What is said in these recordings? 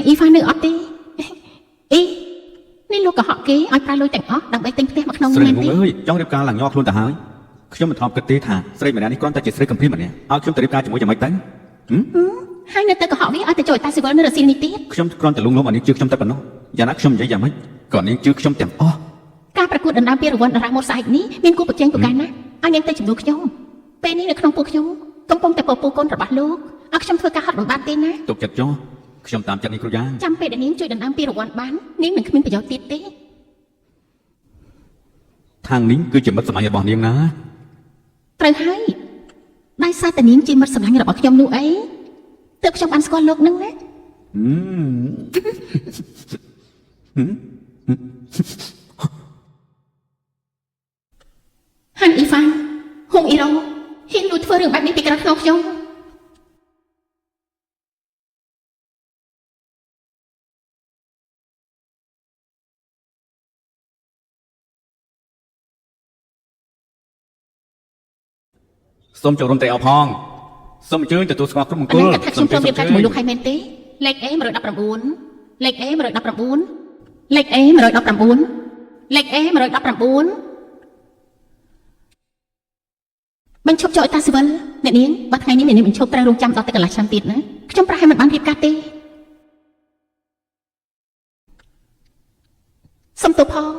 អ៊ីហ្វានៅអត់ទេអ៊ីនេះលោកក៏ហក់គេឲ្យប្រើលុយទាំងអស់ដើម្បីទិញផ្ទះមកក្នុងនេះមែនទេអើយចង់រៀបការឡើងញ័រខ្លួនទៅហើយខ្ញុំមិនថប់គិតទេថាស្រីម្នាក់នេះគ្រាន់តែជាស្រីកំព្រាម្នាក់ឲ្យខ្ញុំទៅរៀបការជាមួយយ៉ាងម៉េចទៅហើយនៅទៅក៏ហក់វាឲ្យទៅជួយតាស៊ីវិលនៅរសៀលនេះទៀតខ្ញុំគ្រាន់តែលងលោមឲ្យនាងជឿខ្ញុំតែប៉ុណ្ណោះយ៉ាងណាខ្ញុំនិយាយយ៉ាងម៉េចក៏នាងជឿខ្ញុំទាំងអស់ការប្រកួតដណ្ដើមពានរង្វាន់តារាម៉ូដស្អែកនេះមានគូប្រជែងពូកែណាស់ឲ្យនាងទៅជំនួសខ្ញុំពេលនេះនៅក្នុងពួកខ្ញុំកំពុងតែពពោះកូនរបស់លោកឲ្យខ្ញុំធ្វើការហត់បំបត្តិទេណាទុកចិត្តចុះខ្ញុំតាមចិត្តនាងគ្រូយ៉ាងចាំពេលដែលនាងជួយដណ្ដើមពានរង្វាន់បាននាងនឹងគ្មានប្រយោជន៍ទៀតទេខាងនេះគឺជាមិត្តសម្លាញ់របស់នាងណាត្រូវហើយដោយសារតែនាងជាមិត្តសម្លាញ់របស់ខ្ញុំនោះអីទើបខ្ញុំបានស្គាល់លោកនឹងណាហាន់អ៊ីហ្វានហុងអ៊ីរ៉ូហ៊ានលួចធ្វើរឿងបែបនេះពីក្រៅខ្នងខ្ញុំសូមចូលរួមតែអផងសូមអញ្ជើញទទួលស្គាល់ក្រុមមង្គលខ្ញុំសូមរៀបការជាមួយលោកហើយមែនទេលេខ A119 លេខ A119 លេខ A119 លេខ A119 បញ្ឈប់ចូលឲ្យតាស៊ីវិលអ្នកនាងបើថ្ងៃនេះអ្នកនាងបញ្ឈប់ត្រូវរងចាំដល់តែកន្លះឆ្នាំទៀតណាខ្ញុំប្រហែលមិនបានរៀបការទេសុំទោសផង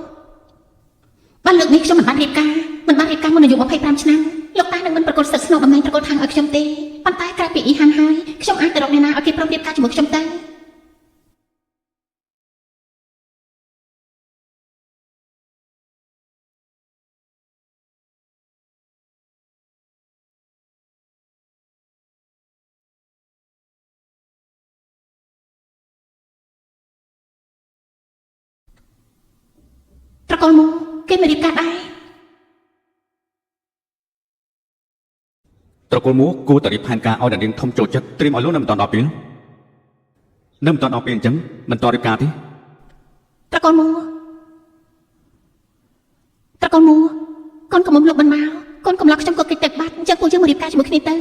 បានលើកនេះខ្ញុំមិនបានរៀបការមុនអាយុ25ឆ្នាំលោកតានឹងមិនប្រកួតសិទ្ធិស្នងតំណែងត្រកូលខាងឲ្យខ្ញុំទេប៉ុន្តែក្រៅពីអ៊ីហានហើយខ្ញុំអាចទៅរកអ្នកណាឲ្យគេព្រមរៀបការជាមួយខ្ញុំទៅត្រកូលមកគេមិនរៀបការដែរត្រកូលមួគួរតែរៀបផែនការឲ្យអ្នកនាងធំចូលចិត្តត្រៀមឲ្យលោកនៅមិនតាន់ដល់ពេលអញ្ចឹងមិនតរៀបការទេត្រកូលមួកូនកំមុំលោកមិនមកកូនកំឡោះខ្ញុំក៏គេទឹកបាត់អញ្ចឹងពួកយើងមករៀបការជាមួយគ្នាទៅ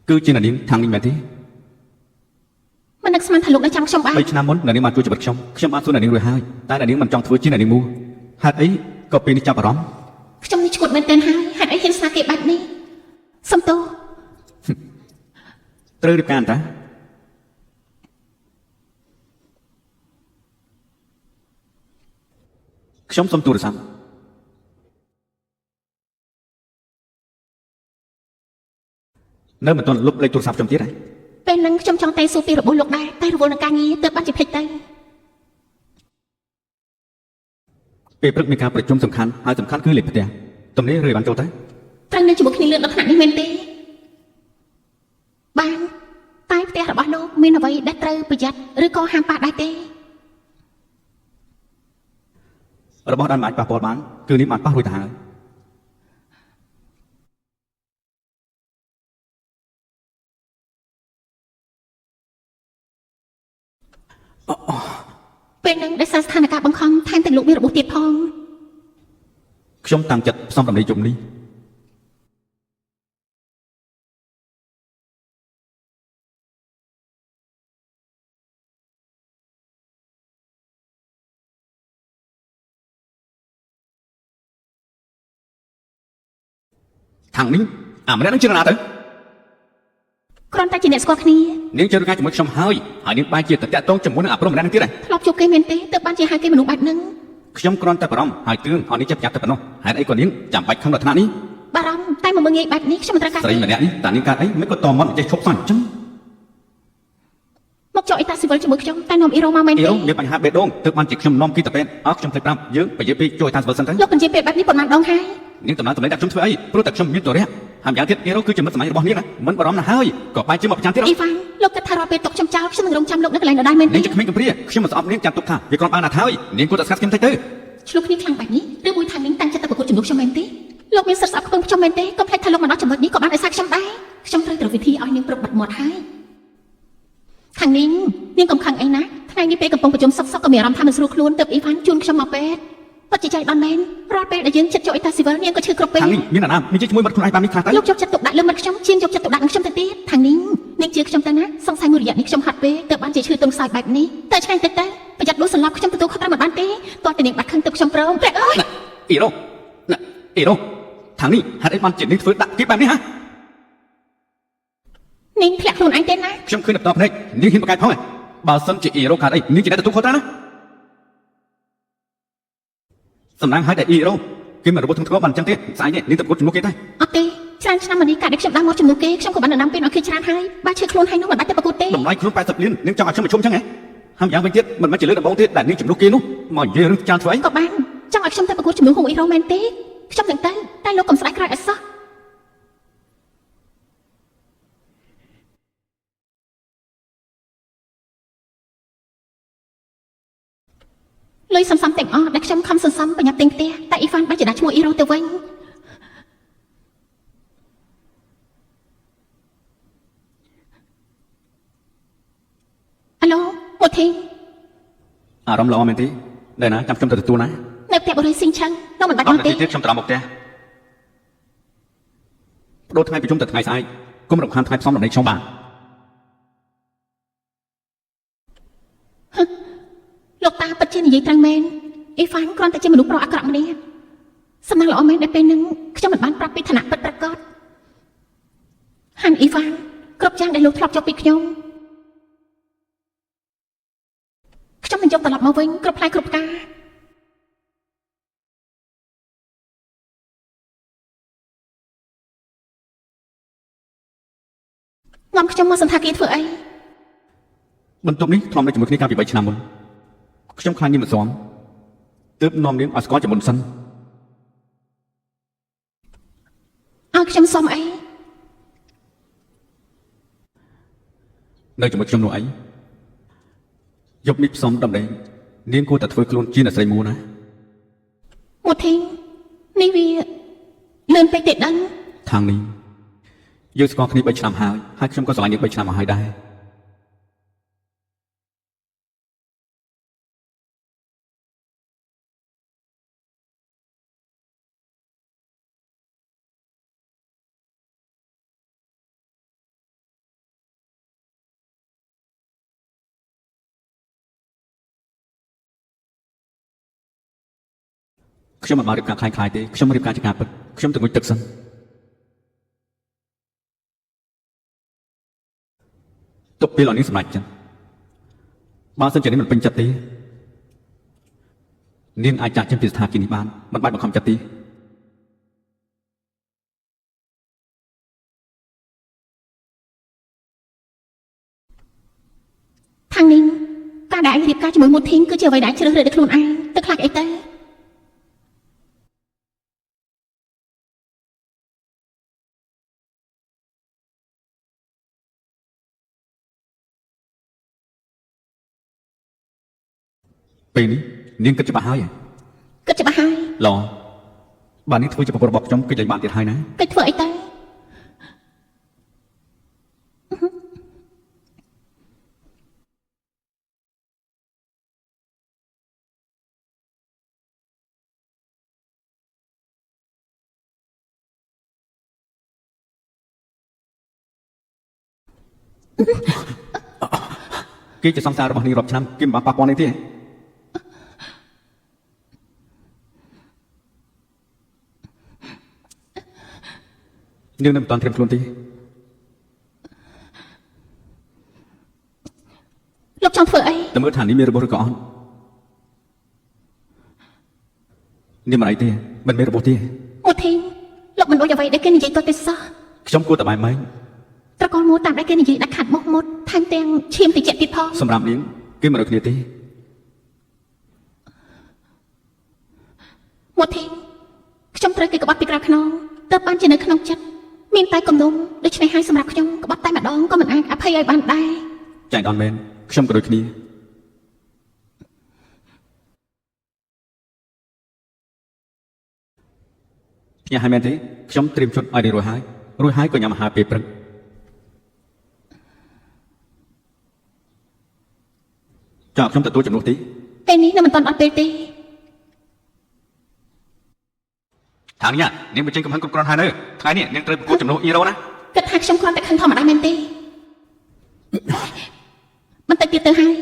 គឺជាអ្នកនាងខាងនេះមែនទេមិននឹកស្មានថាលោកនៅចាំខ្ញុំបាន3ឆ្នាំមុនអ្នកនាងបានជួយជីវិតខ្ញុំបានសួរអ្នកនាងរួចហើយតែអ្នកនាងមិនចង់ធ្វើជាអ្នកនាងមួហេតុអីក៏ពេលនេះចាប់អារម្មណ៍ខ្ញុំនេះឈួតមែនទែនហើយហេតុអីហ៊ានស្នាគេបែបនេះសុំទោសត្រូវរៀបការតាខ្ញុំសុំទូរស័ព្ទនៅមិនទាន់លុបលេខទូរស័ព្ទខ្ញុំទៀតហើយពេលហ្នឹងខ្ញុំចង់តែសួរពីរបួសលោកដែរតែរវល់នឹងការងារទើបបានជាភ្លេចទៅពេលព្រឹកមានការប្រជុំសំខាន់ហើយសំខាន់គឺលេខផ្ទះតំនេះរឿយបានចូលទៅត្រូវនៅជាមួយគ្នាលឿនដល់ថ្នាក់នេះមែនទេបានតែផ្ទះរបស់លោកមានអ្វីដែលត្រូវប្រយ័ត្នឬក៏ហាមប៉ះដែរទេរបស់ដែលមិនអាចប៉ះពាល់បានគឺនេះបានប៉ះរួចទៅហើយពេលហ្នឹងដោយសារស្ថានភាពបង្ខំថែមទាំងលោកមានរបួសទៀតផងខ្ញុំតាំងចិត្តផ្សំដំណេកជុំនេះខាងនេះម្នាក់នឹងជាណាទៅគ្រាន់តែជាអ្នកស្គាល់គ្នានាងចូលការជាមួយខ្ញុំហើយនាងបែរជាតតាក់តងជាមួយនឹងអាប្រុសម្នាក់នឹងទៀតហើយធ្លាប់ជួបគេមែនទេទើបបានជាហៅគេមនុស្សបែបហ្នឹងខ្ញុំគ្រាន់តែបារម្ភហើយទឿនឲ្យនាងចាប់តែប៉ុណ្ណោះហេតុអីក៏នាងចាំបាច់ខំដល់ថ្នាក់នេះបារម្ភតែមកមើងងាយបែបនេះខ្ញុំមិនត្រូវការស្រីម្នាក់នេះតានាងកើតអីមិនក៏តមត់ចេះឈប់សោះអញ្ចឹងមកចុះអ៊ីតាស៊ីវិលជាមួយខ្ញុំតែនាំអ៊ីរ៉ូមកមែនទេអ៊ីរ៉ូមានបញ្ហាបេះដូងទើបបានជាខ្ញុំនាំគីតាពេទ្យខ្ញុំភ្លេចប្រាប់យើងបើនិយាយពីជួយអ៊ីតាស៊ីវិលសិនទៅលោកបញ្ជាពេលបែបនេះប៉ុន្មានដងហើយនាងតំណាងតំណែងដាក់ខ្ញុំធ្វើអីព្រោះតែខ្ញុំមានតរៈហើយម្យ៉ាងទៀតអ៊ីរ៉ូគឺជាមិត្តសម្លាញ់របស់នាងណាមិនបារម្ភណាស់ហើយក៏បែរជាមកប្រចាំទៀតអ៊ីវ៉ាន់លោកគិតថារាល់ពេលຕົកខ្ញុំចោលខ្ញុំនឹងរងចាំលោកនៅកន្លែងដដែលមែនទេនាងជាក្មេងកំព្រាខ្ញុំមិនស្អប់នាងចាំទុកថាវាគ្រាន់បានណាស់ហើយនាងគួរតែស្កាត់ខ្ញុំតិចទៅឆ្លុះគ្នាខ្លាំងបែបនេះឬមួយថានាងតាំងចិត្តទៅប្រកួតជំនួសខ្ញុំមែនទេលោកមានសិទ្ធិស្អប់ខ្ពើមខ្ញុំមែនទេកុំភ្លេចថាលោកមកដល់ចំណុចនេះក៏បានដោយសារខ្ញុំដែរខ្ញុំត្រូវត្រូវវិធីឲ្យនាងប្រឹកបាត់មាត់ហើយខាងនាងកំខឹងអីណាថ្ងៃនេះពេលកំពុងប្រជុំសុកក៏មានអារម្មណ៍ថាមិនស្រួលខ្លួនទើបអ៊ីវ៉ាន់ជូនខ្ញុំមកពេទ្យពិតជាចៃដន្យមែនរាល់ពេលដែលយើងចិត្តចូលអ៊ីតាស៊ីវិលនាងក៏ឈឺគ្រប់ពេលខាងនេះមានអាណាមានជាមួយមិត្តខ្លួនឯងបាននេះខ្លះទៅលោកយកចិត្តទុកដាក់លើមិត្តខ្ញុំជាងយកចិត្តទុកដាក់នឹងខ្ញុំទៅទៀតខាងនេះ នាងជាខ្ញុំទៅណាសង្ស័យមួយរយៈនេះខ្ញុំហាត់ពេកទៅបានជាឈឺទន់ខ្សោយបែបនេះតែឆ្ងាញ់ទៅប្រយ័ត្នដួលសន្លប់ខ្ញុំទទួលខុសត្រូវមិនបានទេតោះតែនាងបាត់ខឹងទៅខ្ញុំព្រមព្រះអើយ អ៊ីរ៉ូអ៊ីរ៉ូខាងនេះហេតុអីបានជានេះធ្វើដាក់គេបែបនេះហ៎ នាងធ្លាក់ខ្លួនឯងទេណា ខ្ញុំឃើញដល់ភ្នែកនាងហ៊ានប្រកែកផងហ៎បើសិនជាអ៊ីរ៉ូកើតអីនាងជាអ្នកទទួលខុសត្រូវណាសំណាងឲ្យតែអ៊ីរ៉ូគេមិនរបួសធ្ងន់ធ្ងរបានអញ្ចឹងទេស្អែកនេះនាងទៅប្រកួតជំនួសគេដែរ អត់ទេច្រើនឆ្នាំមកនេះកាលដែលខ្ញុំដើរមកជំនួសគេខ្ញុំក៏បានដំណំពេលឲ្យគេច្រើនហើយបើឈឺខ្លួនហើយនោះមិនបាច់ទៅប្រកួតទេ តម្លៃខ្លួន80លាននាងចង់ឲ្យខ្ញុំមកជុំអញ្ចឹងហ៎ហើយម្យ៉ាងវិញទៀតមិនមែនជាលើកដំបូងទេដែលនាងជំនួសគេនោះមកនិយាយរឿងចានធ្វើអី ក៏បានចង់ឲ្យខ្ញុំទៅប្រកួតជំនួសហូអ៊ីរ៉ូមែនទេខ្ញុំទាំងទៅតែលោកកុំស្ដាយក្រោយអត់សោះលុយសំសំទាំងអស់ដែលខ្ញុំខំសន្សំប្រញាប់ទិញផ្ទះតែអ៊ីហ្វានបាច់ចដាឈ្មោះអ៊ីរ៉ូទៅវិញអាឡូម៉ូធី អារម្មណ៍ល្អមែនទេដែលណាចាំខ្ញុំទៅទទួលណា នៅផ្ទះបរិយស៊ីងឆឹងនោះមិនបាច់ អ មក ត់ ទេ ទេទៀតខ្ញុំត្រឡប់មកផ្ទះបដូរថ្ងៃប្រជុំទៅថ្ងៃស្អែកគុំរំខានថ្ងៃផ្សំដំណេកខ្ញុំបាន លោកតាពិតជានិយាយត្រូវមែនអ៊ីហ្វានគ្រាន់តែជាមនុស្សប្រុសអាក្រក់ម្នាក់សំណាងល្អមែនដែលពេលហ្នឹងខ្ញុំមិនបានប្រាប់ពីឋានៈពិតប្រាកដហាន់អ៊ីហ្វានគ្រប់យ៉ាងដែលលោកធ្លាប់ចុះពីខ្ញុំនឹងយកត្រឡប់មកវិញគ្រប់ផ្លែគ្រប់ការនាំខ្ញុំមកសន្តាគារធ្វើអី បន្ទប់នេះធ្លាប់នៅជាមួយគ្នាកាលពី3ឆ្នាំមុនខ្ញុំខ្លាចនាងមិនស្មទើបនាំនាងឲ្យស្គាល់ជាមុនសិន ឲ្យខ្ញុំសុំអី នៅជាមួយខ្ញុំនោះអីយប់នេះផ្សំដំណេកនាងគួរតែធ្វើខ្លួនជាអ្នកស្រីមួណា មកធីងនេះវាលឿនពេកទេដឹង ខាងនេះយើងស្គាល់គ្នា3ឆ្នាំហើយខ្ញុំក៏ស្រឡាញ់នាង3ឆ្នាំមកហើយដែរ ខ្ញុំមិនបានរៀបការคล้ายៗទេខ្ញុំរៀបការជាការពិតខ្ញុំទៅងុយទឹកសិនទុកពេលឲ្យនាងសម្រេចចឹងបើសិនជានាងមិនពេញចិត្តទេនាងអាចចាក់ចេញពីស្ថានភាពនេះបានមិនបាច់បង្ខំចិត្តទេ ខាងនេះការដែលអញរៀបការជាមួយមកធីងគឺជាអ្វីដែលជ្រើសរើសដោយខ្លួនឯងទៅខ្លាចអីទៅពេលនេះនាងគិតច្បាស់ហើយ គិតច្បាស់ហើយ ល្អបើនាងធ្វើជាប្រពន្ធរបស់ខ្ញុំគិតលេងបានទៀតហើយណា កិច្ចធ្វើអីទៅគេជាសង្សាររបស់នាងរាប់ឆ្នាំគេមិនបានប៉ះពាល់នាងទេនាងនៅមិនតាន់ត្រៀមខ្លួនទេ លោកចង់ធ្វើអី តែមើលថានេះមានរបួសឬក៏អត់នាងមិនអីទេមិនមានរបួសទេ មកធីងលោកមិនអុយអ្វីដែលគេនិយាយទៅទេសោះ ខ្ញុំគួរតែបែបម៉េច ត្រកូលមួតាមដែលគេនិយាយដាច់ខាត់មកមុតថែមទាំងឈាមតិចទៀតផង សម្រាប់នាងគេមិនដូចគ្នាទេ មកធីងខ្ញុំត្រូវគេក្បត់ពីក្រៅខ្នងទើបបានជានៅក្នុងចិត្តមានតែគំនុំដូច្នេះហើយសម្រាប់ខ្ញុំក្បត់តែម្ដងក៏មិនអាចអភ័យឲ្យបានដែរ ចែកអត់មែនខ្ញុំក៏ដូចគ្នាផ្ញើឲ្យមែនទេខ្ញុំត្រៀមជូនឲ្យនាងរួចហើយក៏ញ៉ាំអាហារពេលព្រឹកចង់ខ្ញុំទទួលជំនួសទេ ពេលនេះនៅមិនទាន់អត់ពេលទេ ខាងនេះនាងបញ្ចេញកំហឹងគ្រប់គ្រាន់ហើយនៅថ្ងៃនេះនាងត្រូវប្រកួតជំនួសអ៊ីរ៉ូណា គិតថាខ្ញុំគ្រាន់តែខឹងធម្មតាមែនទេ បន្តិចទៀតទៅហើយ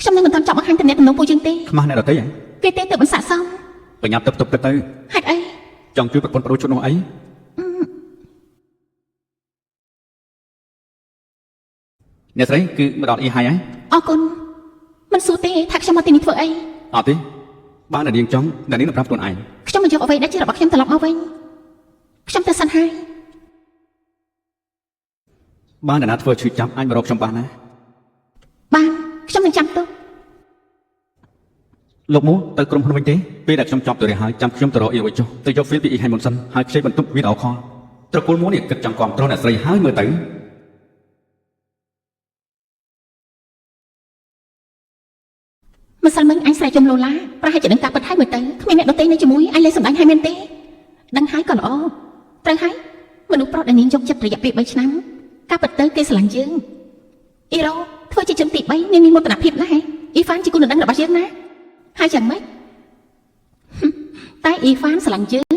ខ្ញុំនឹងមិនទាន់ចប់បង្ហាញតំណែងពួកយើងទេ ខ្មាស់អ្នកដទៃហ៎ គេទេទៅមិនស័ក្តិសម បញ្ញាប់ទៅទៅ ហេតុអី ចង់ជួយប្រពន្ធប្រូឈុតនោះអីអ្នកស្រីគឺមកដល់អ៊ីហើយ អរគុណមិនសួរទេថាខ្ញុំមកទីនេះធ្វើអី អត់ទេបានតែនាងចង់តែនាងនឹងប្រាប់ខ្លួនឯង ខ្ញុំមិនយកអ្វីដែលជារបស់ខ្ញុំត្រឡប់មកវិញខ្ញុំទៅសិនហើយ បានតែណាធ្វើឈឺចាប់អាចមករកខ្ញុំបានណា បានខ្ញុំនឹងចាំទុក លោកមូទៅក្រុមហ៊ុនវិញទេពេលដែលខ្ញុំចប់ទៅរះហើយចាំខ្ញុំទៅរកអ៊ីរួចចុះទៅយកហ្វីលពីអ៊ីហើយមុនសិនហើយខ្ចីបន្ទប់វីដេអូខលត្រកូលមូនេះគិតចង់គ្រប់គ្រងអ្នកស្រីហើយមើលទៅម្សិលមិញអញស្រែកចំលោឡាប្រហែលជានឹងការពិតហើយមើលទៅគ្មានអ្នកដទៃនៅជាមួយអញលេងសម្ដែងហើយមែនទេដឹងហើយក៏ល្អត្រូវហើយមនុស្សប្រុសដែលនាងយកចិត្តរយៈពេល3ឆ្នាំការពិតទៅគេស្រឡាញ់យើងអ៊ីរ៉ូធ្វើជាជំទី3នាងមានមោទនភាពណាស់អ៊ីហ្វានជាគូនដឹងរបស់យើងណាហើយយ៉ាងម៉េចតែអ៊ីហ្វានស្រឡាញ់យើង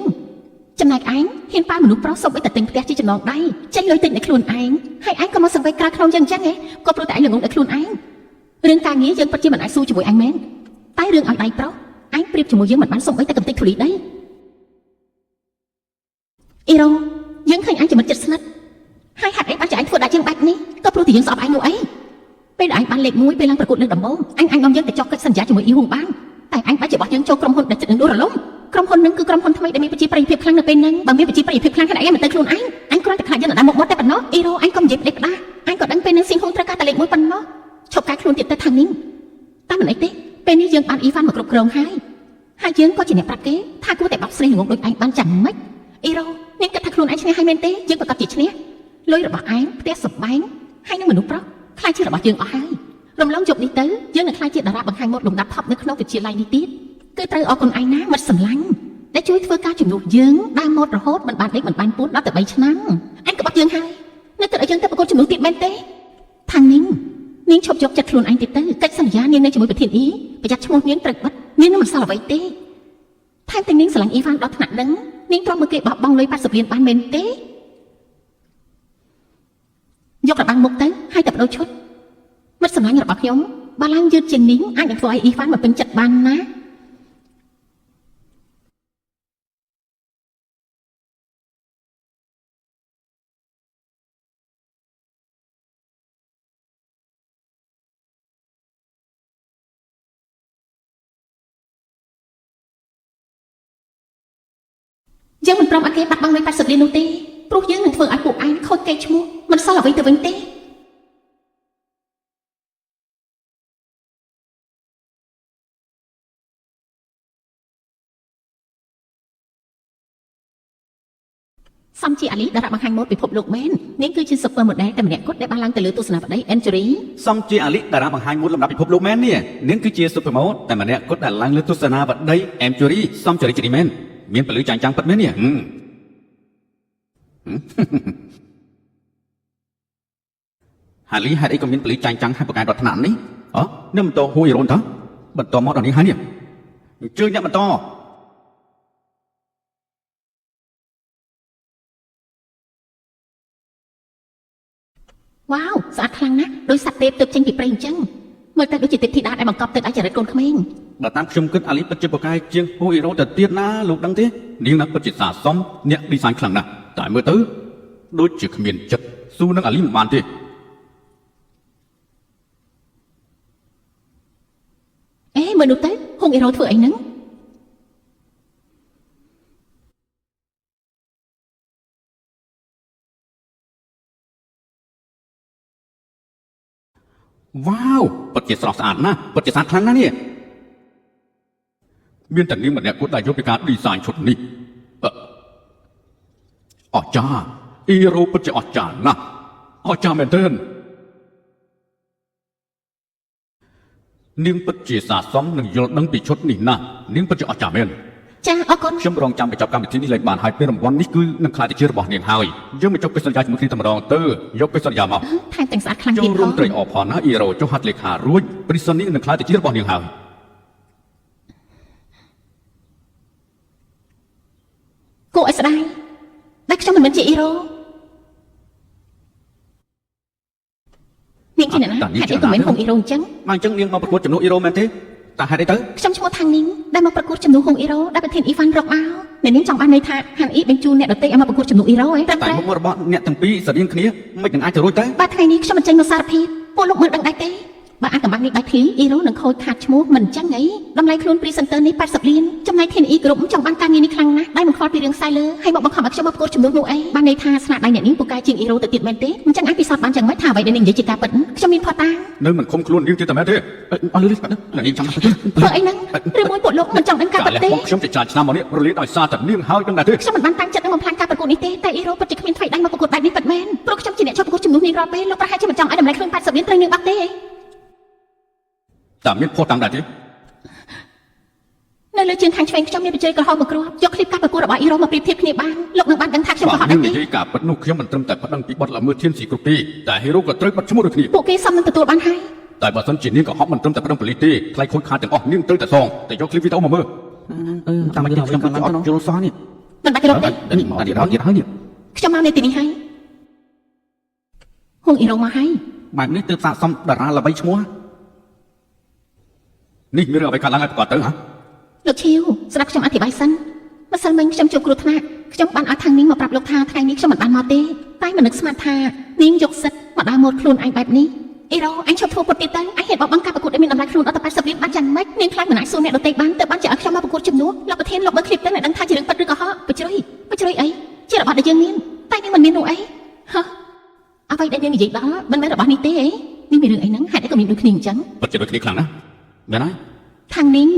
ចំណែកឯងហ៊ានប៉ាមនុស្សប្រុសសុំឲ្យតែទិញផ្ទះជាចំណងដៃចេញលុយទិញតែខ្លួនឯងហើយឯងក៏មកសង្វេគក្រៅក្នុងយើងអញ្ចឹងហ៎ក៏ព្រោះតែឯងល្ងងតែខ្លួនឯងរឿងការងារយើងពិតជាមិនអាចស៊ូជាមួយអញមែនតែរឿងឲ្យដៃប្រុសអញប្រៀបជាមួយយើងមិនបានសុំអីតែកំតិចធូលីដីអ៊ីរ៉ូយើងឃើញអញជាមិត្តជិតស្និទ្ធហើយហេតុអីបានជាអញធ្វើដាក់យើងបែបនេះក៏ព្រោះតែយើងស្អប់អញនោះអីពេលដែលអញបានលេខ1ពេលឡើងប្រកួតលើកដំបូងអញនាំយើងទៅចុះកិច្ចសន្យាជាមួយអ៊ីហួងបានតែអញបាច់ជារបស់យើងចូលក្រុមហ៊ុនដែលចិត្តនឹងដួលរលំក្រុមហ៊ុននឹងគឺក្រុមហ៊ុនថ្មីដែលមានប្រជាប្រិយភាពខ្លាំងនៅពេលហ្នឹងបើមានប្រជាប្រិយភាពខ្លាំងហេតុអីមិនទៅខ្លួនអញគ្រាន់តែខ្លាចយើងដល់មុខមាត់តែប៉ុណ្ណោះអ៊ីរ៉ូអញក៏មិននិយាយផ្ដេសផ្ដាសអញក៏ដឹងពេលនឹងស៊ីងហ៊ុនត្រូវការតែលេខ1ប៉ុណ្ណោះឈប់កាយខ្លួនទៀតទៅខាងនេះតែមិនអីទេពេលនេះយើងបានអ៊ីវ៉ាន់មកគ្រប់គ្រងហើយយើងក៏ជាអ្នកប្រាប់គេថាគួរតែបោកស្រីល្ងងដូចឯងបានចាំម៉េចអ៊ីរ៉ូនាងគិតថាខ្លួនឯងឈ្នះហើយមែនទេយើងប្រកាសជាឈ្នះលុយរបស់ឯងផ្ទះសម្បែងហើយនឹងមនុស្សប្រុសខ្លាចជារបស់យើងអស់ហើយរំលងយប់នេះទៅយើងនឹងខ្លាចជាតារាបង្ហាញម៉ូដលំដាប់ថប់នៅក្នុងវិទ្យាល័យនេះទៀតគឺត្រូវអរគុណឯងណាមិត្តសម្លាញ់ដែលជួយធ្វើការជំនួសយើងដើរម៉ូដរហូតមិនបានដេកមិនបានពូនដល់តែ3ឆ្នាំអញក៏បាត់យើងហើយនៅគិតឲ្យយើងទៅប្រកួតជំនួសទៀតមែនទេថានាងឈប់យកចិត្តខ្លួនឯងទៀតទៅកិច្ចសន្យានាងនៅជាមួយប្រធានអ៊ីប្រយ័ត្នឈ្មោះនាងត្រូវបិទនាងនឹងមិនសល់អ្វីទេថែមទាំងនាងស្រឡាញ់អ៊ីវ៉ាន់ដល់ថ្នាក់ហ្នឹងនាងទ្រាំមើលគេបោះបង់លុយ80លានបានមែនទេយករបាំងមុខទៅហើយតែបដូរឈុតមិត្តសម្លាញ់របស់ខ្ញុំបើឡើងយឺតជាងនេះអាចនឹងធ្វើឲ្យអ៊ីវ៉ាន់មកពេញចិត្តបានណាយើងមិនព្រមឲ្យគេបាត់បង់លុយ80លាននោះទេព្រោះយើងនឹងធ្វើឲ្យពួកឯងខូចកេរ្តិ៍ឈ្មោះមិនសល់អ្វីទៅវិញទេសំជាអាលីតារាបង្ហាញម៉ូដពិភពលោកមែននាងគឺជា super model តែម្នាក់គត់ដែលបានឡើងទៅលើទស្សនាបដី Enjury សំជាអាលីតារាបង្ហាញម៉ូដលំដាប់ពិភពលោកមែននេះនាងគឺជា super model តែម្នាក់គត់ដែលឡើងលើទស្សនាបដី Enjury សំចរិតជ្រីមែនមានពលិចាញ់ចាំងពិតមែននេះហាលីហេតុអីក៏មានពលិចាញ់ចាំងហើយប្រកែកដល់ថ្នាក់នេះនេះបន្តហួយរ៉ូនតើបន្តមកដល់នេះហើយនេះអញ្ជើញអ្នកបន្តវ៉ាវស្អាតខ្លាំងណាស់ដោយសត្វទេពទើបចេញពីព្រៃអញ្ចឹងមើលទៅដូចជាទេពធីតាដែលបង្កប់ទឹកឲ្យចរិតកូនក្មេងបើតាមខ្ញុំគិតអាលីពិតជាប្រកែកជាងហួយរ៉ូទៅទៀតណាលោកដឹងទេនាងណាពិតជាស័ក្តិសមអ្នកឌីហ្សាញខ្លាំងណាស់តែមើលទៅដូចជាគ្មានចិត្តស៊ូនឹងអាលីមិនបានទេមើលនោះទៅហុងអ៊ីរ៉ូធ្វើអីហ្នឹងវ៉ាវពិតជាស្រស់ស្អាតណាស់ពិតជាស្អាតខ្លាំងណាស់នេះមានតែនាងម្នាក់គួរដែលយកពីការឌីហ្សាញឈុតនេះអស្ចារ្យអ៊ីរ៉ូពិតជាអស្ចារ្យណាស់អស្ចារ្យមែនទែននាងពិតជាស័ក្តិសមនឹងយល់ដឹងពីឈុតនេះណាស់នាងពិតជាអស្ចារ្យមែនចាអរគុណខ្ញុំរងចាំបញ្ចប់កម្មវិធីនេះឡើងបានហើយពេលរង្វាន់នេះគឺនឹងខ្លាចទៅជារបស់នាងហើយយើងមកចុះកិច្ចសន្យាជាមួយគ្នាតែម្ដងទៅយកកិច្ចសន្យាមកថែមទាំងស្អាតខ្លាំងទៀតផងចូលរួមត្រេកអរផងណាអ៊ីរ៉ូចុះហាត់លេខារួចព្រីសុននេះនឹងខ្លាចទៅជារបស់នាងហើយគួរឲ្យស្ដាយតែខ្ញុំមិនមែនជាអ៊ីរ៉ូ នាង ហេតុអីក៏មិនហុងអ៊ីរ៉ូអញ្ចឹង មកអញ្ចឹងនាងមកប្រកួតជំនួសអ៊ីរ៉ូមែនទេតែហេតុអីទៅ ខ្ញុំឈ្មោះថាងនីងដែលមកប្រកួតជំនួសហុងអ៊ីរ៉ូដែលប្រធានអ៊ីវ៉ាន់រកមកអ្នកនាងចង់បានន័យថាហានអ៊ីបញ្ជូនអ្នកដទៃឲ្យមកប្រកួតជំនួសអ៊ីរ៉ូឯងត្រឹម តែ ត្រូវ មុខរបស់អ្នកទាំងពីរស្រដៀងគ្នាមិននឹងអាចទៅរួចទៅ បាទថ្ងៃនេះខ្ញុំមិនចេញមកសារភាពពួកលោកមើលដឹងដែរទេបើអាចកំបាំងនេះដាច់ភ្លីអ៊ីរ៉ូនឹងខូចខាតឈ្មោះមិនអញ្ចឹងអីតម្លៃខ្លួន Presenter នេះ80លានចំណែកធានអ៊ីក្រុមចង់បានការងារនេះខ្លាំងណាស់ដែលមិនខ្វល់ពីរឿងខ្សែលើហើយមកបង្ខំឲ្យខ្ញុំមកប្រកួតជំនួសនោះអីបានន័យថាស្នាដៃអ្នកនាងពូកែជាងអ៊ីរ៉ូទៅទៀតមែនទេអញ្ចឹងអាចពិសោធន៍បានយ៉ាងម៉េចថាអ្វីដែលនាងនិយាយជាការពិតខ្ញុំមានផតតា នៅមិនឃុំខ្លួននាងទៀតតែមែនទេអត់លឺបាត់នាងចាំទៅ ធ្វើអីហ្នឹងឬមួយពួកលោកមិនចង់ដឹងការពិតទេ ខ្ញុំជាចាស់ឆ្នាំមកនេះរលាយដោយសារតែនាងហើយដឹងដែរទេ ខ្ញុំមិនបានតាំងចិត្តនឹងបំផ្លាញការប្រកួតនេះទេតែអ៊ីរ៉ូពិតជាគ្មានថ្មីដៃមកប្រកួតបែបនេះពិតមែនព្រោះខ្ញុំជាអ្នកជាប់ប្រកួតជំនួសនាងរាល់ពេលលោកប្រហែលជាមិនចង់ឲ្យតម្លៃខ្លួន80លានត្រូវនាងបាត់ទេ តែមានផុសតាំងដែរទេ នៅលើជើងខាងឆ្វេងខ្ញុំមានបច្ចេកក្រហមមួយគ្រាប់យកคลิปការប្រកួតរបស់អ៊ីរ៉ូមកប្រៀបធៀបគ្នាបានលោកនឹងបានដឹងថាខ្ញុំក៏ហត់ នា ដែរ ង ទេ និយាយការពិតនោះខ្ញុំមិនត្រឹមតែប្តឹងពីបទល្មើសធានស៊ីគ្រប់ទេតែហេរ៉ូក៏ត្រូវបាត់ឈ្មោះដូចគ្នា ពួកគេសមនឹងទទួលបានហើយ តែបើសិនជានាងក៏ហប់មិនត្រឹមតែប្តឹងប៉ូលីសទេថ្លៃខូចខាតទាំងអស់នាងត្រូវតែសងតែយកคลิปវីដេអូមកមើលតាមមកខ្ញុំក៏អត់យល់សោះនេះ មិនបាច់រត់ទេ នេះមកទៀតហើយនេះ ខ្ញុំមកនៅទីនេះហើយហួងអ៊ីរ៉ូមកហើយ បែបនេះទើបស័ក្តិសមតារាល្បីឈ្មោះនេះមានរឿងអ្វីកើតឡើងឲ្យប្រកបទៅហ៎ លោកឈីវស្ដាប់ខ្ញុំអធិប្បាយសិនម្សិលមិញខ្ញុំជួបគ្រោះថ្នាក់ខ្ញុំបានឲ្យខាងនាងមកប្រាប់លោកថាថ្ងៃនេះខ្ញុំមិនបានមកទេតែមិននឹកស្មានថានាងយកសិទ្ធមកដើរម៉ូតខ្លួនឯងបែបនេះអ៊ីរ៉ូអញឈប់ធ្វើពុតទៀតទៅអញហេតុបបងការប្រកួតដែលមានតម្លៃខ្លួនអត់ទៅ80លានបានយ៉ាងម៉េចនាងខ្លាចមិនអាចសួរអ្នកដទៃបានទៅបានជាឲ្យខ្ញុំមកប្រកួតជំនួសលោកប្រធានលោកមើលคลิปទៅនឹងដឹងថាជារឿងពិតឬក៏ហោបជ្រុយអីជារបស់ដែលយើងមានតែនាងមិនមាននោះអីហ៎អ្វីដែលនាងនិយាយដល់មិនមែនរបស់នេះទេអីនេះមានរឿងអីហ្នឹងហេតុអីក៏មានដូចគ្នាអញ្ចឹង ពិតជាដូចគ្នាខ្លាំងណាស់មែនហើយ ខាងនាង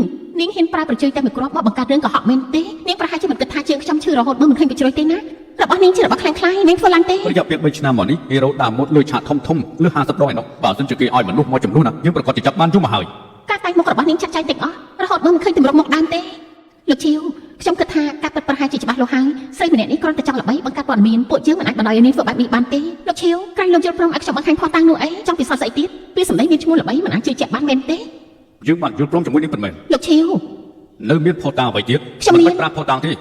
ហ៊ានប្រើប្រជ័យតែមួយគ្រាប់មកបង្កើតរឿងកុហកមែនទេនាងប្រហែលជាមិនគិតថាជើងខ្ញុំឈឺរហូតមើលមិនឃើញបច្រុយទេណារបស់នាងជារបស់ខ្លាំងខ្លាយនាងធ្វើឡើងទេ រយៈពេល3ឆ្នាំមកនេះហេរ៉ូដើរម៉ូតលុយឆាតធំលើ50ដងឯនោះបើមិនជាគេឲ្យមនុស្សមកចំនួនណាយើងប្រកាសជាចាប់បានយូរមកហើយ ការតែងមុខរបស់នាងចាត់ចែងទាំងអស់រហូតមើលមិនឃើញទម្រង់មុខដើមទេលោកជីវខ្ញុំគិតថាការពិតប្រហែលជាច្បាស់លាស់ហើយស្រីម្នាក់នេះគ្រាន់តែចង់ល្បីបង្កើតព័ត៌មានពួកយើងមិនអាចបណ្ដោយឲ្យនាងធ្វើបែបនេះបានទេលោកជីវក្រែងលោកយល់ព្រមឲ្យខ្ញុំបង្ហាញផុសតាំងនោះអីចង់ពិសោធន៍ស្អីទៀតពេលសម្ដីមានឈ្មោះល្បីមិនអាចជឿជាក់បានមែនទេ យើងបានយល់ព្រមជាមួយនាងប៉ុន្មាន លោកជីវ នៅមានផុសតាំងអ្វីទៀត ខ្ញុំមាន មិនបាច់ប្រាប់ផុសតាំងទេ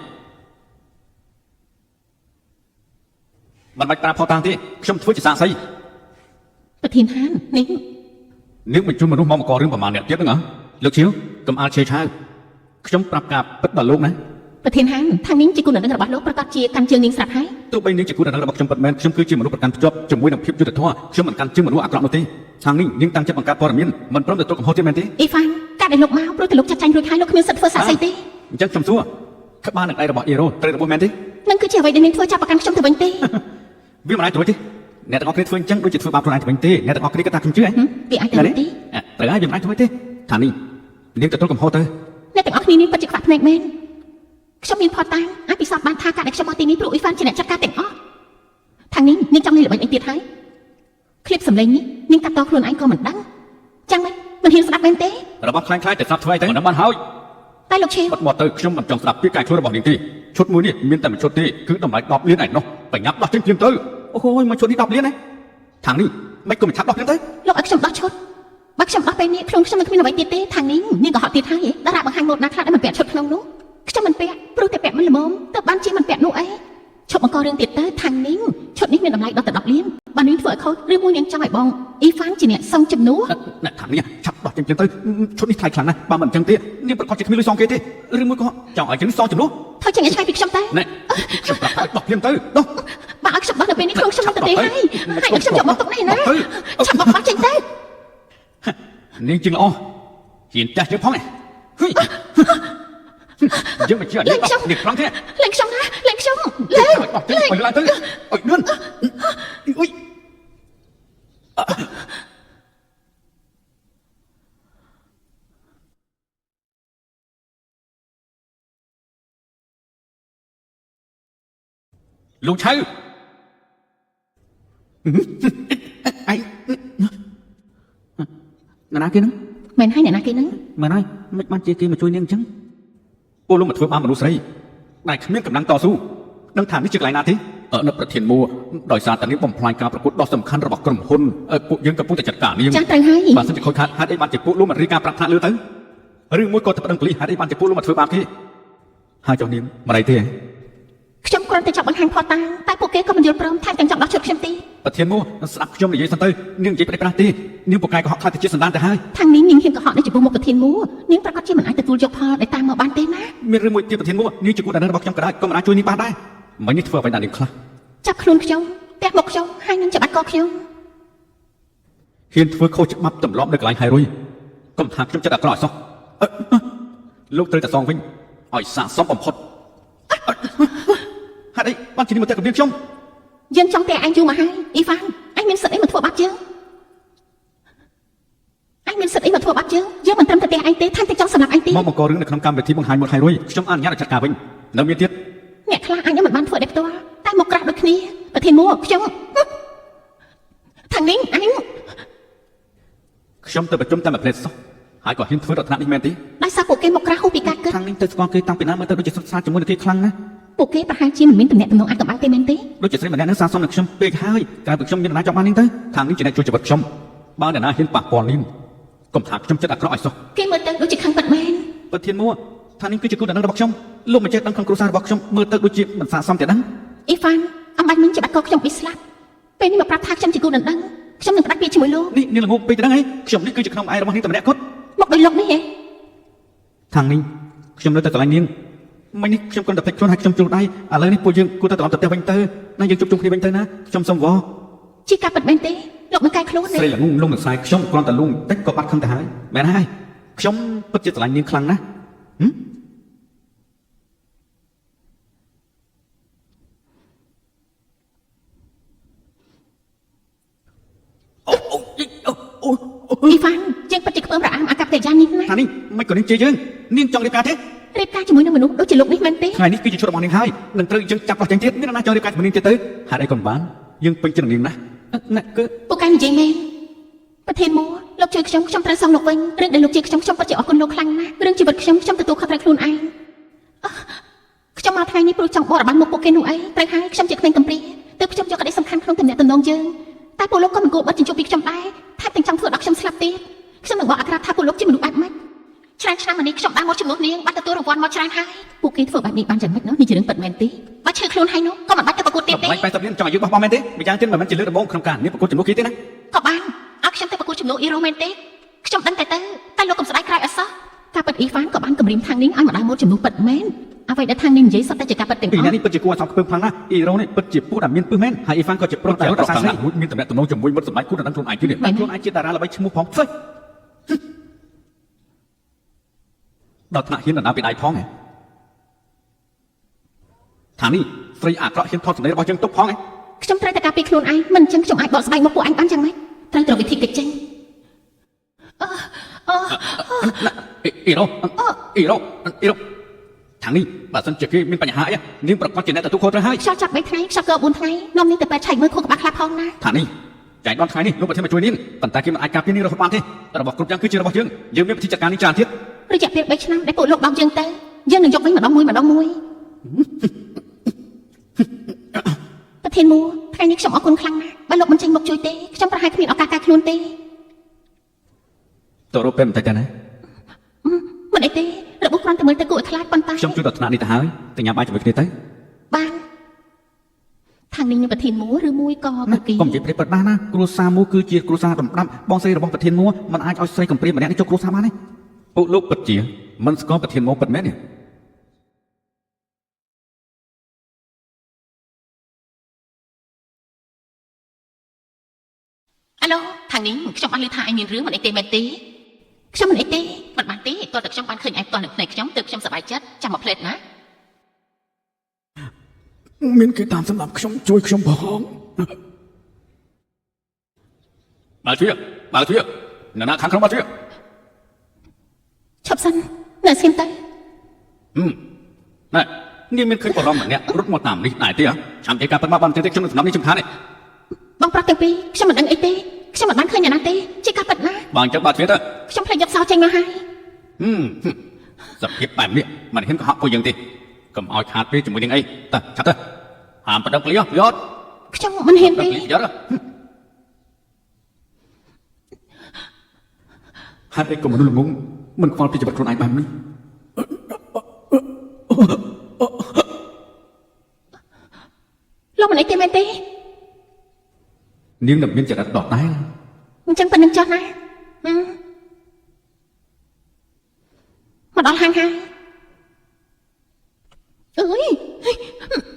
មិនបាច់ប្រាប់ផុសតាំងទេខ្ញុំធ្វើជាសាក្សី ប្រធានហាននាង នាងបញ្ជូនមនុស្សមកករឿងប្រមាណអ្នកទៀតហ្នឹងហ៎លោកឈៀវកុំអាលឆេឆាវខ្ញុំប្រាប់ការពិតដល់លោកណា ប្រធានហានថានាងជាគុណដំណឹងរបស់លោកប្រកាសជាកាន់ជើងនាងស្រាប់ហើយ ទោះបីនាងជាគូដំណឹងរបស់ខ្ញុំពិតមែនខ្ញុំគឺជាមនុស្សប្រកាន់ភ្ជាប់ជាមួយនឹងភាពយុត្តិធម៌ខ្ញុំមិនកាន់ជើងមនុស្សអាក្រក់នោះទេខាងនេះនាងតាំងចិត្តបង្កើតព័ត៌មានមិនព្រមទទួលកំហុសទៀតមែនទេ អ៊ីហ្វានការដែលលោកមកព្រោះតែលោកចាត់ចែងរួចហើយលោកគ្មានសិទ្ធិធ្វើសាកសីទេ អញ្ចឹងខ្ញុំសួរក្បាលនឹងដៃរបស់អ៊ីរ៉ូត្រូវរបួសមែនទេ នឹងគឺជាអ្វីដែលនាងធ្វើចាប់ប្រកាន់ខ្ញុំទៅវិញទេ វាមិនអាចទៅទេអ្នកទាំងអស់គ្នាធ្វើអញ្ចឹងដូចជាធ្វើបាបខ្លួនឯងទៅវិញទេអ្នកទាំងអស់គ្នាគិតថាខ្ញុំជឿហ៎ វាអាចទៅវិញទេ ត្រូវហើយវាមិនអាចធ្វើទេថានេះនាងទទួលកំហុសទៅ អ្នកទាំងអស់គ្នានេះពិតជាខ្វះភ្នែកមែនខ្ញុំមានផតតាំងអាចពិសោធន៍បានថាការដែលខ្ញុំមកទីនេះព្រោះអ៊ីហ្វានជាអ្នកចាត់ការទាំងអស់ខាងនេះនាងចង់លេងល្បែងអីទៀតហើយคลิปសម្លេងនេះនាងកាត់តខ្លួនឯងក៏មិនដឹងចាំមិនហ៊ានស្ដាប់មែនទេ របស់ខ្លាំងខ្លាយតែស្រាប់ធ្វើអីទៅមិនបានហើយ តែលោកឈេវ បាត់មកទៅខ្ញុំមិនចង់ស្ដាប់ពាក្យកាយខ្លួនរបស់នាងទេឈុតមួយនេះមានតែមួយឈុតទេគឺតម្លៃ10លានឯណោះបញ្ញាប់ដោះចេញភ្លាមទៅអូយមួយឈុតនេះ10លានណាខាងនេះមិនក៏មិនឆាប់ដោះភ្លាមទៅ លោកឲ្យខ្ញុំដោះឈុតបើខ្ញុំដោះពេលនេះខ្លួនខ្ញុំមិនគ្មានអ្វីទៀតទេខាងនេះនាងក៏ហត់ទៀតហើយតារាបង្ហាញម៉ូដណាខ្លះដែលមិនពាក់ឈុតក្នុងនោះខ្ញុំមិនពាក់ព្រោះតែពាក់មិនល្មមទៅបានជាមិនពាក់នោះអីឈប់បង្ករឿងទៀតទៅខាងនេះឈុតនេះមានតម្លៃដល់តែ10លានបើនាងធ្វើឲ្យខូចឬមួយនាងចង់ឲ្យបងអ៊ីហ្វានជាអ្នកសងជំនួស អ្នកខាងនេះឆាប់ដោះចេញភ្លាមទៅឈុតនេះថ្លៃខ្លាំងណាស់បើមិនអញ្ចឹងទេនាងប្រកាសជាគ្មានលុយសងគេទេឬមួយក៏ចង់ឲ្យជាងសងជំនួស ធ្វើជាងឆ្ងាយពីខ្ញុំតែ ណែខ្ញុំប្រាប់ឲ្យដោះភ្លាមទៅដោះ បើឲ្យខ្ញុំដោះនៅពេលនេះខ្លួនខ្ញុំទៅទេហើយឲ្យខ្ញុំយកមកទុកនេះណាឆាប់មកបាត់ចេញទៅ នាងជាងល្អហ៊ានចាស់ជាងផងហ៎ហុយយើងមិនជឿនេះដោះនេះខ្លាំងទេ លេងខ្ញុំណាលេងខ្ញុំលេង ដោះទៅឲ្យឡើងទៅឲ្យលឿនអុយលោកឆៅអីណាគេហ្នឹង មែនហើយអ្នកណាគេហ្នឹង មែនហើយមិនបានជាគេមកជួយនាងអញ្ចឹងពួកលោកមកធ្វើបានមនុស្សស្រីដែលគ្មានកម្លាំងតស៊ូដឹងថានេះជាកន្លែងណាទេនៅប្រធានមួដោយសារតែនេះបំផ្លាញការប្រកួតដ៏សំខាន់របស់ក្រុមហ៊ុនពួកយើងកំពុងតែចាត់ការនាង ចាស់ត្រូវហើយ បើសិនជាខូចខាតហេតុអីបានជាពួកលោកមករីការប្រាប់ថ្នាក់លើទៅឬមួយក៏ទៅប្តឹងប៉ូលីសហេតុអីបានជាពួកលោកមកធ្វើបាបគេហើយចុះនាងមិនអីទេ ខ្ញុំគ្រាន់ គ្រាន់តែចង់បង្ហាញផតាំងតែពួកគេក៏មិនយល់ព្រមថែមទាំងចង់ដោះឈុតខ្ញុំទេ ប្រធានមួស្ដាប់ខ្ញុំនិយាយសិនទៅនាងនិយាយប្រេះប្រាស់ទេនាងពូកែកុហកខ្លាចទៅជាសន្តានទៅហើយ ខាងនេះនាងហ៊ានកុហកនៅចំពោះមុខប្រធានមួនាងប្រកាសជាមិនអាចទទួលយកផលដែលតាមមកបានទេណា មានរឿងមួយទៀតប្រធានមួនាងជាគូដណ្ដឹងរបស់ខ្ញុំក៏ដោយក៏មិនអាចជួយនាងបានដែរមិននេះធ្វើអ្វីដល់នាងខ្លះ ចាប់ខ្លួនខ្ញុំផ្ទះមុខខ្ញុំហើយនឹងច្បាត់កខ្ញុំ ហ៊ានធ្វើខុសច្បាប់ទម្លាប់នៅកន្លែងហើយរុយកុំថាខ្ញុំចិត្តអាក្រក់ឲ្យសោះលោកត្រូវតែសងវិញឲ្យស័ក្តិសមបំផុតហេតុអីបានជានេះមកតែគំរាមខ្ញុំ យើងចង់តែឯងយូរមកហើយអ៊ីវ៉ាន់ឯងមានសិទ្ធិអីមកធ្វើបាបយើងឯងមានសិទ្ធិអីមកធ្វើបាបយើងយើងមិនត្រឹមតែឯងទេថែមទាំងចង់សម្លាប់ឯងទេ មកបង្ករឿងនៅក្នុងកម្មវិធីបង្ហាញមុតហើយរុយខ្ញុំអនុញ្ញាតឲ្យចាត់ការវិញនៅមានទៀត អ្នកខ្លះអញមិនបានធ្វើដែរផ្ទាល់តែមកក្រាស់ដូចគ្នាប្រធានមួខ្ញុំខាងនេះអញ ខ្ញុំទៅប្រជុំតែមួយផ្លេតសោះហើយក៏ហ៊ានធ្វើដល់ថ្នាក់នេះមែនទេ ដោយសារពួកគេមកក្រាស់ហូបពីការគិត ខាងនេះទៅស្គាល់គេតាំងពីណាមកទៅដូចជាសុទ្ធសាធជាមួយនឹងគេខ្លាំងណាស់ ពួកគេប្រហែលជាមិនមានទំនាក់ទំនងអាចកំបាំងទេមែនទេ ដូចជាស្រីម្នាក់នឹងសាសមនឹងខ្ញុំពេកហើយក្រៅពីខ្ញុំមានអ្នកណាចង់បាននាងទៅខាងនេះជាអ្នកជួយជីវិតខ្ញុំបើអ្នកណាហ៊ានប៉ះពាល់នាងកុំថាខ្ញុំចិត្តអាក្រក់ឲ្យសោះ គេមើលទៅដូចជាខឹងពិតមែន ប្រធានមួថានាងគឺជាគូដណ្ដឹងរបស់ខ្ញុំលោកមិនចេះដឹងក្នុងគ្រួសាររបស់ខ្ញុំមើលទៅដូចជាមិនស័ក្តិសមទេដឹង អ៊ីវ៉ាន់អំបាច់មិញច្បាត់កខ្ញុំពីស្លាប់ពេលនេះមកប្រាប់ថាខ្ញុំជាគូដណ្ដឹងខ្ញុំនឹងផ្ដាច់ពាក្យជាមួយលោក នេះនាងល្ងងពេកទៅដឹងហីខ្ញុំនេះគឺជាក្នុងឯរបស់នាងតែម្នាក់គត់ មកដោយលោកនេះហ៎ ខាងនេះខ្ញុំនៅតែឆ្លាញ់នាងមិញនេះខ្ញុំគាត់តែភ្លេចខ្លួនហើយខ្ញុំជ្រុលដៃឥឡូវនេះពួកយើងគួរតែត្រឡប់ទៅផ្ទះវិញទៅណាយើងជួបជុំគ្នាវិញទៅណាខ្ញុំសូមវល់ ជាការពិតមែនទេលោកមិនកែខ្លួនទេ ស្រីល្ងងលងនឹងខ្សែខ្ញុំគ្រាន់តែលងតិចក៏បាត់ខឹងទៅហើយមែនហើយខ្ញុំពិតជាឆ្លាញ់នាងខ្លាំងណាស់អូ អ៊ីវ៉ាន់យើងពិតជាខ្ពើមរអាមអាកប្បកិរិយានេះណា ថានេះមិនក៏នាងជេរយើងនាងចង់រៀបការទេ រៀបការជាមួយនឹងមនុស្សដូចជាលោកនេះមែនទេ ថ្ងៃនេះគឺជាឈុតរបស់នាងហើយនឹងត្រូវយើងចាប់ប្រោះចេញទៀតមានអ្នកណាចង់រៀបការជាមួយនាងទៀតទៅហេតុអីក៏មិនបានយើងពេញចិត្តនឹងនាងណាស់ណាគឺ ពួកកែនិយាយមែនប្រធានមួលោកជួយខ្ញុំត្រូវសងលោកវិញរឿងដែលលោកជួយខ្ញុំពិតជាអរគុណលោកខ្លាំងណាស់រឿងជីវិតខ្ញុំទទួលខុសត្រូវខ្លួនឯងខ្ញុំមកថ្ងៃនេះព្រោះចង់បរបាញ់មុខពួកគេនោះអីត្រូវហើយខ្ញុំជាក្មេងកំព្រាទើបខ្ញុំយកក្តីសំខាន់ក្នុងទំនាក់ទំនងយើងតែពួកលោកក៏មិនគួរបិទជញ្ជក់ពីខ្ញុំដែរថែមទាំងចង់ធ្វើដល់ខ្ញុំស្លាប់ទៀតខ្ញុំនឹងบอกអាក្រាតថាពួកលោកជាមនុស្សបែបម៉េចច្រើនឆ្នាំមកនេះខ្ញុំបានមកជំនួសនាងបានទទួលរង្វាន់មកច្រើនហើយពួកគេធ្វើបែបនេះបានយ៉ាងម៉េចនោះនេះជារឿងពិតមែនទេបើឈឺខ្លួនហើយនោះក៏មិនបាច់ទៅប្រកួតទៀតទេ បាច់80លានចង់ឲ្យយើងបោះបង់មែនទេម្យ៉ាងទៀតមិនមែនជាលើកដំបូងក្នុងការនេះប្រកួតជំនួសគេទេណា ក៏បានឲ្យខ្ញុំទៅប្រកួតជំនួសអ៊ីរ៉ូមែនទេខ្ញុំដឹងតែលោកកុំស្ដាយក្រោយអសោះការពិតអ៊ីវ៉ាន់ក៏បានគម្រាមខាងនេះឲ្យមកដើរមកជំនួសពិតមែនអ្វីដែលខាងនេះនិយាយសុទ្ធតែជាការពិតទាំងអ ពី ស់ នេះពិតជាគួរឲ្យថោកខ្ពើមខ្លាំងណាស់អ៊ីរ៉ូនេះពិតជាពូដែលមានពឹសមែនហើយអ៊ីហ្វានក៏ជាប្រុសតែរត់សាស្ត្រមានតំណែងទំនងជាមួយមិត្តសម្ដេចគូដណ្ដឹងខ្លួនឯងទៀតខ្លួនឯងជាតារាល្បីឈ្មោះផងផ្សេងដល់ថ្នាក់ហ៊ានដណ្ដើមពីដៃផងថានេះស្រីអាក្រក់ហ៊ានថតសម្ដីរបស់យើងទុកផង ខ្ញុំត្រូវតែការពារខ្លួនឯងមិនអញ្ចឹងខ្ញុំអាចបកស្បែកមកពួកអញបានយ៉ាងម៉េចត្រូវត្រូវវិធីកិច្ចចេញអ៊ីរ៉ូថានេះបើសិនជាគេមានបញ្ហាអីនាងប្រកាសជាអ្នកទទួលខុសត្រូវហើយ ខ្យល់ចាប់3ថ្ងៃខ្យល់ក៏4ថ្ងៃនាំនាងទៅពេទ្យឆែកមើលខួរក្បាលខ្លះផងណា ថានេះចែកដល់ថ្ងៃនេះលោកប្រធានមកជួយនាងប៉ុន្តែគេមិនអាចការពារនាងរហូតបានទេរបស់គ្រប់យ៉ាងគឺជារបស់យើងយើងមានវិធីចាត់ការនេះច្រើនទៀត រយៈពេល3ឆ្នាំដែលពួកលោកបោកយើងទៅយើងនឹងយកវិញម្ដងមួយប្រធានមួថ្ងៃនេះខ្ញុំអរគុណខ្លាំងណាស់បើលោកមិនចេញមកជួយទេខ្ញុំប្រហែលគ្មានឱកាសកែខ្លួនទេ តើរកពេលបន្តិចទៅណា មិនអីទេរបួសគ្រាន់តែមើលទៅគួរឲ្យខ្លាចប៉ុន្តែ ខ្ញុំជួយដល់ថ្នាក់នេះទៅហើយតែញ៉ាំបាយជាមួយគ្នាទៅ បានខាងនេះនឹងប្រធានមួឬមួយក៏ប្រគី កុំនិយាយព្រេបប្រដាណាគ្រួសារមួគឺជាគ្រួសារដំដាប់បងស្រីរបស់ប្រធានមួមិនអាចឲ្យស្រីកំព្រាម្នាក់នេះចូលគ្រួសារបានទេពួកលោកពិតជាមិនស្គាល់ប្រធានមួពិតមែនទេ អាឡូខាងនេះខ្ញុំបានលើថាឯងមានរឿងមិនអីទេមែនទេខ្ញុំមិនអីទេមិនបានទេតើតែខ្ញុំបានឃើញឯងផ្ទាល់នឹងភ្នែកខ្ញុំទើបខ្ញុំសប្បាយចិត្តចាំមកផ្លេតណា មានគេតាមសម្រាប់ខ្ញុំជួយខ្ញុំផងបើជួយនៅណាខាងក្នុងបើជួយ ឈប់សិននៅស្គីមទៅ ណែនេះមានឃើញបរមម្នាក់រត់មកតាមនេះដែរទេចាំនិយាយការពិតមកបានទេខ្ញុំនឹងសំណប់នេះសំខាន់ទេ បងប្រាប់ទាំងពីរខ្ញុំមិនដឹងអីទេខ្ញុំមិនបានឃើញអ្នកណាទេជាការពិតណា បើអញ្ចឹងបើជួយទៅ ខ្ញុំភ្លេចយកសោចេញមកហើយ សភាពបែបនេះមិនហ៊ានកុហកពួកយើងទេកុំឲ្យខាតពេលជាមួយនឹងអីតើឆាប់ទៅហាមបដិងព្រីយោយត់ ខ្ញុំមិនហ៊ានទេ យត់ហាត់អីក៏មនុស្សល្ងងមិនខ្វល់ពីជីវិតខ្លួនឯងបែបនេះ នាងនឹងមានចរិតដដែល អញ្ចឹងប៉ុណ្្នឹងចុះណាមកដល់ហាងហើយអើយ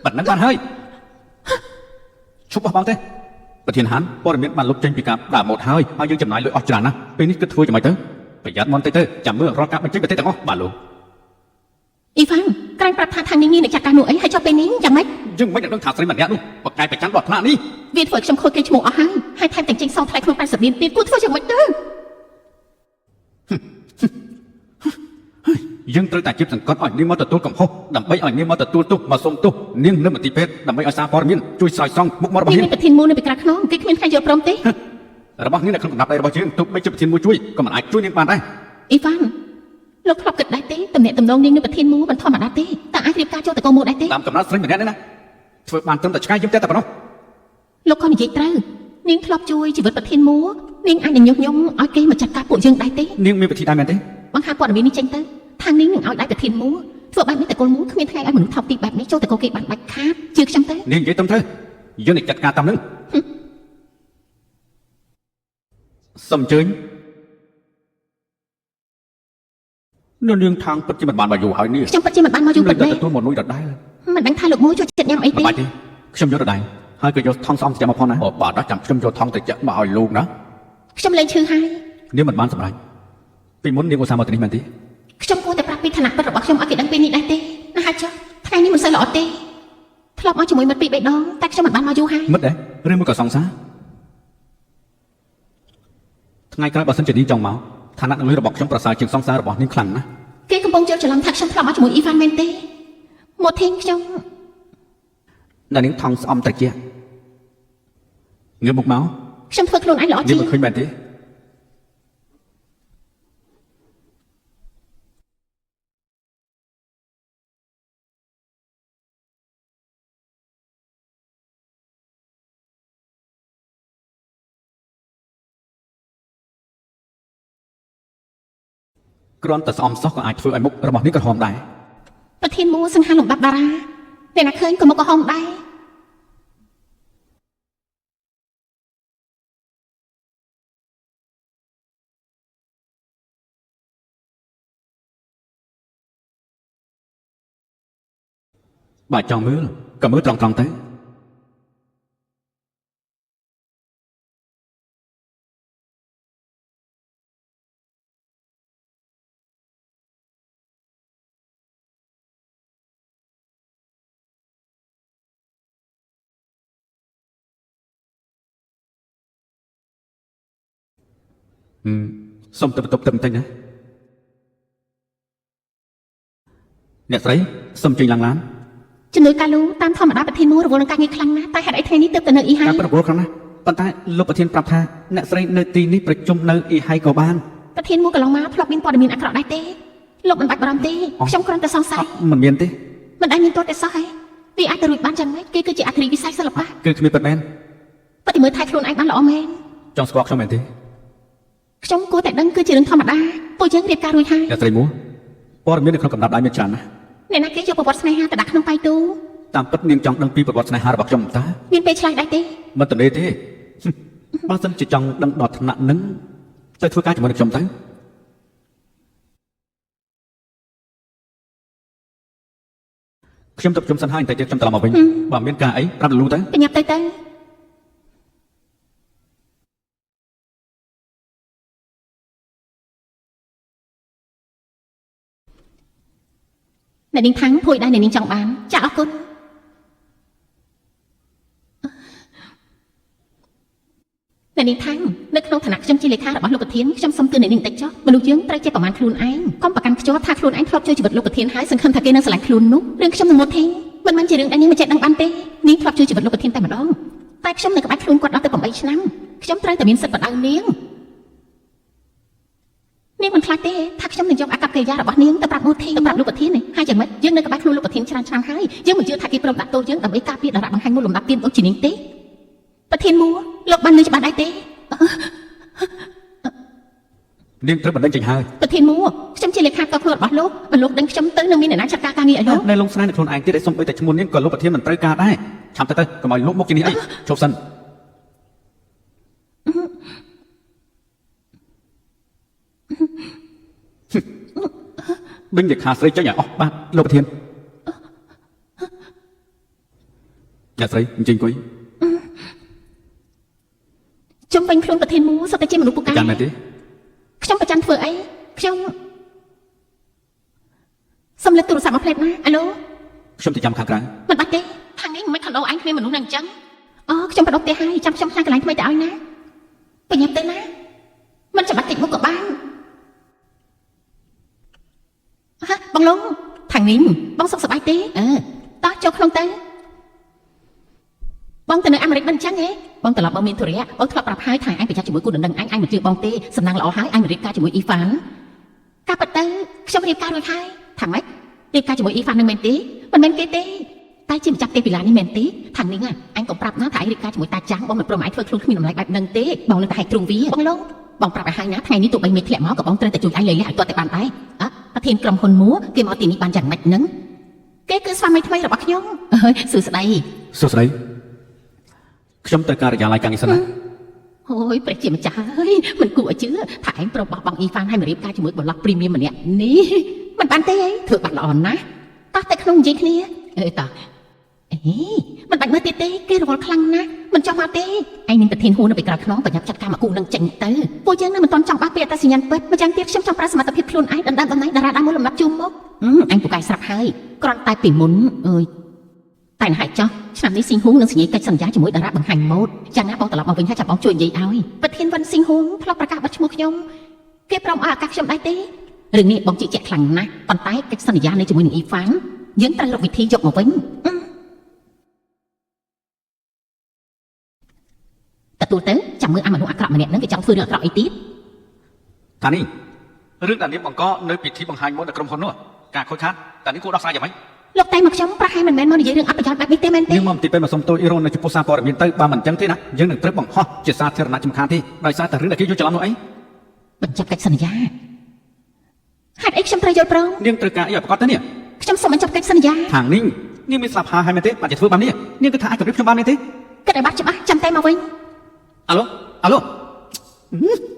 ប៉ុណ្ណឹងបានហើយឈប់បោះបង់ទេប្រធានហានព័ត៌មានបានលុបចេញពីការដើរម៉ូតហើយយើងចំណាយលុយអស់ច្រើនណាស់ពេលនេះគិតធ្វើយ៉ាងម៉េចទៅប្រយ័ត្នមន់ទៅចាំមើលរាល់ការបញ្ចេញប្រទេសទាំងអស់បាទលោក អ៊ីវ៉ាន់ក្រែងប្រាប់ថាខាងនេះមានអ្នកចាត់ការនោះអីហើយចុះពេលនេះយ៉ាងម៉េច យើងមិនដឹងថាស្រីម្នាក់នោះបកកាយប្រចាំដល់ថ្នាក់នេះ វាធ្វើឲ្យខ្ញុំខូចកេរ្តិ៍ឈ្មោះអស់ហើយថែមទាំងចេញសងថ្លៃក្នុង80លានទៀតគួរធ្វើយ៉ាងម៉េចទៅ យើងត្រូវតែជិបសង្កត់ឲ្យនាងមកទទួលកំហុសដើម្បីឲ្យនាងមកទទួលទោសមកសុំទោសនាងនៅមន្ទីរពេទ្យដើម្បីឲ្យសារព័ត៌មានជួយស្រោចស្រង់មុខមាត់របស់នាង មានប្រធានមូលនៅពីក្រៅខ្នងគេគ្មានใครយល់ព្រមទេ របស់នាងនៅក្នុងកំណាប់ដៃរបស់យើងទោះបីជាប្រធានមួយជួយក៏មិនអាចជួយនាងបានដែរ អ៊ីវ៉ាន់លោកធ្លាប់គិតដែរទេតំណែងតំណងនាងនៅប្រធានមូលមិនធម្មតាទេតើអាចរៀបការចូលតកោមូលដែរទេ តាមកំណត់ស្រីម្នាក់នេះណាធ្វើបានត្រឹមតែឆ្កែយើងតែប៉ុណ្ណោះ លោកក៏និយាយត្រូវនាងធ្លាប់ជួយជីវិតប្រធានមូលនាងអាចនឹងញុះញង់ឲ្យគេមកចាត់ការពួកយើងដែរទេ នាងមានវិធីដែរមែនទេ បង្ហាព័ត៌មាននេះចេញទៅខាងនេះនឹងឲ្យដៃប្រធានមូលធ្វើបែបនេះតកូលមូលគ្មានថ្ងៃឲ្យមនុស្សថោកទីបែបនេះចូលតកោគេបានដាច់ខាតជឿខ្ញុំទេ នាងនិយាយត្រឹមត្រូវយើងនឹងចាត់ការតាមនឹងសូមអញ្ជើញនាងខាងពិតជាមិនបានមកយូរហើយនេះ ខ្ញុំពិតជាមិនបានមកយូរពិត តែ ទេ ទទួលមកនួយដដែល មិនដឹងថាលោកមូលជួយចិត្តញ៉ាំអីទេ មិនបាច់ទេខ្ញុំយកដដែលហើយក៏យកថង់ស្អំស្ចាំមកផងណាបាទចាំខ្ញុំយកថង់ទៅចាក់មកឲ្យលោកណា ខ្ញុំលែងឈឺហើយ នាងមិនបានសម្រេចពីមុននាងឧស្សាហ៍មកទីនេះមែនទេ ខ្ញុំគួរតែប្រាប់ពីឋានៈពិតរបស់ខ្ញុំឲ្យគេដឹងពេលនេះដែរទេណាហើយចុះថ្ងៃនេះមិនសូវល្អទេធ្លាប់មកជាមួយមិត្តពីរបីដងតែខ្ញុំមិនបានមកយូរហើយ មិត្តដែរឬមួយក៏សង្សារថ្ងៃក្រោយបើសិនជានាងចង់មកឋានៈនឹងលុយរបស់ខ្ញុំប្រសើរជាងសង្សាររបស់នាងខ្លាំងណាស់ គេកំពុងយល់ច្រឡំថាខ្ញុំធ្លាប់មកជាមួយអ៊ីវ៉ាន់មែនទេមកធីងខ្ញុំ ដែលនាងថង់ស្អំត្រជាក់ងើបមុខមក ខ្ញុំធ្វើខ្លួនឯងល្អ នា ជា ង ង មិនឃើញមែនទេ គ្រាន់តែស្អំសោះក៏អាចធ្វើឲ្យមុខរបស់នេះក្រហមដែរ ប្រធានមូលសង្ហាលំដាប់តារាតែណាឃើញក៏មកក៏ហមដែរ បើចង់មើលក៏មើលត្រង់ៗទៅសុំទៅបន្ទប់ទៅបន្តិចណាអ្នកស្រីសុំចេញឡើងឡាន ជំនួយកាលូតាមធម្មតាប្រធានមូលរវល់នឹងការងារខ្លាំងណាស់តែហេតុអីថ្ងៃនេះទើបតែនៅអ៊ីហៃ ការប្រមូលខ្លាំងណាស់ប៉ុន្តែលោកប្រធានប្រាប់ថាអ្នកស្រីនៅទីនេះប្រជុំនៅអ៊ីហៃក៏បាន ប្រធានមូលកន្លងមកធ្លាប់មានព័ត៌មានអាក្រក់ដែរទេលោកមិនបាច់បារម្ភទេខ្ញុំគ្រាន់តែសង្ស័យ មិនមានទេ មិនដែលមានទាល់តែសោះហើយវាអាចទៅរួចបានយ៉ាងម៉េចគេគឺជាអធិរាជវិស័យសិល្បៈ គឺគ្មានពិតមែន ប៉តិមើលថែខ្លួនឯងបានល្អមែន ចង់ស្គាល់ខ្ញុំមែនទេ ខ្ញុំគួរតែដឹងគឺជារឿងធម្មតាពួកយើងរៀបការរួចហើយ អ្នកស្រីមួព័ត៌មាននៅក្នុងកំណាប់ដៃមានច្រើនណាស់ អ្នកណាគេយកប្រវត្តិស្នេហាទៅដាក់ក្នុងបៃទូ តាមពិតនាងចង់ដឹងពីប្រវត្តិស្នេហារបស់ខ្ញុំតើ មានពេលឆ្លើយដែរទេ មិនទំនេរទេ បើសិនជាចង់ដឹងដល់ថ្នាក់នឹងទៅធ្វើការជាមួយនឹងខ្ញុំទៅខ្ញុំទៅប្រជុំសិនហើយតែទៀតខ្ញុំត្រឡប់មកវិញបើមានការអីប្រាប់លូទៅ បញ្ញាប់ទៅអ្នកនាងថាំងភួយដែរអ្នកនាងចង់បានចាអរគុណអ្នកនាងថាំងនៅក្នុងឋានៈខ្ញុំជាលេខារបស់លោកប្រធានខ្ញុំសុំទឿនអ្នកនាងតិចចុះមនុស្សយើងត្រូវចេះប្រមាណខ្លួនឯងកុំប្រកាន់ខ្ជាប់ថាខ្លួនឯងធ្លាប់ជួយជីវិតលោកប្រធានហើយសង្ឃឹមថាគេនឹងស្រឡាញ់ខ្លួននោះរឿងខ្ញុំនឹងមកធីងមិនមែនជារឿងដែលនាងមិនចេះដឹងបានទេនាងធ្លាប់ជួយជីវិតលោកប្រធានតែម្ដងតែខ្ញុំនៅក្បែរខ្លួនគាត់ដល់ទៅ8ឆ្នាំខ្ញុំត្រូវតែមានសិទ្ធិបដៅនាងមិនខ្លាចទេថាខ្ញុំនឹងយកអាកប្បកិរិយារបស់នាងទៅប្រាប់មូធីទៅប្រាប់លោកប្រធាននេះហើយយ៉ាងម៉េចយើងនៅក្បែរខ្លួនលោកប្រធានច្រើនឆ្នាំហើយយើងមិនជឿថាគេព្រមដាក់ទោសយើងដើម្បីការពារតារាបង្ហាញមុខលំដាប់ទៀនដូចជានាងទេប្រធានមូលោកបានលើច្បាស់ដែរទេ នាងត្រូវបណ្ដឹងចេញហើយ ប្រធានមូខ្ញុំជាលេខាតខ្លួនរបស់លោកបើលោកដឹងខ្ញុំទៅនឹងមានអ្នកណាចាត់ការការងារឲ្យលោក នៅលងស្នេហ៍នឹងខ្លួនឯងទៀតឯងសុំបីតែឈ្មោះនាងក៏លោកប្រធានមិនត្រូវការដែរឆាប់ទៅកុំឲ្យលោកមកជានេះអីជប់សិន បិញតែខាស្រីចេញឲ្យអស់បាទលោកប្រធានអ្នកស្រីអញ្ចឹងអង្គុយ ខ្ញុំវិញខ្លួនប្រធានមូសុទ្ធតែជាមនុស្សពូកែ ចាំមែនទេ ខ្ញុំប្រចាំធ្វើអីខ្ញុំសំឡេងទូរស័ព្ទមកផ្លេតណាអាឡូ ខ្ញុំទៅចាំខាងក្រៅ មិនបាច់ទេខាងនេះមិនខណ្ឌអញគ្មានមនុស្សនឹងអញ្ចឹងអូខ្ញុំបដិបទេហើយចាំខ្ញុំខ្លាចកន្លែងថ្មីទៅឲ្យណាបញ្ញាប់ទៅណាមិនចាំបាច់តិចមុខក៏បានហ่ะបងឡុងខាងនេះបងសុខសប្បាយទេតោះចូលក្នុងទៅបងទៅនៅអាមេរិកមិនអញ្ចឹងហ៎បងត្រឡប់មកមានធុរៈបងធ្លាប់ប្រាប់ហើយថាអញប្រចាំជាមួយគូដណ្ដឹងអញមិនជឿបងទេសំណាងល្អហើយអញរៀបការជាមួយអ៊ីហ្វានការពិតទៅខ្ញុំរៀបការរួចហើយថាម៉េចរៀបការជាមួយអ៊ីហ្វាននឹងមែនទេមិនមែនគេទេតែជាម្ចាស់ទេពីឡានេះមែនទេខាងនេះអញក៏ប្រាប់ណាថាអញរៀបការជាមួយតាចាំងបងមិនព្រមឲ្យធ្វើខ្លួនគ្មានតម្លៃបែបហ្នឹងទេបងលើតែឲ្យទ្រង់វាបងឡុងបងប្រាប់ឲ្យហើយណាថ្ងៃនេះទោះបីមេធ្លាក់មកក៏បងត្រូវតែជួយអញលៃលះឲ្យទាត់តែបានដែរប្រធានក្រុមហ៊ុនមួគេមកទីនេះបានយ៉ាងម៉េចហ្នឹងគេគឺស្វាមីថ្មីរបស់ខ្ញុំសួស្ដី សួស្ដីខ្ញុំទៅការិយាល័យការងារសិនណា អូយព្រះជាម្ចាស់អើយមិនគួរឲ្យជឿថាឯងប្រុសបោះបង់អ៊ីហ្វានឲ្យមករៀបការជាមួយបឡោះព្រីមៀមម្នាក់នេះមិនបានទេអីធ្វើបាត់ល្អណាស់តោះតែក្នុងនិយាយគ្នាតោះមិនបាច់មើលទៀតទេគេរវល់ខ្លាំងណាស់មិនចង់មកទេឯងមានប្រធានហួរនៅពីក្រោយខ្នងប្រញាប់ចាត់ការមកគូនឹងចេញទៅពួកយើងនឹងមិនទាន់ចង់បោះពីអត្តសញ្ញាណពិតម្យ៉ាងទៀតខ្ញុំចង់ប្រើសមត្ថភាពខ្លួនឯងដណ្ដើមតំណែងតារាដើមមួយលំដាប់ជុំមកអញពូកែស្រាប់ហើយគ្រាន់តែពីមុនអើយតែណ៎ចោះឆ្នាំនេះស៊ីងហួងនឹងសញ្ញាកិច្ចសន្យាជាមួយតារាបង្ហាញម៉ូដយ៉ាងណាបងត្រឡប់មកវិញហើយចាំបងជួយនិយាយឲ្យប្រធានវ៉ាន់ស៊ីងហួងធ្លាប់ប្រកាសបាត់ឈ្មោះខ្ញុំគេព្រមឲ្យឱកាសខ្ញុំដែរទេរឿងនេះបងជឿជាក់ខ្លាំងណាស់ប៉ុន្តែកិច្ចសន្យានេះជាមួយនឹងអ៊ីហ្វានយើងត្រូវរកវិធីយកមកវិញទទួលទៅចាំមើលអាមនុស្សអាក្រក់ម្នាក់ហ្នឹងគេចង់ធ្វើរឿងអាក្រក់អីទៀត តានេះរឿងតានេះបង្កនៅពិធីបង្ហាញម៉ូដនៅក្រុមហ៊ុននោះការខូចខាតតានេះគួរដោះស្រាយយ៉ាងម៉េច លោកតែមកខ្ញុំប្រហែលមិនមែនមកនិយាយរឿងអបិយបែបនេះទេមែនទេ យើងមកបន្តិចពេលមកសុំទោសអ៊ីរ៉ុននៅចំពោះសារព័ត៌មានទៅបើមិនអញ្ចឹងទេណាយើងនឹងត្រូវបង្ហោះជាសាធារណៈចំខានទេដោយសារតែរឿងដែលគេយល់ច្រឡំនោះអី បញ្ចប់កិច្ចសន្យាហេតុអីខ្ញុំត្រូវយល់ព្រម នាងត្រូវការអីឲ្យប្រកាសទៅនេះ ខ្ញុំសូមបញ្ចប់កិច្ចសន្យា ខាងនេះនាងមានស្លាប់ហើយមែនទេបាត់ជាធ្វើបាននេះនាងគិតថាអាចជម្រាបខ្ញុំបានទេ គិតឲ្យបាត់ច្បាស់ចាំតែមកវិញ អាឡូ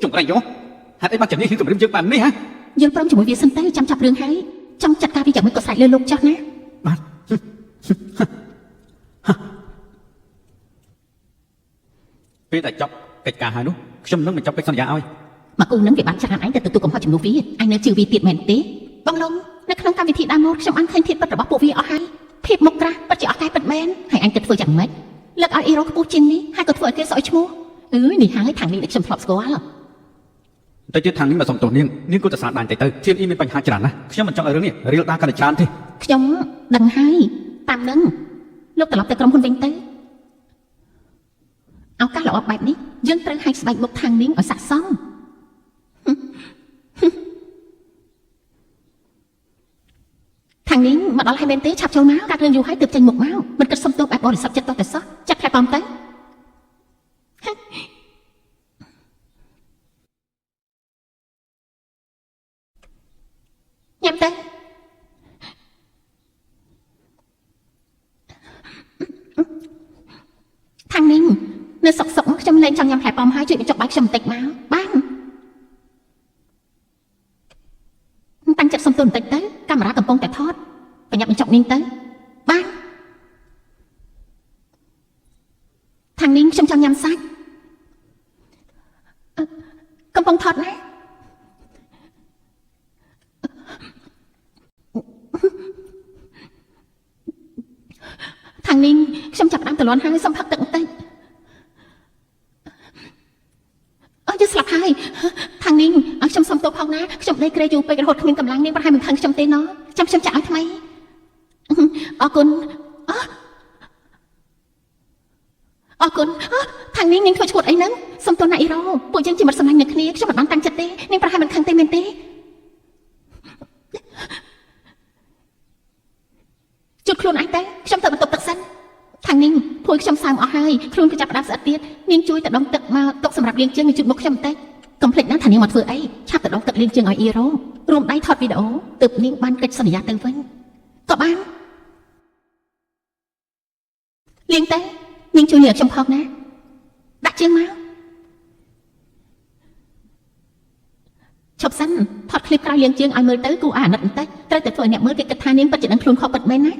ចុងក្រែងយោហេតុអីបានចំនេះហ៊ានគម្រាមយើងបាននេះហ៎ យល់ព្រមជាមួយវាសិនទៅចាំចាប់រឿងហើយចង់ចាត់ការវាយ៉ាងម៉េចក៏ស្រេចលើលោកចោះណា បាទពេលតែចប់កិច្ចការហើយនោះខ្ញុំនឹងបញ្ចប់កិច្ចសន្យាឲ្យ មកគូនឹងវាបានច្រើនអញទៅទទួលកំហុសជំនួសវាអញនៅជឿវាទៀតមែនទេបងឡុងនៅក្នុងកម្មវិធីដើមមកខ្ញុំបានឃើញធាតុពិតរបស់ពួកវាអស់ហើយភាពមុខក្រាស់ពិតជាអស់តែពិតមែនហើយអញគិតធ្វើយ៉ាងម៉េចលើកឲ្យអ៊ីរ៉ូខ្ពស់ជាងនេះហើយក៏ធ្វើឲ្យគេសោយឈ្មោះនេះហើយខាងនេះខ្ញុំធ្លាប់ស្គាល់ តែទៀតខាងនេះមកសុំទោសនាងគួរតែស្អាតបានតិចទៅធានអ៊ីមានបញ្ហាច្រើនណាស់ខ្ញុំមិនចង់ឲ្យរឿងនេះរៀលដាល់កាន់តែច្រើនទេ ខ្ញុំដឹងហើយតាមនឹងលោកត្រឡប់ទៅក្រុមហ៊ុនវិញទៅឱកាសល្អបែបនេះយើងត្រូវហាច់ស្បែកមុខខាងនេះឲ្យស័ក្តិសមខាងនេះមកដល់ហើយមែនទេឆាប់ចូលមកកាត់រឿងយូរហើយទើបចេញមុខមកមិនគិតសុំទោសបែបបរិសុទ្ធចិត្តតតែសោះចាត់ផ្លែបំទៅញ៉ាំទៅខាងនេះនៅសុកខ្ញុំលែងចង់ញ៉ាំផ្លែប៉ោមហើយជួយបញ្ចុកបាយខ្ញុំបន្តិចមកបានតាំងចិត្តសុំទោសបន្តិចទៅកាមេរ៉ាកំពុងតែថតបញ្ញាប់បញ្ចុកនាងទៅបានខាងនេះខ្ញុំចង់ញ៉ាំសាច់កំពុងថតណាខាងនេះខ្ញុំចាប់ដើមតលន់ហើយសុំផឹកទឹកបន្តិចយើងស្លាប់ហើយខាងនេះខ្ញុំសុំទោសផងណាខ្ញុំដេកក្រេយូរពេករហូតគ្មានកម្លាំងនាងប្រហែលមិនខឹងខ្ញុំទេណោះចាំខ្ញុំចាក់ឲ្យថ្មីអរគុណខាងនេះនាងធ្វើឈួតអីហ្នឹងសុំទោសណាអ៊ីរ៉ូពួកយើងជាមិត្តសម្លាញ់នឹងគ្នាខ្ញុំមិនបានតាំងចិត្តទេនាងប្រហែលមិនខឹងទេមែនទេជួតខ្លួនឯងទៅខ្ញុំទៅបន្ទប់ទឹកសិនខាងនេះភួយខ្ញុំសើមអស់ហើយខ្លួនក៏ចាប់ផ្ដើមស្អិតទៀតនាងជួយទៅដងទឹកមកទុកសម្រាប់លាងជើងនិងជូតមុខខ្ញុំបន្តិចកុំភ្លេចណាថានាងមកធ្វើអីឆាប់ទៅដងទឹកលាងជើងឲ្យអ៊ីរ៉ូរួមដៃថតវីដេអូទើបនាងបានកិច្ចសន្យាទៅវិញក៏បានលាងទៅនាងជួយលាងខ្ញុំផងណាដាក់ជើងមកឈប់សិន ลิปក្រោយលៀងជើងឲ្យមើលទៅគួរអាណិតបន្តិចត្រូវតែធ្វើឲ្យអ្នកមើលគេគិតថានាងពិតជាដឹងខ្លួនខុសពិតមែនណា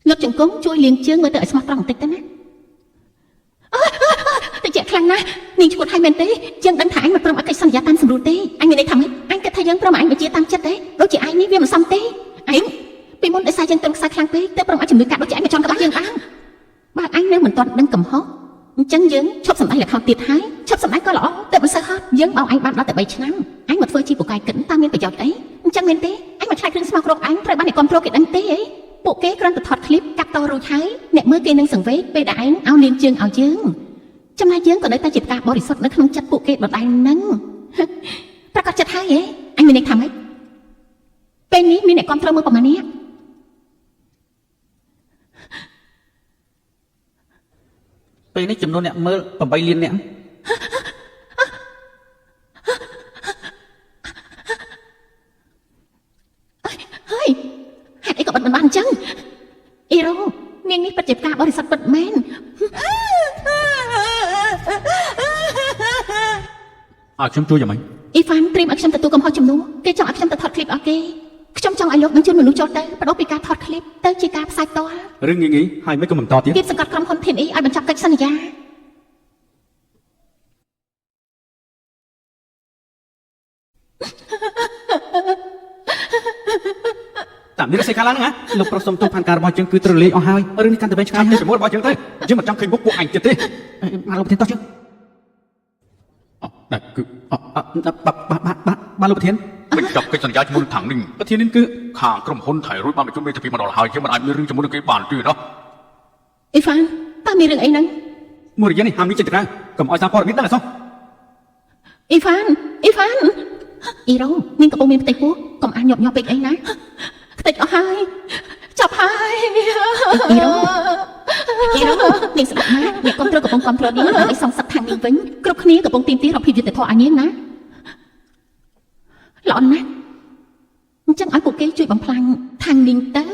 លោកចង្គង់ជួយលៀងជើងមើលទៅឲ្យស្មោះត្រង់បន្តិចទៅណាតែជាខ្លាំងណាស់នាងឈួតឲ្យមែនទេយើងដឹងថាអញមិនព្រមអកិច្ចសន្យាតាមសម្រួលទេអញមានន័យថាម៉េចអញគិតថាយើងព្រមអញបញ្ជាតាមចិត្តទេដូចជាឯងនេះវាមិនសមទេឯងពីមុនដោយសារយើងត្រឹមខ្សែខ្លាំងពេកតែព្រមឲ្យជំនួយកាត់ដូចជាឯងមកចង់ក្បាលយើងបានបើអញនៅមិនទាន់ដឹងកំហុសអញ្ចឹងយើងឈប់សម្ដែងល្ខោនទៀតហើយឈប់សម្ដែងក៏ល្អតែមិនសូវហត់យើងបោកអញបានដល់តែ3ឆ្នាំអញមកធ្វើជាពូកែកិនតាមមានប្រយោជន៍អីអញ្ចឹងមែនទេអញមកឆ្លៃគ្រឿងស្មោករកអញត្រូវបានអ្នកគ្រប់គ្រងគេដឹងទេអីពួកគេគ្រាន់តែថតឃ្លីបកាត់តរួចហើយអ្នកមើលគេនឹងសង្វេគពេលដែលឯងឲ្យលៀងជើងឲ្យយើងចំណែកយើងក៏នៅតែជាផ្កាបរិសុទ្ធនៅក្នុងចិត្តពួកគេដដែលហ្នឹងប្រកាសចិត្តហើយហ៎អញមានន័យថាម៉េចពេលនេះមានអ្នកគ្រប់គ្រងមើលប្រមាណនេះពេលនេះចំនួនអ្នកមើល8លានអ្នកហើយហេតុអីក៏បិទមិនបានអញ្ចឹងអ៊ីរ៉ូនាងនេះពិតជាផ្កាបរិសុទ្ធពិតមែនឲ្យខ្ញុំជួយយ៉ាងម៉េចអ៊ីហ្វានត្រៀមឲ្យខ្ញុំទទួលកំហុសចំនួនគេចង់ឲ្យខ្ញុំទៅថតឃ្លីបអស់គេខ្ញុំចង់ឲ្យលោកនឹងជួយមនុស្សចូលទៅបដូរពីការថតឃ្លីបទៅជាការផ្សាយផ្ទាល់រឿងងាយៗហើយមិនក៏មិនតទៀតគៀបសង្កត់ក្រុមហ៊ុនធានអ៊ីឲ្យបញ្ចប់កិច្ចសន្យាតាមនេះសេចក្ដីឡើងណាលោកប្រុសសុំទោសផានការរបស់យើងគឺត្រូវលេងអស់ហើយរឿងនេះកាន់តែវែងឆ្ងាយហើយជាមួយរបស់យើងទៅយើងមិនចង់ឃើញមុខពួកអញទៀតទេមកលោកប្រធានតោះជើងអត់គឺបាទលោកប្រធានបញ្ចប់កិច្ចសន្យាជាមួយនឹងថងនេះប្រធាននេះគឺខាងក្រុមហ៊ុនថៃរួចបានប្រជុំមេធាវីមកដល់ហើយយើងមិនអាចមានរឿងជាមួយនឹងគេបានទេណាអ៊ីហ្វានតើមានរឿងអីហ្នឹងមួយរយៈនេះហាមនេះចិត្តក្រៅកុំឲ្យសារព័ត៌មានដឹងអីសោះអ៊ីហ្វានអ៊ីរ៉ូនាងកំពុងមានផ្ទៃពោះកុំអានញាប់ពេកអីណាខ្ទេចអស់ហើយចាប់ហើយអ៊ីរ៉ូនាងស្ដាប់ណាអ្នកគ្រប់គ្រងកំពុងគ្រប់គ្រងនាងឲ្យសងសឹកខាងនាងវិញគ្រប់គ្នាកំពុងទាមទាររបៀបយុត្តិធម៌ឲ្យនាងណាល្អណាស់អញ្ចឹងឲ្យពួកគេជួយបំផ្លាញខាងនាងទៅ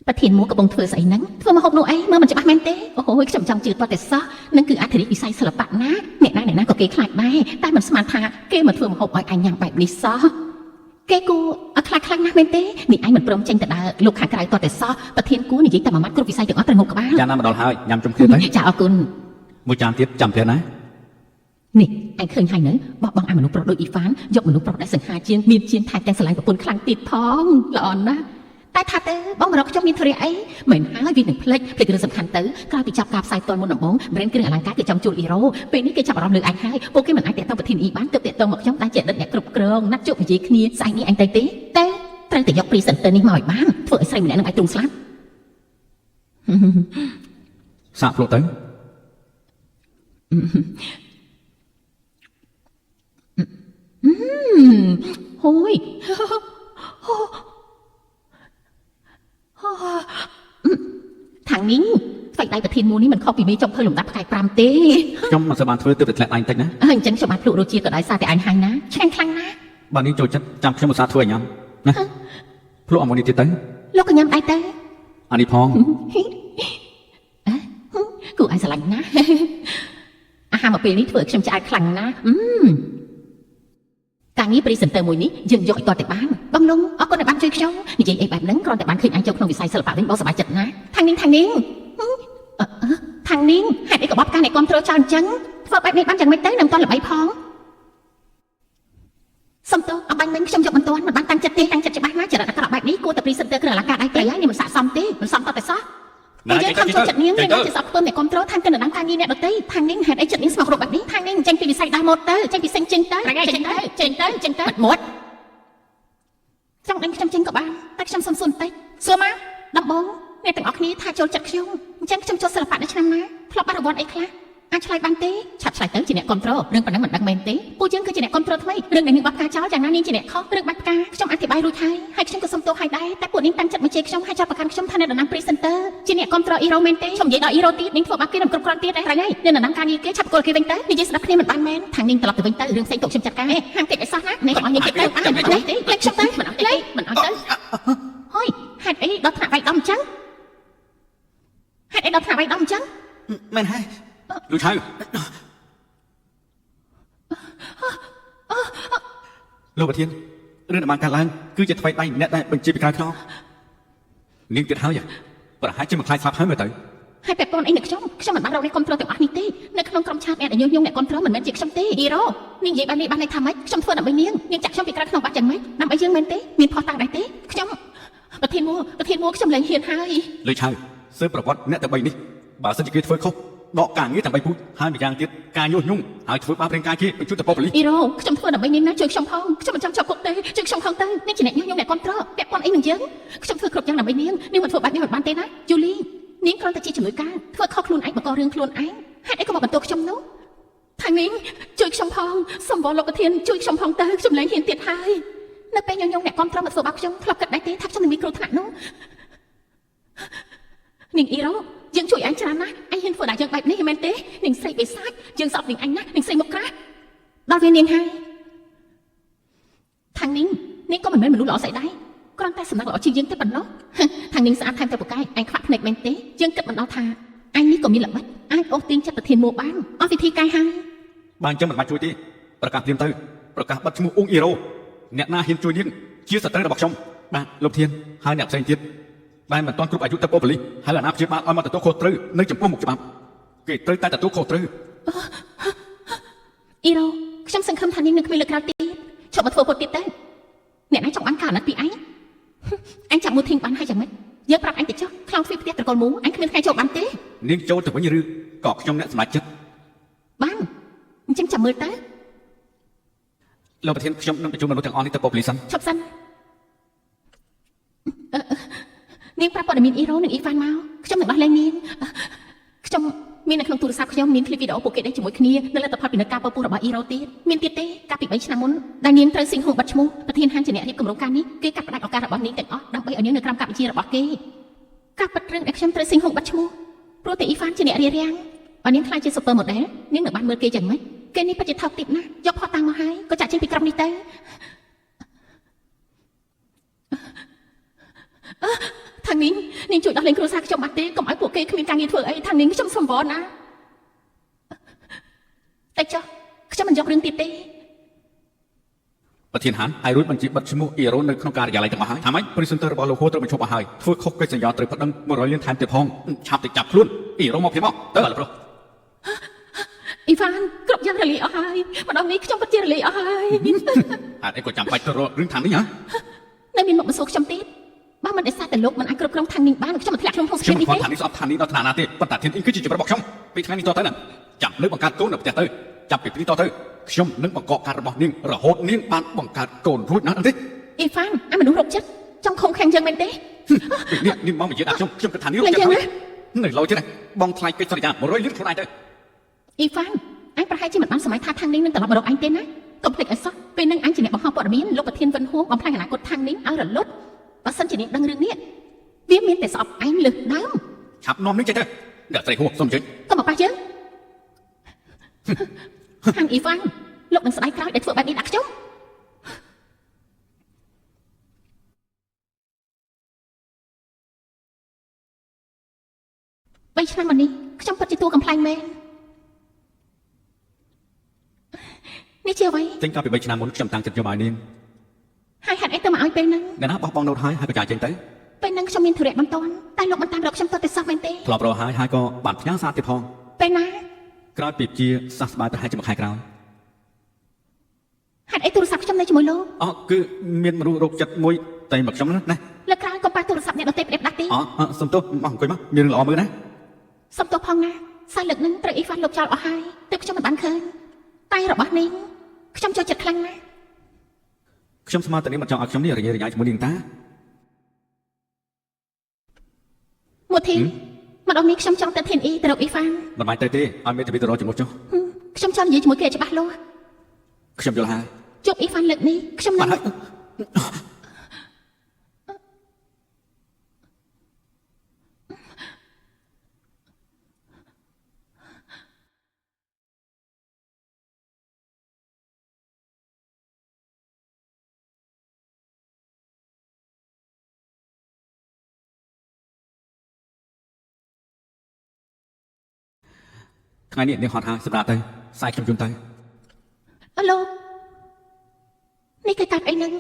ប្រធានមួកំពុងធ្វើស្អីហ្នឹងធ្វើមកហូបនោះអីមើលមិនច្បាស់មែនទេអូយខ្ញុំចង់ជឿតតែសោះនឹងគឺអធិរាជវិស័យសិល្បៈណាអ្នកណាក៏គេខ្លាចដែរតែមិនស្មានថាគេមកធ្វើមកហូបឲ្យអញញ៉ាំបែបនេះសោះគេគូអត់ខ្លាចខ្លាំងណាស់មែនទេនេះអញមិនព្រមចេញទៅដើរលោកខាងក្រៅតតែសោះប្រធានគូនិយាយតែមួយម៉ាត់គ្រប់វិស័យទាំងអស់ត្រូវងប់ក្បាលចាណាមកដល់ហើយញ៉ាំជុំគ្នាទៅចាអរគុណមួយចានទៀតចាំទៀតណានេះអញឃើញហើយនៅបោះបង់ឲ្យមនុស្សប្រុសដូចអ៊ីហ្វានយកមនុស្សប្រុសដែលសង្ហាជាងមានជាងថែទាំងស្រឡាញ់ប្រពន្ធខ្លាំងទៀតផងល្អណាស់តែថាទៅបងមករកខ្ញុំមានធរៈអីមិនហើយវានឹងភ្លេចរឿងសំខាន់ទៅក្រោយពីចាប់ការផ្សាយផ្ទាល់មុនដំបូង brand គ្រឿងអលង្ការគេចង់ជួលអ៊ីរ៉ូពេលនេះគេចាប់អារម្មណ៍លើអញហើយពួកគេមិនអាចតាក់ទងប្រធានអ៊ីបានទើបតាក់ទងមកខ្ញុំដែលជាអតីតអ្នកគ្រប់គ្រងណាត់ជួបនិយាយគ្នាស្អែកនេះអញទៅទេតែត្រូវតែយក presenter នេះមកឲ្យបានធ្វើឲ្យស្រីម្នាក់នឹងអាចទ្រង់ស្លាប់សាកភ្លុកទៅហូយខាងនេះស្វែងដៃប្រធានមូលនេះមិនខុសពីមេចុងភើលំដាប់ផ្កាយ5ទេខ្ញុំមិនសូវបានធ្វើទើបតែធ្លាក់ដៃបន្តិចណាអញ្ចឹងខ្ញុំបានភ្លក់រសជាតិក៏ដោយសារតែអញហើយណាឆ្ងាញ់ខ្លាំងណាស់បើនេះចូលចិត្តចាំខ្ញុំឧស្សាហ៍ធ្វើឲ្យញ៉ាំណាភ្លក់អមនេះទៀតទៅលោកក៏ញ៉ាំដែរទៅអានេះផងគូឲ្យស្រឡាញ់ណាស់អាហារមកពេលនេះធ្វើឲ្យខ្ញុំឆ្អែតខ្លាំងណាស់ការងារ presenter មួយនេះយើងយកឲ្យតតែបានបងលងអរគុណដែលបានជួយខ្ញុំនិយាយអីបែបហ្នឹងគ្រាន់តែបានឃើញអញចូលក្នុងវិស័យសិល្បៈវិញបងសប្បាយចិត្តណាស់ខាងនេះហេតុអីក៏បបការអ្នកគ្រប់គ្រងចោលអញ្ចឹងធ្វើបែបនេះបានយ៉ាងម៉េចទៅនឹងតល្បីផងសុំទោសអបាញ់មិញខ្ញុំយកមិនទាន់មិនបានតាំងចិត្តទេតាំងចិត្តច្បាស់ណាស់ចរិតអាក្រក់បែបនេះគួរតែ presenter គ្រឿងអលង្ការដៃព្រៃហើយនេះមិនស័ក្តិសមទេមិនសមតតែសោះយើងខំចូលចិត្តនាងជាសក់ខ្ពើមអ្នកគ្រប់គ្រងខាងគណដំណើរការងារអ្នកដទៃខាងនេះហេតុអីចិត្តនាងស្មោះរកបែបនេះខាងនេះចេញពីវិស័យដោះម៉ូតទៅចេញពីសេងចេញទៅចេញទៅមាត់ចង់ដឹងខ្ញុំចេញក៏បានតែខ្ញុំសុំសួរបន្តិចសួរមកដំបងអ្នកទាំងអស់គ្នាថាចូលចិត្តខ្ញុំអញ្ចឹងខ្ញុំចូលសិល្បៈនៅឆ្នាំណាធ្លាប់បានរង្វាន់អីខ្លះអាចឆ្លើយបានទេឆាប់ឆ្លើយទៅជាអ្នកគ្រប់គ្រងរឿងប៉ុណ្ណឹងមិនដឹងមែនទេពួកយើងគឺជាអ្នកគ្រប់គ្រងថ្មីរឿងដែលនាងបាត់ផ្កាចោលយ៉ាងណានាងជាអ្នកខុសរឿងបាត់ផ្កាខ្ញុំអធិប្បាយរួចហើយខ្ញុំក៏សុំទោសឲ្យដែរតែពួកនាងតាំងចិត្តមកជេរខ្ញុំហើយចាប់ប្រកាន់ខ្ញុំថាអ្នកដំណាំ presenter ជាអ្នកគ្រប់គ្រងអ៊ីរ៉ូមែនទេខ្ញុំនិយាយដល់អ៊ីរ៉ូទៀតនាងធ្វើបាបគេនឹងគ្រប់គ្រងទៀតដែរហើយអ្នកដំណាំការងារគេឆាប់គល់គេវិញទៅនិយាយស្ដាប់គ្នាមិនបានមែនខាងនាងត្រឡប់ទៅវិញទៅរឿងផ្សេងទុកខ្ញុំចាត់ការហាមកិច្ចឲ្យសោះណានាងអស់នាងគេទៅអត់ទេលេខខ្ញុំទៅមិនអត់ទេមិនអត់ទៅហុយហេតុអីដល់ថ្នាក់វាយដំអញ្ចឹង ដល់ថ្នាក់ឯកឧត្តមអញ្ចឹង មែនហើយលោកឆៅលោកប្រធានរឿងដែលបានកើតឡើងគឺជាថ្មីដៃអ្នកដែលបញ្ជាពីក្រៅខ្នងនាងទៀតហើយប្រហែលជាមិនខ្លាចស្លាប់ហើយមើលទៅ ហើយពាក់ព័ន្ធអីនឹងខ្ញុំមិនបានរកអ្នកគ្រប់គ្រងទាំងអស់នេះទេនៅក្នុងក្រុមឆាតអ្នកដែលញុះញង់អ្នកគ្រប់គ្រងមិនមែនជាខ្ញុំទេអ៊ីរ៉ូនាងនិយាយបែបនេះបានន័យថាម៉េចខ្ញុំធ្វើដើម្បីនាងចាក់ខ្ញុំពីក្រៅខ្នងបាត់យ៉ាងម៉េចដើម្បីយើងមែនទេមានផុសតាំងដែរទេខ្ញុំប្រធានមួខ្ញុំលែងហ៊ានហើយ លោកឆៅសើប្រវត្តិអ្នកតែ3នេះបើសិនជាគេធ្វើខុសដកការងារដើម្បីពូជហើយម្យ៉ាងទៀតការញុះញង់ហើយធ្វើបាបរាងកាយគេបញ្ជូនទៅប៉ូលីស អ៊ីរ៉ូខ្ញុំធ្វើដើម្បីនាងណាជួយខ្ញុំផងខ្ញុំមិនចង់ជាប់គុកទេជួយខ្ញុំផងទៅនាងជាអ្នកញុះញង់អ្នកគ្រប់គ្រងពាក់ព័ន្ធអីនឹងយើងខ្ញុំធ្វើគ្រប់យ៉ាងដើម្បីនាងមិនធ្វើបែបនេះមិនបានទេណាយូលីនាងគ្រាន់តែជាជំនួយការធ្វើខុសខ្លួនឯងបង្ករឿងខ្លួនឯងហេតុអីក៏មកបន្ទោសខ្ញុំនោះថានាងជួយខ្ញុំផងសំបល់លោកប្រធានជួយខ្ញុំផងទៅខ្ញុំលែងហ៊ានទៀតហើយនៅពេលញុះញង់អ្នកគ្រប់គ្រងមកធ្វើបាបខ្ញុំធ្លាប់គិតដែរទេថាខ្ញុំនឹងមានគ្រោះថ្នាក់នោះនាងអ៊ីរ៉ូយើងជួយអញច្រើនណាស់អញហ៊ានធ្វើដល់យើងបែបនេះមែនទេនាងស្រីបិសាចយើងសោកនាងអញណានាងស្រីមុខក្រាស់ដល់វានាងហើយខាងនាងក៏មិនមែនមនុស្សល្អស្អីដែរគ្រាន់តែសំណឹកល្អជាងយើងទេប៉ុណ្ណោះខាងនាងស្អាតថែមទាំងពូកែអញខ្វាក់ភ្នែកមែនទេយើងគិតមិនដល់ថាអញនេះក៏មានល្បិចអាចអូសទាញចិត្តប្រធានមួបានអស់វិធីកាយហើយ បានអញ្ចឹងមិនបាច់ជួយទេប្រកាសព្រាមទៅប្រកាសបិទឈ្មោះអ៊ុងអ៊ីរ៉ូអ្នកណាហ៊ានជួយនាងជាសត្រូវរបស់ខ្ញុំបាទលោកធានហើយអ្នកផ្សេងទៀតដែលមិនទាន់គ្រប់អាយុទៅប៉ូលីសហើយអាណាព្យាបាលឲ្យមកទទួលខុសត្រូវនៅចំពោះមុខច្បាប់គេត្រូវតែទទួលខុសត្រូវ អ៊ីរ៉ូខ្ញុំសង្ឃឹមថានាងនឹងគ្មានលើកក្រោយទៀតឈប់មកធ្វើពុតទៀតទៅអ្នកណាចង់បានការអាណិតពីអញអញចាប់មួយធីងបានហើយយ៉ាងម៉េចយើងប្រាប់អញទៅចុះខ្លោងទ្វីផ្ទះត្រកូលមូអញគ្មានថ្ងៃចូលបានទេ នាងចូលទៅវិញឬក៏ខ្ញុំអ្នកសម្រេចចិត្ត បានអញ្ចឹងចាំមើលទៅ លោកប្រធានខ្ញុំនឹងបញ្ជូនមនុស្សទាំងអស់នេះទៅប៉ូលីសសិន ឈប់សិននាងប្រាប់ព័ត៌មានអ៊ីរ៉ូនិងអ៊ីវ៉ាន់មកខ្ញុំនឹងដោះលែងនាងខ្ញុំមាននៅក្នុងទូរស័ព្ទខ្ញុំមានឃ្លីបវីដេអូពួកគេដែរជាមួយគ្នានៅលទ្ធផលពីនៅការពពុះរបស់អ៊ីរ៉ូទៀតមានទៀតទេកាលពី3ឆ្នាំមុនដែលនាងត្រូវសិង្ហុងបាត់ឈ្មោះប្រធានហាងជាអ្នករៀបគម្រោងការនេះគេកាត់ផ្តាច់ឱកាសរបស់នាងទាំងអស់ដើម្បីឲ្យនាងនៅក្រោមការបញ្ជារបស់គេការប៉ັດរឿងដែលខ្ញុំត្រូវសិង្ហុងបាត់ឈ្មោះព្រោះតែអ៊ីវ៉ាន់ជាអ្នករៀបរៀងឲ្យនាងខ្លាចជា super model នាងនឹងបានមើលគេយ៉ាងម៉េចគេនេះពិតជាថោកទាបណាស់យកផុសតាំងមកហើយក៏ចាក់ចេញពីក្រុមនេះទៅทางนี้នាងជួយដោះលែងគ្រួសារខ្ញុំបាត់ទេកុំឲ្យពួកគេគ្មានការងារធ្វើអីทางនេះខ្ញុំសំវរណាតែចុះខ្ញុំមិនយករឿងទៀតទេ ប្រធានហានហើយរួចបញ្ជាបិទឈ្មោះអ៊ីរ៉ូនៅក្នុងការិយាល័យទាំងអស់ហើយថាម៉េច presenter របស់លោកហួរត្រូវបញ្ឈប់អស់ហើយធ្វើខុសកិច្ចសន្យាត្រូវប្តឹង100លានថែមទៀតផងឆាប់ទៅចាប់ខ្លួនអ៊ីរ៉ូមកព្រាបមកទៅបាទលោកប្រុស អ៊ីវ៉ាន់គ្រប់យ៉ាងរលាយអស់ហើយម្ដងនេះខ្ញុំពិតជារលាយអស់ហើយ ហេតុអីក៏ចាំបាច់ទៅរករឿងខាងនេះហ៎ នៅមានមកបន្សោខ្ញុំទៀតបើមិនដែលសារតែលោកមិនអាចគ្រប់គ្រងខាងនេះបានខ្ញុំមិនធ្លាក់ក្នុងក្នុងស្ ខ្ញុំ ពាននេះ មិន ទេ ថានេះស្អប់ថានេះដល់ឋានៈទេប៉ុន្តែធានអ៊ីគឺជាជីវិតរបស់ខ្ញុំពីថ្ងៃនេះតទៅណាចាំលើកបង្កើតកូននៅផ្ទះទៅចាប់ពីនេះតទៅខ្ញុំនឹងបង្កការរបស់នាងរហូតនាងបានបង្កើតកូនរួចណាស់ទេ អ៊ីវ៉ាន់អាមនុស្សរកចិត្តចង់ខំខាំងយ៉ាងមែនទេ នេះមកនិយាយដាក់ខ្ញុំគិតថានេះរកចិត្តហើយនៅឡូវទៀតបងថ្លៃកិច្ចសន្យា100លានខ្លួនឯងទៅ អ៊ីវ៉ាន់អញប្រហែលជាមិនបានសម័យថាខាងនេះនឹងត្រឡប់មករកអញទេណាកុំភ្លេចឲ្យសោះពេលនឹងអញជាអ្នកបង្ហោះព័ត៌មានលោកប្រធានវិនហួងបំផ្លាញអនាគតខាងនេះឲ្យរលត់បើសិនជានាងដឹងរឿងនេះវាមានតែស្អប់អញលើសដើម ឆាប់នាំនេះចេះទៅអ្នកស្រីហួរសុំជិញ កុំមកប៉ះយើងខាងអ៊ីវ៉ាន់លោកនឹងស្ដាយក្រោយដែលធ្វើបែបនេះដាក់ខ្ញុំ3ឆ្នាំមកនេះខ្ញុំពិតជាតួកំ pl ែងមែននេះជាអ្វី ចេញកាលពី3ឆ្នាំមុនខ្ញុំតាំងចិត្តយកមកឲ្យនាង ហើយហេតុអីទៅមកឲ្យពេលហ្នឹង អ្នកណាបោះបង់ណូតហើយក៏ចាយចេញទៅ ពេលហ្នឹងខ្ញុំមានធុរៈបន្ទាន់តែលោកមិនតាមរកខ្ញុំទៅសោះមែនទេ ធ្លាប់រកហើយក៏បានផ្ញើសារទៀតផង ពេលណា ក្រោយពីជាសះស្បើយប្រហែលជាមួយខែក្រោយ ហេតុអីទូរស័ព្ទខ្ញុំនៅជាមួយលោក អូគឺមានមនុស្សរោគចិត្តមួយតែមកខ្ញុំណា លើកក្រោយកុំប៉ះទូរស័ព្ទអ្នកដទៃផ្ដេសផ្ដាស់ទេ អូសុំទោសមកអង្គុយមកមានរឿងល្អមើលណា សុំទោសផងណាសារលើកហ្នឹងត្រូវអ៊ីវ៉ាន់លោកចោលអស់ហើយទើបខ្ញុំមិនបានឃើញតែរបស់នាងខ្ញុំចូលចិត្តខ្លាំងណាស់ ខ្ញុំស្មានតែនាងមិនចង់ឲ្យខ្ញុំនេះរញ៉េរញ៉ៃជាមួយនាងតា មួយធីម្ដងនេះខ្ញុំចង់ទៅធានអ៊ីទៅរកអ៊ីវ៉ាន់ មិនបាច់ទៅទេឲ្យមេធាវីទៅរកជំនួសចុះ ខ្ញុំចង់និយាយជាមួយគេឲ្យច្បាស់លាស់ ខ្ញុំយល់ហើយ ជួបអ៊ីវ៉ាន់លើកនេះខ្ញុំនឹង បាត់ហើយ ថ្ងៃនេះនាងហត់ហើយសម្រាប់ទៅខ្សែខ្ញុំជូនទៅ អើលោកនេះគេកាត់អីហ្នឹង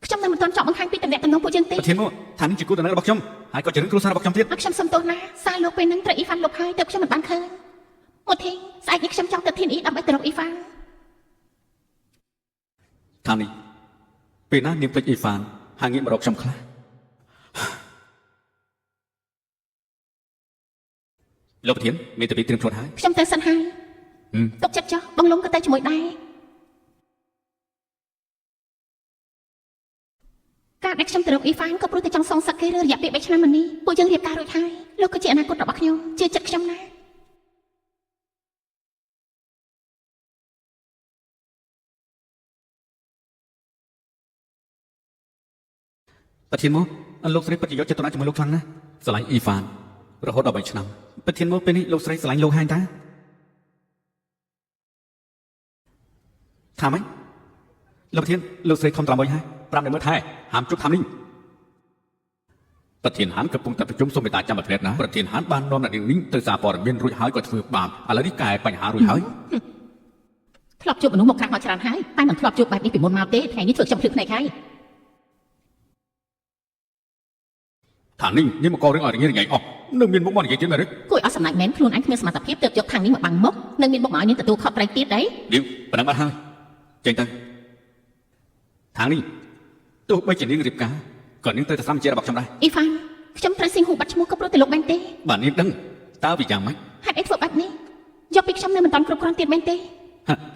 ខ្ញុំនៅមិនទាន់ចប់បង្ហាញពីតំណែងតំណងពួកយើងទេ ប្រធានមកថានេះជាគូតំណែងរបស់ខ្ញុំហើយក៏ជារឿងគ្រួសាររបស់ខ្ញុំទៀត អត់ខ្ញុំសុំទោសណាសារលោកពេលហ្នឹងត្រូវអ៊ីហ្វានលុបហើយតែខ្ញុំមិនបានឃើញមកធីស្អែកនេះខ្ញុំចង់ទៅធានអ៊ីដើម្បីទៅរកអ៊ីហ្វាន ថានេះពេលណានាងភ្លេចអ៊ីហ្វានហើយងាកមករកខ្ញុំខ្លះលោកប្រធានមានតែពីត្រៀមខ្លួនហើយ ខ្ញុំទៅសិនហើយទុកចិត្តចុះបងលំក៏ទៅជាមួយដែរការដែលខ្ញុំទៅរកអ៊ីហ្វានក៏ព្រោះតែចង់សងសឹកគេរយៈពេល3ឆ្នាំមកនេះពួកយើងរៀបការរួចហើយលោកក៏ជាអនាគតរបស់ខ្ញុំជឿចិត្តខ្ញុំណា ប្រធានមកលោកស្រីពិតជាយកចិត្តទុកដាក់ជាមួយលោកខ្លាំងណាស់ស្រឡាញ់អ៊ីហ្វានរហូតដល់3ឆ្នាំប្រធានមកពេលនេះលោកស្រីស្រឡាញ់លោកហើយតាថាម៉េចលោកប្រធានលោកស្រីខំត្រាំមួយហើយប្រាប់នៅមើលថែហាមជប់ថានេះប្រធានហានកំពុងតែប្រជុំសូមមេត្តាចាំប្រធានណាប្រធានហានបាននាំអ្នកនាងទៅសារព័ត៌មានរួចហើយក៏ធ្វើបាបឥឡូវនេះកែបញ្ហារួចហើយ ធ្លាប់ជួបមនុស្សមកក្រាស់មកច្រើនហើយតែមិនធ្លាប់ជួបបែបនេះពីមុនមកទេថ្ងៃនេះធ្វើខ្ញុំភ្លឹកភ្នែកហើយ ថានេះនេះមកករឿងឲ្យរញ៉េរញ៉ៃអស់នៅមានមុខមកនិយាយទៀតមែនទេ គួរឲ្យអស់សំណាច់មែនខ្លួនឯងគ្មានសមត្ថភាពទើបយកខាងនេះមកបាំងមុខនឹងមានមុខមកឲ្យនាងទទួលខុសត្រូវទៀតđấy នេះប៉ុណ្ណឹងបាត់ហើយចេញទៅថានេះទោះបីជានាងរៀបការក៏នាងត្រូវតែសម្ភាររបស់ខ្ញុំដែរ អ៊ីហ្វានខ្ញុំត្រូវស៊ីងហូបាត់ឈ្មោះក៏ព្រោះតែលោកមែនទេ បាទនាងដឹងតើវាយ៉ាងម៉េច ហេតុអីធ្វើបែបនេះយកពីខ្ញុំនៅមិនតាន់គ្រប់គ្រាន់ទៀតមែនទេ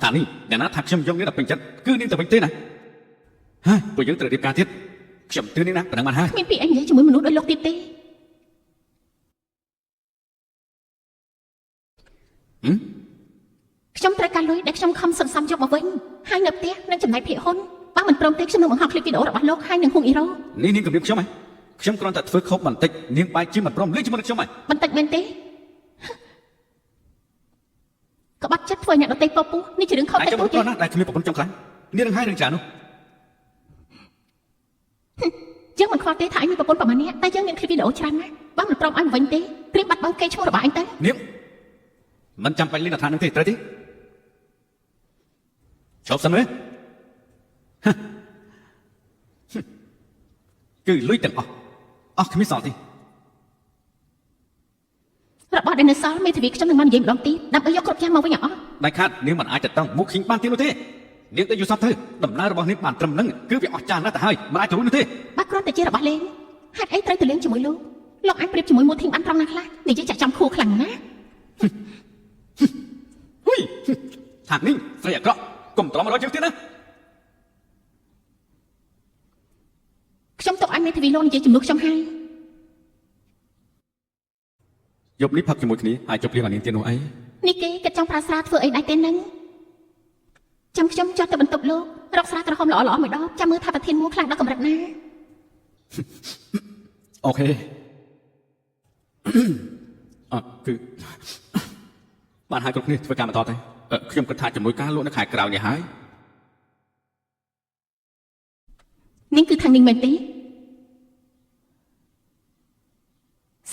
ថានេះអ្នកណាថាខ្ញុំយកនាងដល់ពេញចិត្តគឺនាងទៅវិញទេណាហើយពួកយើងត្រូវរៀបការទៀតខ្ញុំទឿននាងណាប៉ុណ្ណឹងបាត់ហើយ គ្មានពីអីនិយាយជាមួយមនុស្សដូចលោកទៀតទេខ្ញុំត្រូវការលុយដែលខ្ញុំខំសន្សំយកមកវិញហើយនៅផ្ទះនឹងចំណាយភាគហ៊ុនបើមិនព្រមទេខ្ញុំនឹងបង្ហោះคลิปវីដេអូរបស់លោកហើយនឹងហួងអ៊ីរ៉ូ នេះនាងគំរាមខ្ញុំហ៎ខ្ញុំគ្រាន់តែធ្វើខុសបន្តិចនាងបែរជាមិនព្រមលេងជាមួយនឹងខ្ញុំហ៎ បន្តិចមែនទេក្បត់ចិត្តធ្វើអ្នកដទៃពពុះនេះជារឿងខុស តែ តិច ខ្ញុំ តួ មិន ចទេ ព្រមណាស់ដែលគ្មានប្រពន្ធចំខ្លាំងនាងនឹងហើយនឹងច្រើននោះ យើងមិនខ្វល់ទេថាអញមានប្រពន្ធប្រហែលនាក់តែយើងមានคลิปវីដេអូច្រើនណាស់បើមិនព្រមអញវិញទេព្រៀបបាត់បង់កេរ្តិ៍ឈ្មោះរបស់អញទៅ នាងមិនចាំបាច់លេងនៅឋាននឹងទេត្រូវទេជប់សិនមើលគឺលុយទាំងអស់គ្មានសល់ទេ របស់ដែលនៅសល់មេធាវីខ្ញុំនឹងមកនិយាយម្ដងទៀតដើម្បីយកគ្រប់យ៉ាងមកវិញអស់ ដាច់ខាតនាងមិនអាចទៅតឹងមុខឃីងបានទៀតនោះទេនាងទៅយល់សពទៅដំណើររបស់នាងបានត្រឹមនឹងគឺវាអស្ចារ្យណាស់ទៅហើយមិនអាចទៅរួចនោះទេ បើគ្រាន់តែជារបស់លេងហេតុអីត្រូវទៅលេងជាមួយលោកអាចប្រៀបជាមួយមួយធីមបានត្រង់ណាខ្លះនិយាយចាក់ចាំខួរខ្លាំងណាស់ ហ៊ុយថានេះស្រីអាក្រក់កុំត្រឡប់មករកយើងទៀតណា ខ្ញុំទុកអញមេធាវីលោកនិយាយជំនួសខ្ញុំហើយ យប់នេះផឹកជាមួយគ្នាហើយជប់លៀងឲ្យនាងទៀតនោះអី នេះគេគិតចង់ប្រើស្រាធ្វើអីដែរទេនឹងចាំខ្ញុំចុះទៅបន្ទប់លោករកស្រាក្រហមល្អៗមួយដបចាំមើលថាប្រធានមួខ្លាំងដល់កម្រិតណា អូខេអត់គឺបានហើយគ្រប់គ្នាធ្វើការបន្តទៅខ្ញុំគិតថាជាមួយការលក់នៅខែក្រៅនេះហើយ នាងគឺខាងនាងមែនទេ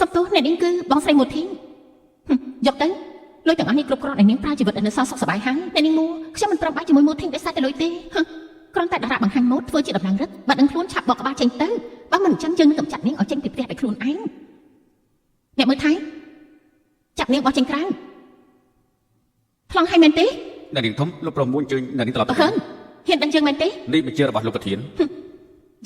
សំទោសអ្នកនាងគឺបងស្រីមួយធីងយកទៅលុយទាំងអស់នេះគ្រប់គ្រាន់ឲ្យនាងប្រើជីវិតឲ្យនៅសល់សុខសប្បាយហើយអ្នកនាងមួខ្ញុំមិនប្រំបាយជាមួយមួយធីងដោយសារតែលុយទេគ្រាន់តែតារ៉ាបង្ហាញម៉ូដធ្វើជាដំណឹងរឹតបាត់ដឹងខ្លួនឆាប់បកក្បាលចេញទៅបើមិនអញ្ចឹងយើងនឹងកម្ចាត់នាងឲ្យចេញពីផ្ទះដោយខ្លួនឯងអ្នកមើលថៃចាប់នាងបោះចេញក្រៅខ្លងឲ្យមែនទេ អ្នកនាងធំលោកប្រមូលអញ្ជើញអ្នកនាងត្រឡប់ទៅ ហ៊ានដឹងយើងមែនទេ នេះបញ្ជារបស់លោកប្រធាន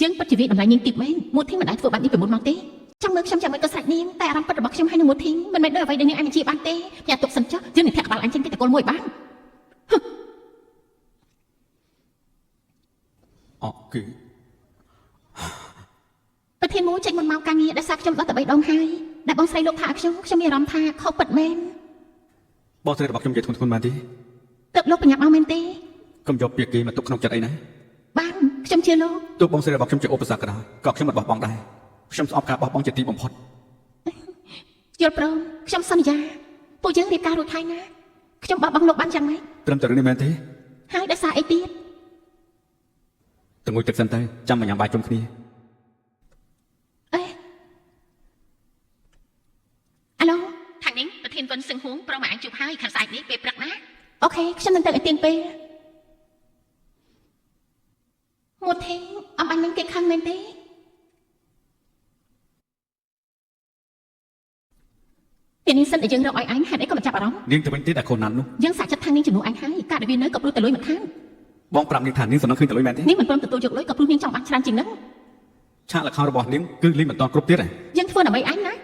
យើងពិតជាវិតម្លៃនាងទីមែនមួយធីងមិនដែលធ្វើបែបនេះពីមុនមកទេចាំមើលខ្ញុំចាំមើលក៏ស្រេចនាងតែអារម្មណ៍ពិតរបស់ខ្ញុំហើយនឹងមួយធីងមិនមែនដូចអ្វីដែលនាងអាចបញ្ជាបានទេញ៉ាំទុកសិនចុះយើងនឹងធាក់ក្បាលអញចេញពីតកូលមួយបាន អូគឺ ប្រធានមួយចេញមុនមកការងារដែលសារខ្ញុំដល់តែ3ដងហើយដែលបងស្រីលោកថាខ្ញុំមានអារម្មណ៍ថាខុសពិតមែន បងស្រីរបស់ខ្ញុំនិយាយធ្ងន់ៗបានទេ ទឹកលោកប្រញាប់មកមែនទេ កុំយកពាក្យគេមកទុកក្នុងចិត្តអីណា បានខ្ញុំជឿលោក ទោះបងស្រីរបស់ខ្ញុំជាឧបសគ្គក៏ដោយក៏ខ្ញុំមិនបោះបង់ដែរខ្ញុំស្អប់ការបោះបង់ជាទីបំផុត យល់ព្រមខ្ញុំសន្យាពួកយើងរៀបការរួចហើយណាខ្ញុំបោះបង់លោកបានយ៉ាងម៉េច ត្រឹមតែរឿងនេះមែនទេ ហើយដោយសារអីទៀត ទៅងុយទឹកសិនទៅចាំមកញ៉ាំបាយជុំគ្នា អេ ហើយខាងស្អែកនេះពេលព្រឹកណាអូខេខ្ញុំនឹងទៅឲ្យទៀងពេលមួយថេងអំអញនឹងគេខឹងមែនទេពេលនេះសិនតែយើងរកឲ្យអញហេតុអីក៏មិនចាប់អារម្មណ៍ នាងទៅវិញទេដែលខូនណាន់នោះ យើងសាកចិត្តថានាងជំនួសអញហើយការដែលវានៅក៏ព្រោះតែលុយមិនខាន បងប្រាប់នាងថានាងសំណឹងឃើញតែលុយមែនទេ នាងមិនព្រមទទួលយកលុយក៏ព្រោះនាងចង់បានច្រើនជាងហ្នឹង ឆាកល្ខោនរបស់នាងគឺលេងមិនតាន់គ្រប់ទៀតទេ យើងធ្វើដើម្បីអញណា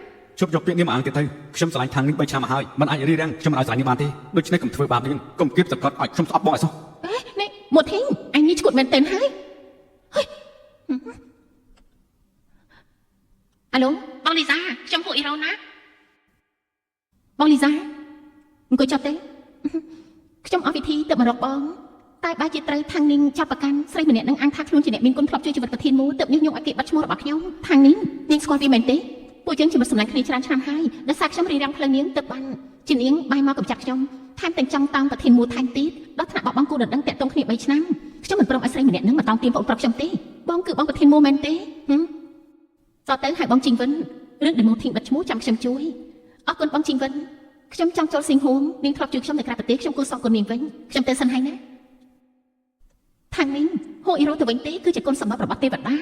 ជប់យកពាក្យនាងមកអង្គទៀតទៅខ្ញុំស្រឡាញ់ខាងនាង3ឆ្នាំមកហើយមិនអាចរៀបរៀងខ្ញុំមិនឲ្យស្រឡាញ់នាងបានទេដូច្នេះកុំធ្វើបាបនាងកុំគៀបសង្កត់ឲ្យខ្ញុំស្អប់បងឲ្យសោះ នេះមួយធីងអញនេះឈួតមែនទែនហើយអាឡូបងលីសាខ្ញុំហួរអ៊ីរ៉ូណាបងលីសាអង្គុយចាប់ទេខ្ញុំអស់វិធីទៅមករកបងតែបើជាត្រូវខាងនាងចាប់ប្រកាន់ស្រីម្នាក់នឹងអញថាខ្លួនជាអ្នកមានគុណធ្លាប់ជួយជីវិតប្រធានមូទើបញុះញង់ឲ្យគេបាត់ឈ្មោះរបស់ខ្ញុំខាងនាងស្គាល់វាមែនទេពួកយើងជាមិត្តសម្លាញ់គ្នាច្រើនឆ្នាំហើយដោយសារខ្ញុំរៀបរៀងផ្លូវនាងទើបបានជានាងបាយមកកម្ចាត់ខ្ញុំថែមទាំងចង់តាមប្រធានមូថែមទៀតដល់ថ្នាក់បបបងគូដណ្ដឹងតាក់ទងគ្នា3ឆ្នាំខ្ញុំមិនព្រមឲ្យស្រីម្នាក់នឹងមកតោងទាមបងប្រុសខ្ញុំទេបងគឺបងប្រធានមូមែនទេសតទៅឲ្យបងជីងវិនរឿងដែលមូធីងបាត់ឈ្មោះចាំខ្ញុំជួយអរគុណបងជីងវិនខ្ញុំចង់ចូលសិង្ហួងនាងធ្លាប់ជួយខ្ញុំនៅក្រៅប្រទេសខ្ញុំគូសងគុណនាងវិញខ្ញុំទៅសិនហើយណាខាងនាងហូអ៊ីរ៉ូទៅវិញទេគឺជាគុណសម្បត្តិរបស់ទេវតា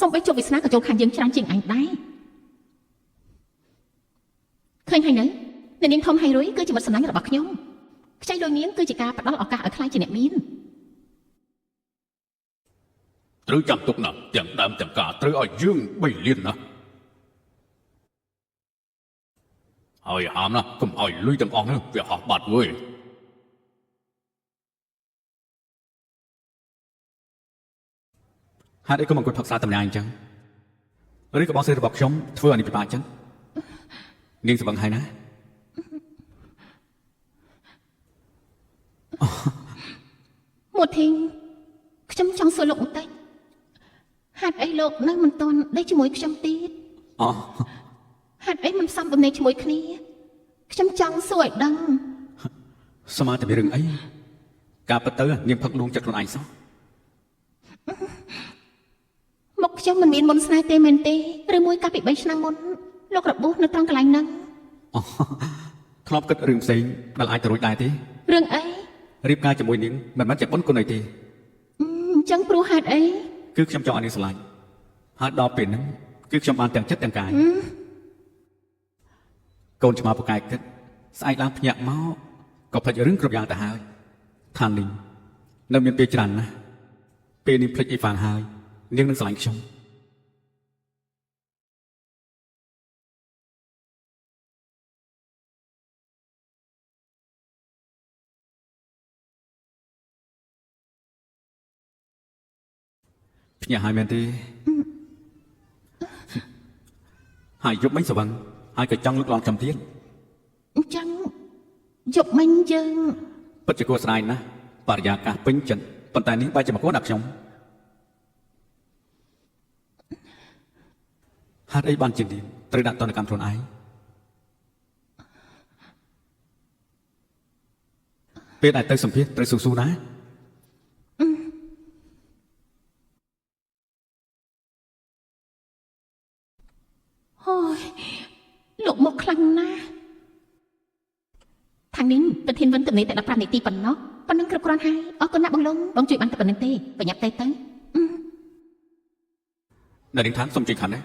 សូមបីជប់វាសនាក៏ចូលខាងយើងច្រើនជាងអញដែរឃើញហើយនៅនាងធំហៃរុយគឺជាមិត្តសម្លាញ់របស់ខ្ញុំខ្ចីលុយនាងគឺជាការផ្ដល់ឱកាសឲ្យខ្លាយជាអ្នកមាន ត្រូវចាំទុកណាទាំងដើមទាំងការត្រូវឲ្យយើង3លានណាហើយហាមណាកុំឲ្យលុយទាំងអស់នោះវាហោះបាត់វើយហេតុអីក៏មកអង្គុយផឹកស្រាតម្លៃអញ្ចឹងឬក៏បងស្រីរបស់ខ្ញុំធ្វើអានេះពិបាកអញ្ចឹងនាងសម្បឹងហើយណាមួយធីងខ្ញុំចង់សួរលោកបន្តិចហេតុអីលោកនៅមិនទាន់ដេកជាមួយខ្ញុំទៀតអូហេតុអីមិនសំដំណេកជាមួយគ្នាខ្ញុំចង់សួរឲ្យដឹងស្មាតតែមានរឿងអីការពិតទៅនាងផឹកលួងចិត្តខ្លួនឯងសោះមកខ្ញុំមិនមានមុនស្នេហ៍ទេមែនទេឬមួយកាលពី3ឆ្នាំមុនលោករបួសនៅត្រង់កន្លែងហ្នឹងអូធ្លាប់គិតរឿងផ្សេងដែលអាចទៅរួចដែរទេរឿងអីរៀបការជាមួយនាងមិនមែនជាបុណ្យគុណអីទេអញ្ចឹងព្រោះហេតុអីគឺខ្ញុំចង់ឲ្យនាងស្រឡាញ់ហើយដល់ពេលហ្នឹងគឺខ្ញុំបានទាំងចិត្តទាំងកាយកូនឆ្មាពូកែគិតស្អែកឡើងភ្ញាក់មកក៏ភ្លេចរឿងគ្រប់យ៉ាងទៅហើយថានាងនៅមានពេលច្រើនណាស់ពេលនេះភ្លេចអីហ្វាងហើយនាងនឹងស្រឡាញ់ខ្ញុំភ្ញាក់ហើយមែនទេហើយយប់មិញសវឹងហើយក៏ចង់លុកឡើងខ្ញុំទៀតអញ្ចឹងយប់មិញយើងពិតជាគួរស្ដាយណាស់បរិយាកាសពេញចិត្តប៉ុន្តែនេះបែរជាមកគួរដាក់ខ្ញុំហេតុអីបានជានាងត្រូវដាក់ទណ្ឌកម្មខ្លួនឯងពេលដែលទៅសម្ភាសត្រូវស៊ូណាអូយលោកមកខ្លាំងណាស់ខាងនេះប្រធានវិនទំនេរតែ15នាទីប៉ុណ្ណោះប៉ុណ្ណឹងគ្រប់គ្រាន់ហើយអរគុណណាស់បងលងបងជួយបានតែប៉ុណ្្នឹងទេប្រញាប់ទៅអ្នកនាងថាសុំជួយខាងណា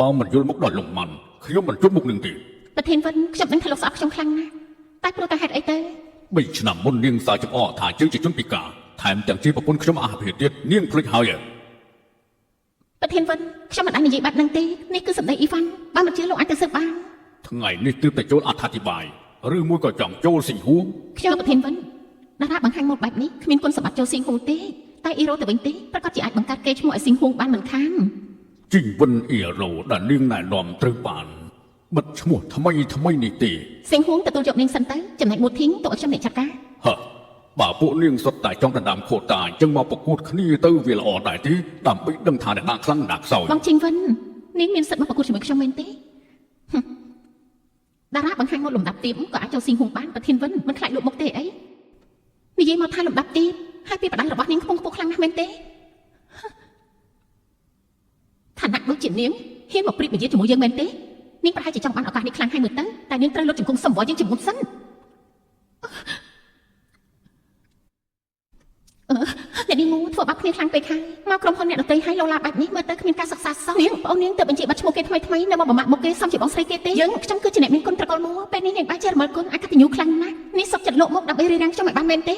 បងមិនយល់មុខដល់លំមិនខ្ញុំមិនជប់មុខនឹងទេប្រធានវិនខ្ញុំនឹងថាលោកស្អប់ខ្ញុំខ្លាំងណាស់តែព្រោះតែហេតុអីទៅ3ឆ្នាំមុននាងសើចចំអកថាជើងជាជនពិការថែមទាំងជាប្រពន្ធខ្ញុំអស់ភាពទៀតនាងភ្លេចហើយប្រធានវិនខ្ញុំមិនអាចនិយាយបែបហ្នឹងទេនេះគឺសម្ដីអ៊ីវ៉ាន់បើមិនជឿលោកអាចទៅស៊ើបបានថ្ងៃនេះទើបតែចូលអត្ថាធិប្បាយឬមួយក៏ចង់ចូលសិង្ហួងខ្ញុំប្រធានវិនតារាបង្ហាញមកបែបនេះគ្មានគុណសម្បត្តិចូលសិង្ហួងទេតែអ៊ីរ៉ូទៅវិញទេប្រកាសជាអាចបង្កើតកេរ្តិ៍ឈ្មោះឲ្យសិង្ហួងបានមិនខានជីវិនអ៊ីរ៉ូដែលនាងណែនាំត្រូវបានបិទឈ្មោះថ្មីនេះទេសិង្ហួងទទួលយកនាងសិនទៅចំណែកមួយធីងទៅឲ្យខ្ញុំអ្នកចាត់ការបើពួកនាងសុទ្ធតែចង់ដណ្ដើមខូតាអញ្ចឹងមកប្រកួតគ្នាទៅវាល្អដែរទេដើម្បីដឹងថាអ្នកណាខ្លាំងអ្នកខ្សោយបងជីងវិននាងមានសិទ្ធិមកប្រកួតជាមួយខ្ញុំមែនទេតារាបង្ហាញមកលំដាប់ទៀបក៏អាចចូលសិង្ហួងបានប្រធានវិនមិនខ្លាចលុបមុខទេអីនិយាយមកថាលំដាប់ទៀបហើយពីបដៅរបស់នាងខ្ពង់ខ្ពស់ខ្លាំងណាស់មែនទេឋានៈដូចជានាងហ៊ានមកព្រៀបនិយាយជាមួយយើងមែនទេ នាងប្រហែលជាចង់បានឱកាសនេះខ្លាំងហើយមើលទៅតែនាងត្រូវលុតជង្គង់សំវល់យើងជាមុនសិនអ្នកនាងមូធ្វើបាបគ្នាខ្លាំងពេកហើយមកក្រុមហ៊ុនអ្នកដទៃឲ្យលោឡាបែបនេះមើលទៅគ្មានការសិក្សាសោះនាងបងនាងទៅបញ្ជាបាត់ឈ្មោះគេថ្មីនៅមកបំមាក់មុខគេសំជាបងស្រីគេទេយើងខ្ញុំគឺជាអ្នកមានគុណត្រកូលមួពេលនេះនាងបែរជារមិលគុណអកតញ្ញូខ្លាំងណាស់នេះសុកចិត្តលោកមកដើម្បីរារាំងខ្ញុំឲ្យបានមែនទេ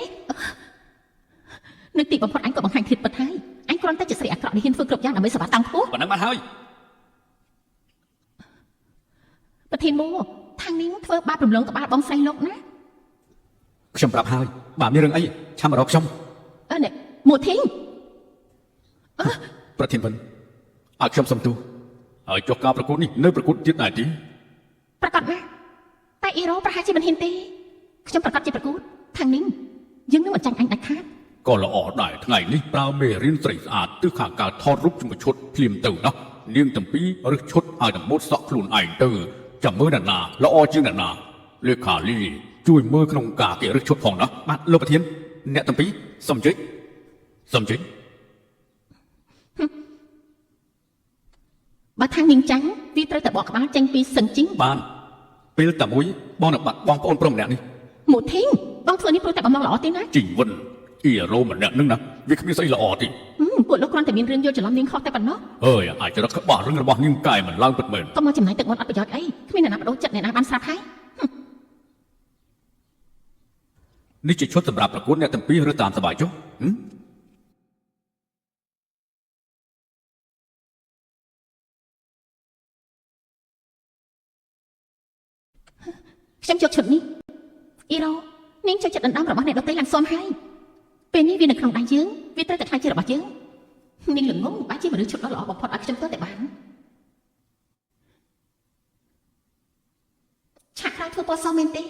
នៅទីបំផុតអញក៏បង្ហាញធៀបពិតហើយអញគ្រាន់តែជាស្រីអាក្រក់ដែលហ៊ានធ្វើគ្រប់យ៉ាងដើម្បីសបាតាំងខ្ពស់ ប៉ុណ្ណឹងបានហើយ ប្រធានមូខាងនាងធ្វើបាបរំលងក្បាលបងស្រីលោកណា ខ្ញុំប្រាប់ហើយបើមានរឿងអីឆាំមករកខ្ញុំ នេះមូធីង ប្រធានវិនឲ្យខ្ញុំសុំទោសឲ្យចុះការប្រកួតនេះនៅប្រកួតទៀតដែរទេ ប្រកាសណាតែអ៊ីរ៉ូប្រហែលជាមិនហ៊ានទេខ្ញុំប្រកាសជាប្រកួតខាងនាងយើងនឹងមិនចាញ់អញដាច់ខាត ក៏ល្អដែរថ្ងៃនេះប្រើមេរៀនស្រីស្អាតទិសខាងការថតរូបជាមួយឈុតភ្លាមទៅណានាងទាំងពីររើសឈុតឲ្យតែម៉ូតសក់ខ្លួនឯងទៅចាំមើលអ្នកណាល្អជាងអ្នកណាលេខាលីជួយមើលក្នុងការគេរើសឈុតផងណាបាទលោកប្រធានអ្នកទាំងពីរសុំជិះបើខាងនាងចាញ់វាត្រូវតែបកក្បាលចេញពីសឹងជីង បានពេលតែមួយបងនឹងបាត់បងប្អូនប្រុសម្នាក់នេះ មូធីងបងធ្វើនេះព្រោះតែបំណងល្អទេណា ជីងវិនអ៊ីរ៉ូម្នាក់នឹងណាវាគ្មានស្អីល្អទេ ពួកលោកគ្រាន់តែមានរឿងយល់ច្រឡំនាងខុសតែប៉ុណ្ណោះ អើយអាចរកក្បោះរឿងរបស់នាងកែមិនឡើងពិតមែនក ុំមកចំណាយទឹកមាត់អត់ប្រយោជន៍អីគ្មានអ្នកណាបដូរចិត្តអ្នកណាបានស្រាប់ហើយ នេះជាឈុតសម្រាប់ប្រកួតអ្នកទាំងពីរឬតាមសប្បាយចុះខ្ញុំយកឈុតនេះអ៊ីរ៉ូនាងចូលចិត្តដណ្ដើមរបស់អ្នកដទៃឡើងសមហើយពេលនេះវានៅក្នុងដៃយើងវាត្រូវតែខ្លាចជារបស់យើងនាងល្ងងបាច់ជាមនុស្សឈុតដ៏ល្អបំផុតឲ្យខ្ញុំទៅតែបានឆាក់ក្រោយធ្វើពណ៌សមែនទេ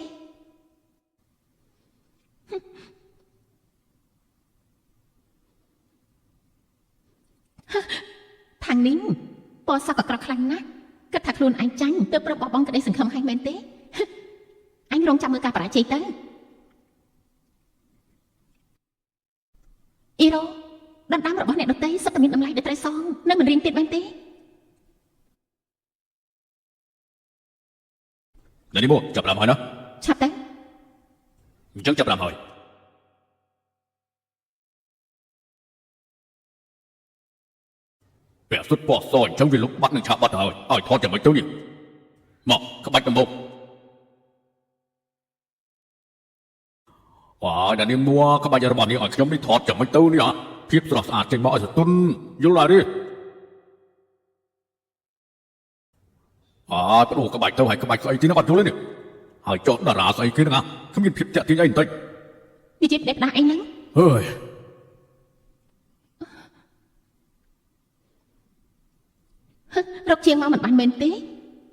ខាងនាងពណ៌សក៏ក្រក់ខ្លាំងណាស់គិតថាខ្លួនឯងចាញ់ទៅប្រាប់បោះបង់ក្តីសង្ឃឹមឲ្យមែនទេអញរងចាំមើលការបរាជ័យទៅអ៊ីរ៉ូដណ្ដើមរបស់អ្នកដទៃសុទ្ធតែមានតម្លៃដែលត្រូវសងនៅមិនរៀងទៀតមែនទេ អ្នកនេះមកចាប់ដើមហើយណា ឆាប់ទៅ អញ្ចឹងចាប់ដើមហើយពាក់សុទ្ធពណ៌សអញ្ចឹងវាលុបបាត់នឹងឆាប់បាត់ទៅហើយឲ្យថតយ៉ាងម៉េចទៅនេះមកក្បាច់ដំបូងអ្នកនាងមួក្បាច់របស់នេះឲ្យខ្ញុំនេះថតយ៉ាងម៉េចទៅនេះភាពស្រស់ស្អាតចេញមកឲ្យសទុនយល់ហើយទេបដូរក្បាច់ទៅឲ្យក្បាច់ស្អីទីនោះអត់យល់ទេនេះហើយចុះតារាស្អីគេហ្នឹងគ្មានភាពតាក់ទាញអីបន្តិច វាជាផ្ដេកផ្ដាស់អីហ្នឹង ហើយ រកជាងមកមិនបានមែនទេ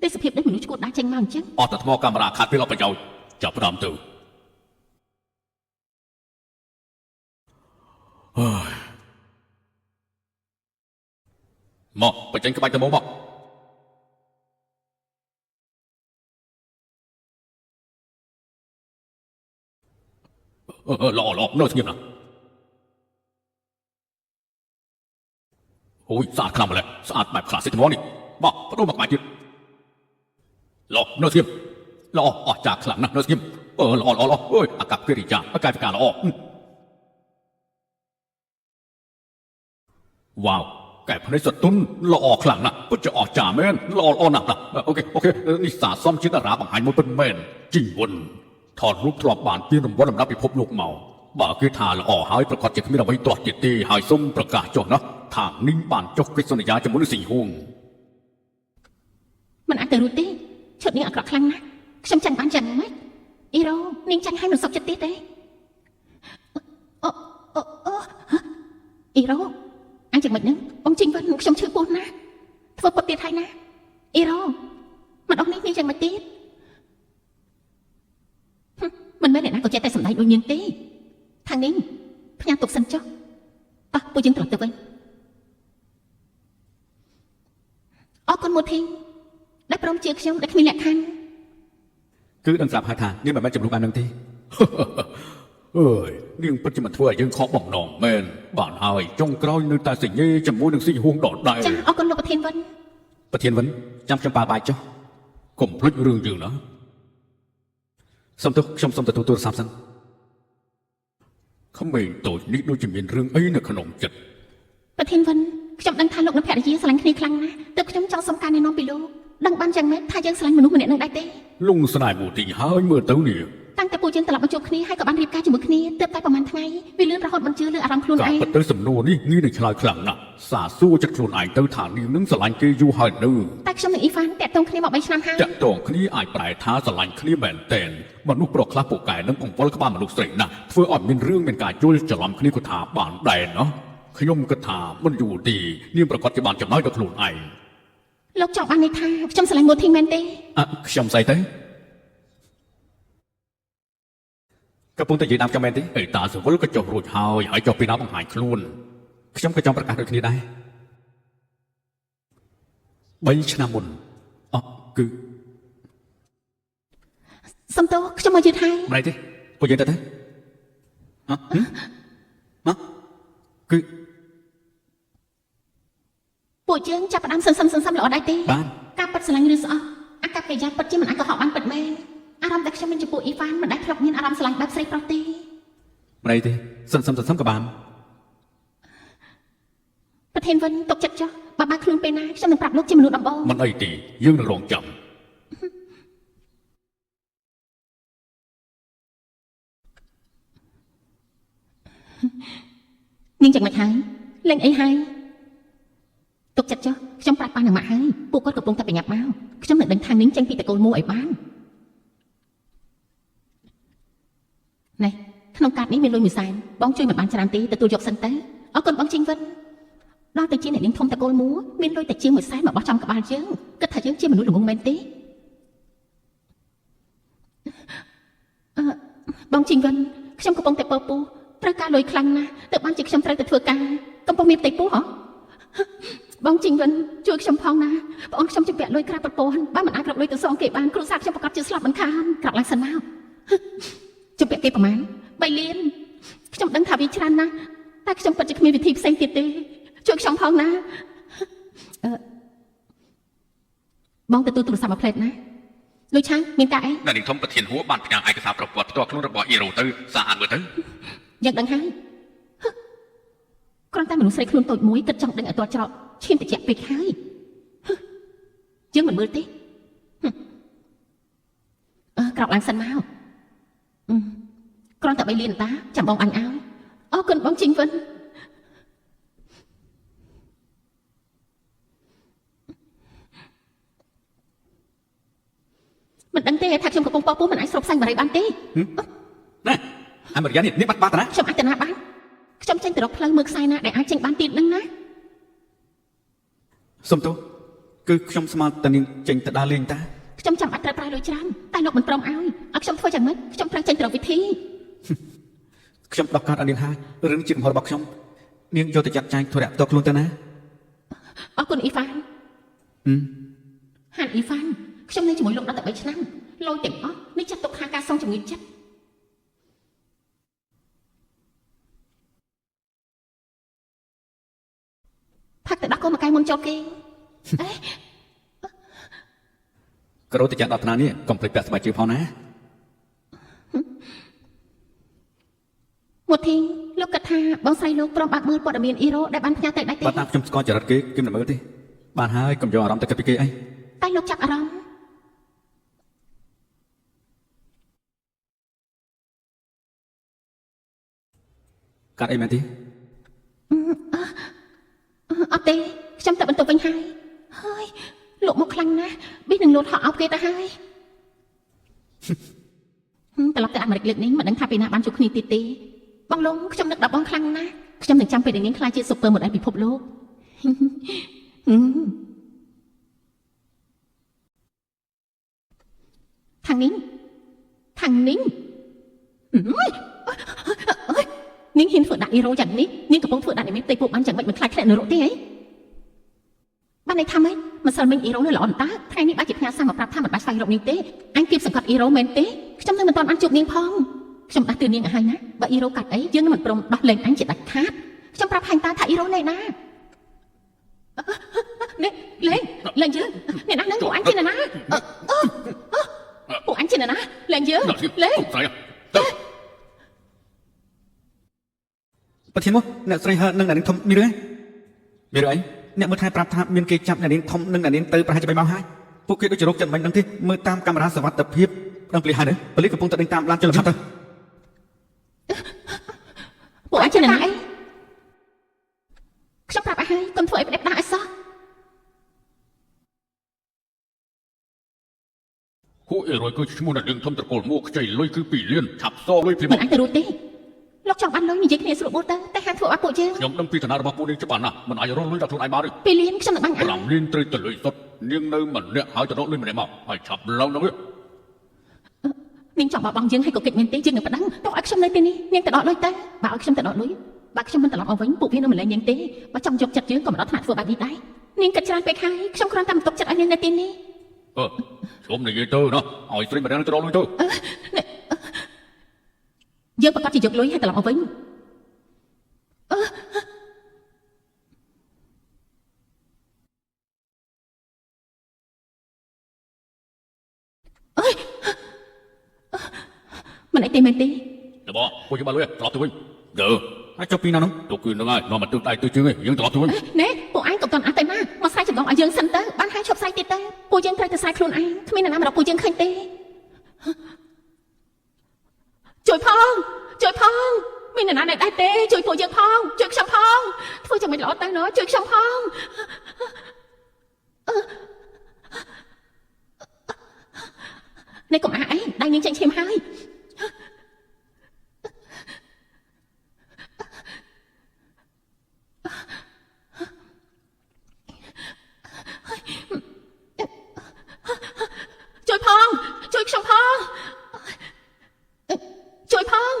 ទេសភាពដូចមនុស្សឈួតដាច់ចេញមកអញ្ចឹង អត់តែថ្មកាមេរ៉ាខាត់ពេលអត់ប្រយោជន៍ចាប់ផ្ដើមទៅមកបញ្ចេញក្បាច់ទៅមកល្អនៅស្ងៀមណាអូយស្អាតខ្លាំងម្ល៉េះស្អាតបែបក្លាសិកហ្មងនេះមកបដូរមកក្បាច់ទៀតល្អនៅស្ងៀមល្អអស់ចាខ្លាំងណាស់នៅស្ងៀមល្អអើយអាកប្បកិរិយាកាយវិការល្អវ៉ាវកែភ្នែកសតុនល្អខ្លាំងណាស់ពិតជាអស្ចារ្យមែនល្អណាស់អូខេនេះសាសមជាតារាបង្ហាញមួយពិតមែនជីងវិនថតរូបធ្លាប់បានពានរង្វាន់លំដាប់ពិភពលោកមកបើគេថាល្អហើយប្រកាសជាគ្មានអ្វីទាស់ទៀតទេហើយសូមប្រកាសចុះណាថានាងបានចុះកិច្ចសន្យាជាមួយនឹងស៊ីហួង មិនអាចទៅរួចទេឈុតនេះអាក្រក់ខ្លាំងណាស់ខ្ញុំចាញ់បានយ៉ាងម៉េចអ៊ីរ៉ូនាងចាញ់ឲ្យមិនសុខចិត្តទៀតទេអ៊ីរ៉ូអញយ៉ាងម៉េចហ្នឹងបងជីងវិនខ្ញុំឈឺពោះណាស់ធ្វើពុតទៀតហើយណាអ៊ីរ៉ូមិនអស់នេះនាងយ៉ាងម៉េចទៀតមិនមែនអ្នកណាក៏ចេះតែសម្ដែងដូចនាងទេខាងនេះផ្ញើទុកសិនចុះតោះពួកយើងត្រឡប់ទៅវិញអរគុណមួយធីងដែលព្រមជាខ្ញុំដែលគ្មានលក្ខខណ្ឌគឺដឹងស្រាប់ហើយថានាងមិនមែនចំនួនបាននឹងទេអើយនាងពិតជាមិនធ្វើឲ្យយើងខកបំណងមែនបានហើយចុងក្រោយនៅតែសញ្ញេជាមួយនឹងស៊ីហួងដដែល ចាអរគុណលោកប្រធានវិន ប្រធានវិនចាំខ្ញុំប៉ាបាយចុះ កុំភ្លេចរឿងយើងណាសុំទោសខ្ញុំសុំទទួលទូរស័ព្ទសិនក្មេងតូចនេះដូចជាមានរឿងអីនៅក្នុងចិត្ត ប្រធានវិនខ្ញុំដឹងថាលោកនិងភរិយាស្រឡាញ់គ្នាខ្លាំងណាស់ទើបខ្ញុំចង់សុំការណែនាំពីលោកដឹងបានយ៉ាងម៉េចថាយើងស្រឡាញ់មនុស្សម្នាក់នឹងដែរទេ លងស្នេហ៍មូទីហើយមើលទៅនេះ តាំងតែពួកយើងត្រឡប់មកជួបគ្នាហើយក៏បានរៀបការជាមួយគ្នាទើបតែប្រហែលថ្ងៃវាលឿនរហូតមិនជឿលើអារម្មណ៍ខ្លួនឯ ការ ង ពិតទៅសំណួរនេះងាយនឹងឆ្លើយខ្លាំងណាស់សាសួរចិត្តខ្លួនឯងទៅថានាងនឹងស្រឡាញ់គេយូរហើយនៅ តែខ្ញុំនិងអ៊ីហ្វានតាក់ទងគ្នាមក3ឆ្នាំហើយ តាក់ទងគ្នាអាចប្រែថាស្រឡាញ់គ្នាមែនទែនមនុស្សប្រុសខ្លះពូកែនឹងបង្វិលក្បាលមនុស្សស្រីណាស់ធ្វើឲ្យមានរឿងមានការយល់ច្រឡំគ្នាក៏ថាបានដែរណោះខ្ញុំគិតថាមិនយូរទេនាងប្រកាសជាបានចំណាយដល់ខ្លួនឯង លោកចង់បានន័យថាខ្ញុំស្រឡាញ់មូធីមែនទេ ខ្ញុំស្អីទៅកំពុងតែនិយាយតាមខ្ញុំមែនទេអេតាសវលក៏ចុះរួចហើយចុះពីណាបង្ហាញខ្លួនខ្ញុំក៏ចង់ប្រកាសដូចគ្នាដែរ3ឆ្នាំមុនគឺ សំទោសខ្ញុំមកយឺតហើយ ម្លេចទេពួកយើងទៅគឺ ពួកយើងចាប់ផ្ដើមសន្សំល្អដែរទេ បាន ការប៉ັດស្រឡាញ់ឬស្អប់អាកប្បកិរិយាប៉ັດជាមិនអាចកុហកបានប៉ັດមែនអារម្មណ៍ដែលខ្ញុំមានចំពោះអ៊ីហ្វានមិនដែលធ្លាប់មានអារម្មណ៍ស្រឡាញ់បែបស្រីប្រុសទេ ម្លេចទេសន្សំក៏បាន ប្រធានវិនទុកចិត្តចុះបើខ្លួនពេលណាខ្ញុំនឹងប្រាប់លោកជាមនុស្សដំបូង មិនអីទេយើងនឹងរងចាំ នាងយ៉ាងម៉េចហើយលេងអីហើយទុកចិត្តចុះខ្ញុំប្រាប់ប៉ានឹងម៉ាក់ហើយពួកគាត់កំពុងតែប្រញាប់មកខ្ញុំនឹងដឹងថានាងចេញពីតកូលមូឲ្យបានណែក្នុងកាតនេះមានលុយមួយសែនបងជួយមិនបានច្រើនទេទទួលយកសិនទៅអរគុណបងជីងវិនដល់ទៅជាអ្នកនាងធំតកូលមូមានលុយតែជាងមួយសែនមកបោះចំក្បាលយើងគិតថាយើងជាមនុស្សល្ងងមែនទេបងជីងវិនខ្ញុំកំពុងតែពើពូត្រូវការលុយខ្លាំងណាស់ទើបបានជាខ្ញុំត្រូវទៅធ្វើការកំពុងមានផ្ទៃពោះហ៎បងជីងវិនជួយខ្ញុំផងណាបងអូនខ្ញុំជំពាក់លុយក្រាបប្រពន្ធបើមិនអាចរកលុយទៅសងគេបានគ្រួសារខ្ញុំប្រកាសជាស្លាប់មិនខានក្រាបឡើងសិនមកជំពាក់គេប្រមាណ3លានខ្ញុំដឹងថាវាច្រើនណាស់តែខ្ញុំពិតជាគ្មានវិធីផ្សេងទៀតទេជួយខ្ញុំផងណាបងទទួលទូរស័ព្ទមកផ្លេតណាលុយឆាំងមានការអី អ្នកនាងធំប្រធានហួរបានផ្ញើឯកសារប្រវត្តិផ្ទាល់ខ្លួនរបស់អ៊ីរ៉ូទៅសារអានមើលទៅ យ៉ាងដឹងហើយគ្រាន់តែមនុស្សស្រីខ្លួនតូចមួយគិតចង់ដឹងឲ្យទាល់ច្រកឈាមតិចពេកហើយយើងមិនមើលទេក្រោកឡើងសិនមកគ្រាន់តែ3លានតាចាំបងអញឲ្យអរគុណបងជីងវិនមិនដឹងទេថាខ្ញុំកំពុងប៉ះពោះមិនអាចស្រុបសាញ់បារីបានទេ ណែអមរិយានេះនេះបាត់ណា ខ្ញុំអាចទៅណាបានខ្ញុំចេញទៅរកផ្លូវមើលខ្សែណាដែលអាចចេញបានទៀតនឹងណា សុំទោសគឺខ្ញុំស្មានតែនាងចេញទៅដើរលេងតា ខ្ញុំចាំបាច់ត្រូវប្រើលុយច្រើនតែលោកមិនព្រមឲ្យខ្ញុំធ្វើយ៉ាងម៉េចខ្ញុំត្រូវចេញទៅរកវិធី ខ្ញុំដោះកាត់ឲ្យនាងហើយរឿងជាកំហុសរបស់ខ្ញុំនាងយកទៅចាត់ចែងធរៈផ្ទាល់ខ្លួនទៅណា អរគុណអ៊ីហ្វានហានអ៊ីហ្វានខ្ញុំនៅជាមួយលោកដល់តែ3ឆ្នាំលុយទាំងអស់នេះចាត់ទុកថាការសងជំងឺចិត្តផឹកទៅដាក់កូនមកកាយមុនចូលគេអេ ក្រោយទៅចាត់ដល់ថ្នាក់នេះកុំភ្លេចពាក់ស្បែកជើងផងណា មុតធីលោកគិតថាបងស្រីលោកព្រមបាក់មើលព័ត៌មានអ៊ីរ៉ូដែលបានផ្ញើទៅដែរទេ បើតាមខ្ញុំស្គាល់ចរិតគេមិនមើលទេបានហើយកុំយកអារម្មណ៍ទៅគិតពីគេអី តែលោកចាប់អារម្មណ៍កាត់អីមែនទេ អត់ទេខ្ញុំទៅបន្ទប់វិញហើយលោកមកខ្លាំងណាស់ប៊ីនឹងលោតហក់អោបគេទៅហើយត្រឡប់ទៅអាមេរិកលើកនេះមិនដឹងថាពេលណាបានជួបគ្នាទៀតទេបងលងខ្ញុំនឹកដល់បងខ្លាំងណាស់ខ្ញុំនឹងចាំពេលដែលនាងខ្លាចជា super model ពិភពលោកខាងនេះនាងហ៊ានធ្វើដាក់អ៊ីរ៉ូយ៉ាងនេះនាងកំពុងធ្វើដាក់នេះផ្ទៃពោះបានយ៉ាងម៉េចមិនខ្លាចធ្លាក់នរកទេហីបានន័យថាម៉េចមិនសិលមិញអ៊ីរ៉ូនៅល្អតើថ្ងៃនេះបាច់ជាផ្ញើសារមកប្រាប់ថាមិនបាច់ស្វែងរកនាងទេអញគៀបសង្កត់អ៊ីរ៉ូមែនទេខ្ញុំនៅមិនទាន់បានជួបនាងផងខ្ញុំដាស់តឿននាងឲ្យហើយណាបើអ៊ីរ៉ូកាត់អីយើងមិនព្រមដោះលែងអញជាដាច់ខាតខ្ញុំប្រាប់ហាញតាថាអ៊ីរ៉ូនៅណា នេះលេងយើងអ្នកណានឹងពួកអញជាអ្នកណាពួកអញជាអ្នកណាលេងយើងលេង ប្រធានមកអ្នកស្រីហើនឹងអ្នកនាងធំមានរឿងមានរឿងអីអ្នកមើលថែប្រាប់ថាមានគេចាប់អ្នកនាងធំនិងអ្នកនាងទៅប្រហែលជា3ម៉ោងហើយពួកគេដូចជារោគចិត្តមិនដឹងទេមើលតាមកាមេរ៉ាសវត្ថិភាពដឹងភ្លាមហើយនេះប៉ូលីសកំពុងតែដេញតាមឡានចលនាទៅពួកអញជាអ្នកណាអីខ្ញុំប្រាប់អញហើយកុំធ្វើអីផ្ដេសផ្ដាសអីសោះ ហូអេរយគឺឈ្មោះអ្នកនាងធំត្រកូលមកខ្ចីលុយគឺ2លានឆាប់សងលុយភ្លាម មិនអញទៅរួចទេលោកចង់បានលុយនិយាយគ្នាស្រួលបួលទៅតែហាមធ្វើឲ្យពួកយើង ខ្ញុំដឹងពីឋានៈរបស់ពួកនាងច្បាស់ណាស់មិនអាចរកលុយដល់ខ្លួនឯងបានទេ ពេលលៀនខ្ញុំនឹងបាញ់អញ 5លានត្រូវតែលុយសុទ្ធនាងនៅម្នាក់ហើយទៅរកលុយម្នាក់មកហើយឆាប់ឡើងនោះ នាងចង់បោះបង់យើងឲ្យក៏កិច្ចមែនទេយើងនឹងប្តឹងទុកឲ្យខ្ញុំនៅទីនេះនាងទៅដកលុយទៅបើឲ្យខ្ញុំទៅដកលុយបើខ្ញុំមិនត្រឡប់មកវិញពួកវានឹងមិនលែងនាងទេបើចង់យកចិត្តយើងក៏មិនដល់ថ្នាក់ធ្វើបែបនេះដែរនាងគិតច្រើនពេកហើយខ្ញុំគ្រាន់តែបន្ទប់ចិត្តឲ្យនាងនៅទីនេះ ខ្ញុំនិយាយទៅណាឲ្យស្រីម្នាក់ទៅរកលុយទៅ យើងប្រកាសជាយកលុយឲ្យត្រឡប់មកវិញមិនអីទេមែនទេ ទៅបងពួកយើងបានលុយត្រឡប់ទៅវិញយើ ហើយចុះពីណានោះ ទៅគឺនឹងហើយនាំមកទឹកដៃទៅជើងឯងយើងត្រឡប់ទៅវិញ ណែពួកឯងក៏តន់អត់ទៅណាមកស្រ័យចម្លងឲ្យយើងសិនទៅបានហើយឈប់ស្រ័យទៀតទៅពួកយើងត្រូវតែស្រ័យខ្លួនឯងគ្មានអ្នកណាមករកពួកយើងឃើញទេជួយផងមានអ្នកណានៅដែរទេជួយពួកយើងផងជួយខ្ញុំផងធ្វើយ៉ាងម៉េចល្អទៅណ៎ជួយខ្ញុំផងនេះកុំអាអីដៃនាងចាញ់ឈាមហើយជួយផងជួយខ្ញុំផងជួយផង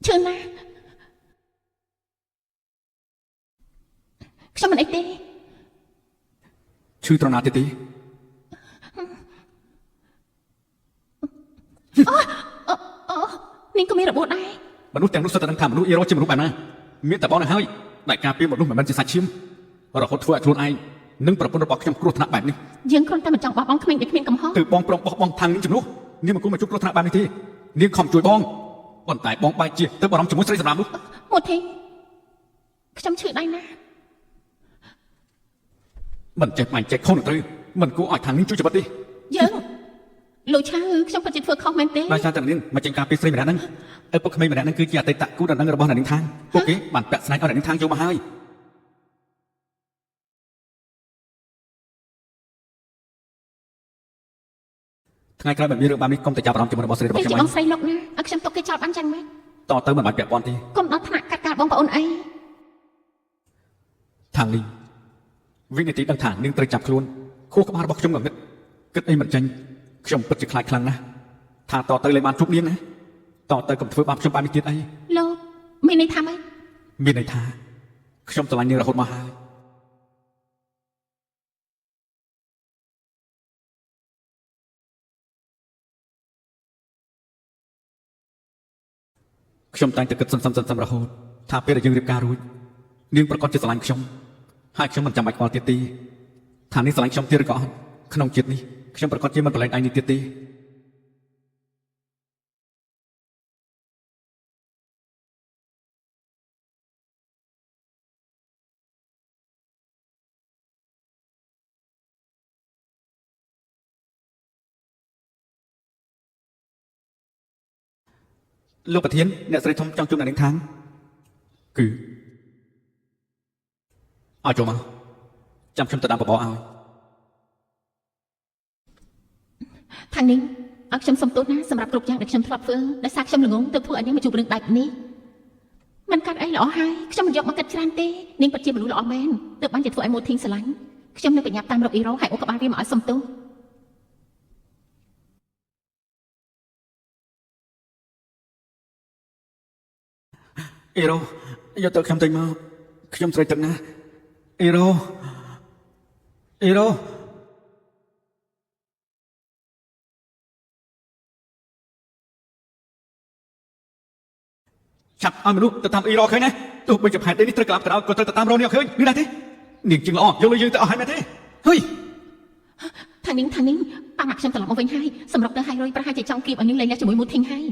ឈឺណាស់ខ្ញុំមិនអីទេ ឈឺត្រណាទៀតទេ នាងក៏មានរបួសដែរ មនុស្សទាំងនោះសុទ្ធតែដឹងថាមនុស្សអ៊ីរ៉ូជាមនុស្សបែបណាមានតែបងនៅហើយដែលការពារមនុស្សមិនមែនជាសាច់ឈាមរហូតធ្វើឲ្យខ្លួនឯងនិងប្រពន្ធរបស់ខ្ញុំគ្រោះថ្នាក់បែបនេះ យើងគ្រាន់តែមិនចង់បោះបង់ក្មេងដែលគ្មានកំហុស គឺបងប្រុងបោះបង់ທາງនាងជំនួសនាងមិនគួរមកជួបគ្រោះថ្នាក់បែបនេះទេនាងខំជួយបងប៉ុន្តែបងបែរជាទៅបារម្ភជាមួយស្រីសម្រាប់នោះ មកទេខ្ញុំឈឺដៃណាស់ មិនចេះបាញ់ចេះខុសនឹងត្រូវមិនគួរឲ្យທາງនាងជួយជីវិតទេ យើងលោកឆៅខ្ញុំពិតជាធ្វើខុសមែនទេ ដោយសារតែនាងមកចេញការពីស្រីម្នាក់ហ្នឹងឪពុកក្មេងម្នាក់ហ្នឹងគឺជាអតីតគូដណ្ដឹងរបស់អ្នកនាងທາងពួកគេបានពាក់ស្នែកឲ្យអ្នកនាងທາងយកមកហើយថ្ងៃក្រោយបើមានរឿងបែបនេះកុំតែចាប់អារម្មណ៍ជាមួយរបស់ស្រីរបស់ គេ ខ្ញុំ ជា ឯ បង ង ស្រីលោកណាឲ្យខ្ញុំទុកគេចោលបានចឹងមែន តទៅមិនបាច់ពាក់ព័ន្ធទេ កុំដល់ថ្នាក់កាត់ការបងប្អូនអី ທາງនេះវិនិច្ឆ័យដឹងថានាងត្រូវចាប់ខ្លួនខួរក្បាលរបស់ខ្ញុំងងឹតគិតអីមិនចេញខ្ញុំពិតជាខ្លាចខ្លាំងណាស់ថាតទៅលែងបានជួបនាងណាតទៅកុំធ្វើបាបខ្ញុំបែបនេះទៀតអី លោកមានន័យថាម៉េច មានន័យថាខ្ញុំស្រឡាញ់នាងរហូតមកហើយខ្ញុំតែងតែគិតសន្សំរហូតថាពេលដែលយើងរៀបការរួចនាងប្រកាសជាស្រឡាញ់ខ្ញុំហើយខ្ញុំមិនចាំបាច់ខ្វល់ទៀតទេថានាងស្រឡាញ់ខ្ញុំទៀតឬក៏អត់ក្នុងជាតិនេះខ្ញុំប្រកាសជាមិនប្រឡែងដៃនេះទៀតទេលោកប្រធានអ្នកស្រីធំចង់ជួបអ្នកនាងខាងគឺឲ្យចូលមកចាំខ្ញុំទៅដាក់បបោឲ្យ ខាងនេះឲ្យខ្ញុំសុំទោសណាសម្រាប់គ្រប់យ៉ាងដែលខ្ញុំធ្លាប់ធ្វើដោយសារខ្ញុំល្ងងទៅធ្វើឲ្យនាងមកជួបរឿងបែបនេះ មិនកាត់អីល្អហើយខ្ញុំមិនយកមកកាត់ច្រើនទេនាងពិតជាមនុស្សល្អមែនទើបបានជាធ្វើឲ្យម៉ូធីងស្រឡាញ់ខ្ញុំនឹងបញ្ញាប់តាមរកអ៊ីរ៉ូហើយអូក្បាលវាមកឲ្យសុំទោស អេរ៉ូយកទៅខ្ញុំទៅមកខ្ញុំស្រេកទឹកណាអេរ៉ូអេរ៉ូចាប់ឲ្យមនុស្សទៅតាមអេរ៉ូឃើញណាទោះបីជាផែនដីនេះត្រូវក្លាប់ក្តៅក៏ត្រូវទៅតាមរ៉ូនេះឃើញនេះដែរទេនាងជាងល្អយកលុយយើងទៅអស់ហើយមែនទេហុយ ថានាងប៉ាមកខ្ញុំត្រឡប់មកវិញហើយសម្រាប់ទៅហើយរយប្រហែលជាចង់គៀបឲ្យនាងលេងលះជាមួយម៉ូធីងហើយ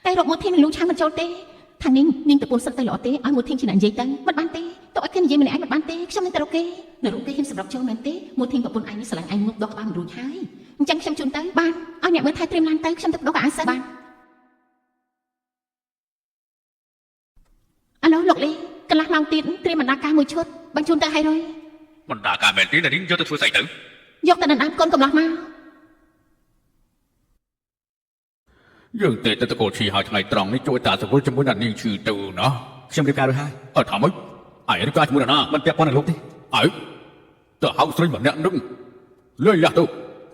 តែរកម៉ូធីងនឹងលូឆាំមិនចូលទេថានាងប្រពន្ធសិនទៅល្អទេឲ្យម៉ូធីងជាអ្នកនិយាយទៅមិនបានទេទៅឲ្យគេនិយាយម្នាក់ឯងមិនបានទេខ្ញុំនឹងទៅរកគេនៅរកគេហ៊ានសម្រាប់ចូលមែនទេម៉ូធីងប្រពន្ធឯងនេះស្រឡាញ់ឯងងប់ដល់ក្បាលមិនរួចហើយអញ្ចឹងខ្ញុំជូនទៅបានឲ្យអ្នកមើលថែត្រៀមឡានទៅខ្ញុំទៅបដោះកៅអៅសិនបានអាឡូលោកលីកន្លះម៉ោងទៀតត្រៀមបណ្ដាការមួយឈុតបញ្ជូនទៅឲ្យរយ បណ្ដាការមែនទេនាងយកទៅធ្វើស្អីទៅ យកទៅដណ្ដើមកូនកំឡោះមក យើងទេទៅតកូលឈីហើយថ្ងៃត្រង់នេះជួយតាសវលជាមួយនឹងនាងឈឺទៅណា ខ្ញុំរៀបការរួចហើយ អើថាម៉េចអាយរៀបការជាមួយនឹងណា មិនពាក់ព័ន្ធនឹងលោកទេ អើទៅហៅស្រីម្នាក់នឹងលើលះទៅ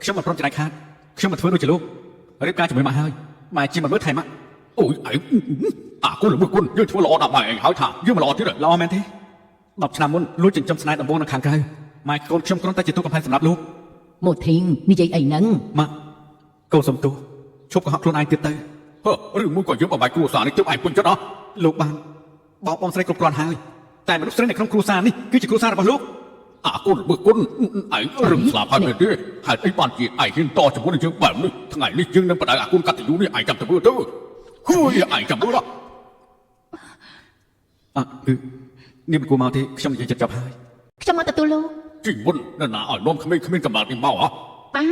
ខ្ញុំមិនព្រមចំណាយខាតខ្ញុំមិនធ្វើដូចជាលោករៀបការជាមួយម៉ាក់ហើយម៉ែជាមិនមើលថែម៉ាក់ អូយអើអាគុណរបស់គុណយើងធ្វើល្អដល់ម៉ែឯងហើយថាយើងមិនល្អទៀត ល្អមែនទេ10ឆ្នាំមុនលួចចិញ្ចឹមស្នេហ៍ដំបងនៅខាងក្រៅម៉ែកូនខ្ញុំគ្រាន់តែជាទូកំផែងសម្រាប់លោក ម៉ូធីងនិយាយអីហ្នឹង ម៉ាក់កូនសុំទោសឈប់កុហកខ្លួនឯងទៀតទៅ ហឺឬមួយក៏យើងបំបាយគ្រួសារនេះទើបឯងពេញចិត្តអស់ លោកបានបោកបងស្រីគ្រប់គ្រាន់ហើយតែមនុស្សស្រីនៅក្នុងគ្រួសារនេះគឺជាគ្រួសាររបស់លោក អាគុណរបស់គុណឯងរឹងស្លាប់ហើយមែនទេហេតុអីបានជាឯងហ៊ានតជាមួយនឹងយើងបែបនេះថ្ងៃនេះយើងនឹងបដៅអាគុណកតញ្ញូនេះឯងចាំទៅមើលទៅហួយឯងចាំមើលដល់ គឺនាងមិនគួរមកទេខ្ញុំនិយាយចិត្តចប់ហើយ ខ្ញុំមកទទួលលោក ជីវិតនៅណាឲ្យនាំក្មេងៗកំណត់នេះមកហ៎ ប៉ា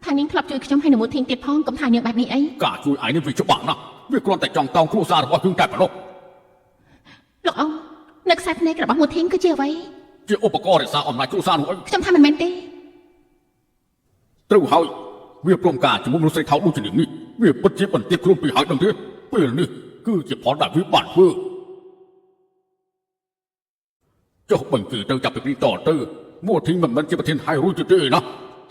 ថានាងធ្លាប់ជួយខ្ញុំឲ្យនៅម៉ូធីងទៀតផងកុំថានាងបែបនេះអី ការជួយឯងនេះវាច្បាស់ណាស់វាគ្រាន់តែចង់តោងគ្រួសាររបស់យើងតែប៉ុណ្ណោះ លោកអ៊ំនៅខ្សែភ្នែករបស់ម៉ូធីងគឺជាអ្វី ជាឧបករណ៍រក្សាអំណាចគ្រួសារនោះឯង ខ្ញុំថាមិនមែនទេ ត្រូវហើយវាព្រមការជាមួយមនុស្សស្រីថោកដូចជានាងនេះវាពិតជាបន្ទាបខ្លួនពីហើយដឹងទេពេលនេះគឺជាផលដែលវាបានធ្វើចុះបញ្ជាទៅចាប់ពីនេះតទៅមួធីមិនមែនជាប្រធានហើយរួចទេណា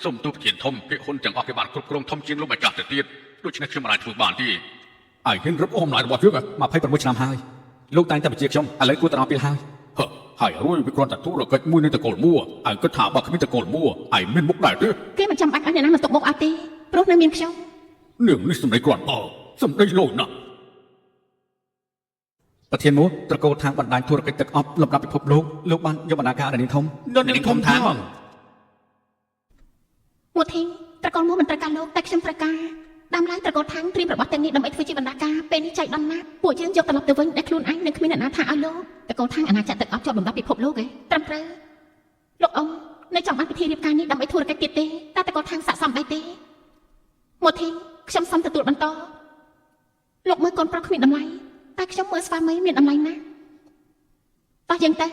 សូមទូប្រធានធំគេហ៊ុនទាំងអស់គេបានគ្រប់គ្រងធំជាងលោកម្ចាស់ទៅទៀតដូច្នេះខ្ញុំមិនអាចធ្វើបានទេឯងហ៊ានរឹបអូសអំណាចរបស់យើង26ឆ្នាំហើយលោកតែងតែបញ្ជាខ្ញុំឥឡូវគួរតែអស់ពេលហើយ ហើយរួយវាគ្រាន់តែទូរកិច្ចមួយនៅតកូលមួឯងគិតថាបើគ្មានតកូលមួឯងមានមុខដែរទេ គេមិនចាំបាច់ឲ្យអ្នកណាមកຕົកមុខអត់ទេព្រោះនៅមានខ្ញុំ នាងនេះសម្ដីគ្រាន់បើសម្ដីលោណាស់ ប្រធានមួត្រកូលທາງបណ្ដាញធុរកិច្ចទឹកអប់លំដាប់ពិភពលោកបានយកបណ្ដាការដល់នាងធំ នាងធំថា ម៉ូធីងត្រកូលមួមិនត្រូវការលោកតែខ្ញុំត្រូវការដើមឡើងត្រកូលថាងត្រៀមរបស់ទាំងនេះដើម្បីធ្វើជាបណ្ដាការពេលនេះចៃដន្យណាស់ពួកយើងយកត្រឡប់ទៅវិញដែលខ្លួនឯងនឹងគ្មានអ្នកណាថាឲ្យលោកត្រកូលថាងអាណាចក្រទឹកអប់ជាប់លំដាប់ពិភពលោកឯងត្រឹមត្រូវលោកអ៊ំនៅចង់បានពិធីរៀបការនេះដើម្បីធុរកិច្ចទៀតទេតែត្រកូលថាងស័ក្តិសមដែរទេម៉ូធីងខ្ញុំសុំទទួលបន្តលោកមើលកូនប្រុសគ្មានតម្លៃតែខ្ញុំមើលស្វាមីមានតម្លៃណាស់តោះយើងទៅ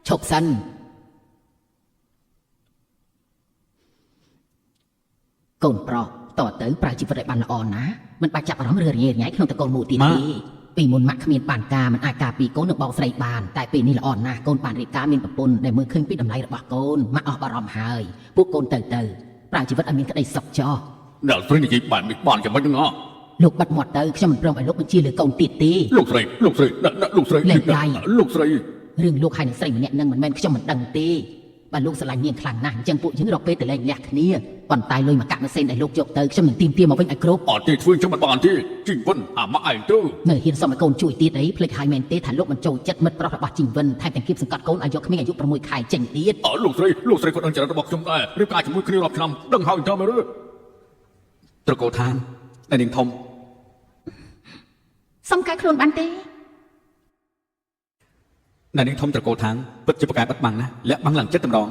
ឈប់សិនកូនប្រុសតើទៅប្រើជីវិតឲ្យបានល្អណាមិនបាច់ចាប់អារម្មណ៍រឿងញ៉ៃក្នុងតកូលមូទៀតទេពីមុនម៉ាក់គ្មានបានការមិនអាចការពីកូននឹងបងស្រីបានតែពេលនេះល្អណាស់កូនបានរៀបការមានប្រពន្ធដែលមើលឃើញពីតម្លៃរបស់កូនម៉ាក់អស់បារម្ភហើយពួកកូនទៅប្រើជីវិតឲ្យមានក្តីសុខចោះ អ្នកស្រីនិយាយបាននេះបានយ៉ាងម៉េចហ្នឹង លោកបាត់មាត់ទៅខ្ញុំមិនព្រមឲ្យលោកបញ្ជាលើកូនទៀតទេ លោកស្រីលោកស្រីលោកស្រី រឿងលោកហើយនឹងស្រីម្នាក់នឹងមិនមែនខ្ញុំមិនដឹងទេបើលោកស្រឡាញ់នាងខ្លាំងណាស់អញ្ចឹងពួកយើងរកពេលទៅលែងលះគ្នាប៉ុន្តែលុយមកកាក់ម៉ាស៊ីនដែលលោកយកទៅខ្ញុំនឹងទាមទារមកវិញឲ្យគ្រប់ អត់ទេធ្វើខ្ញុំមិនបានទេជីវិនអាម៉ាក់ឯងទៅ នៅហ៊ានសុំឲ្យកូនជួយទៀតអីភ្លេចហើយមែនទេថាលោកមិនចូលចិត្តមិត្តប្រុសរបស់ជីវិនថែមទាំងគៀបសង្កត់កូនឲ្យយកក្មេងអាយុ6ខែចេញទៀត លោកស្រីគាត់ដឹងចរិតរបស់ខ្ញុំដែររៀបការជាមួយគ្នារាប់ឆ្នាំដឹងហើយតើមើល ត្រកូលឋានដែលនាងធំ សុំកែខ្លួនបានទេ ដែលនាងធំត្រកូលឋានពិតជាប្រកែបិទបាំងណាលាក់បាំងឡើងចិត្តតែម្ដង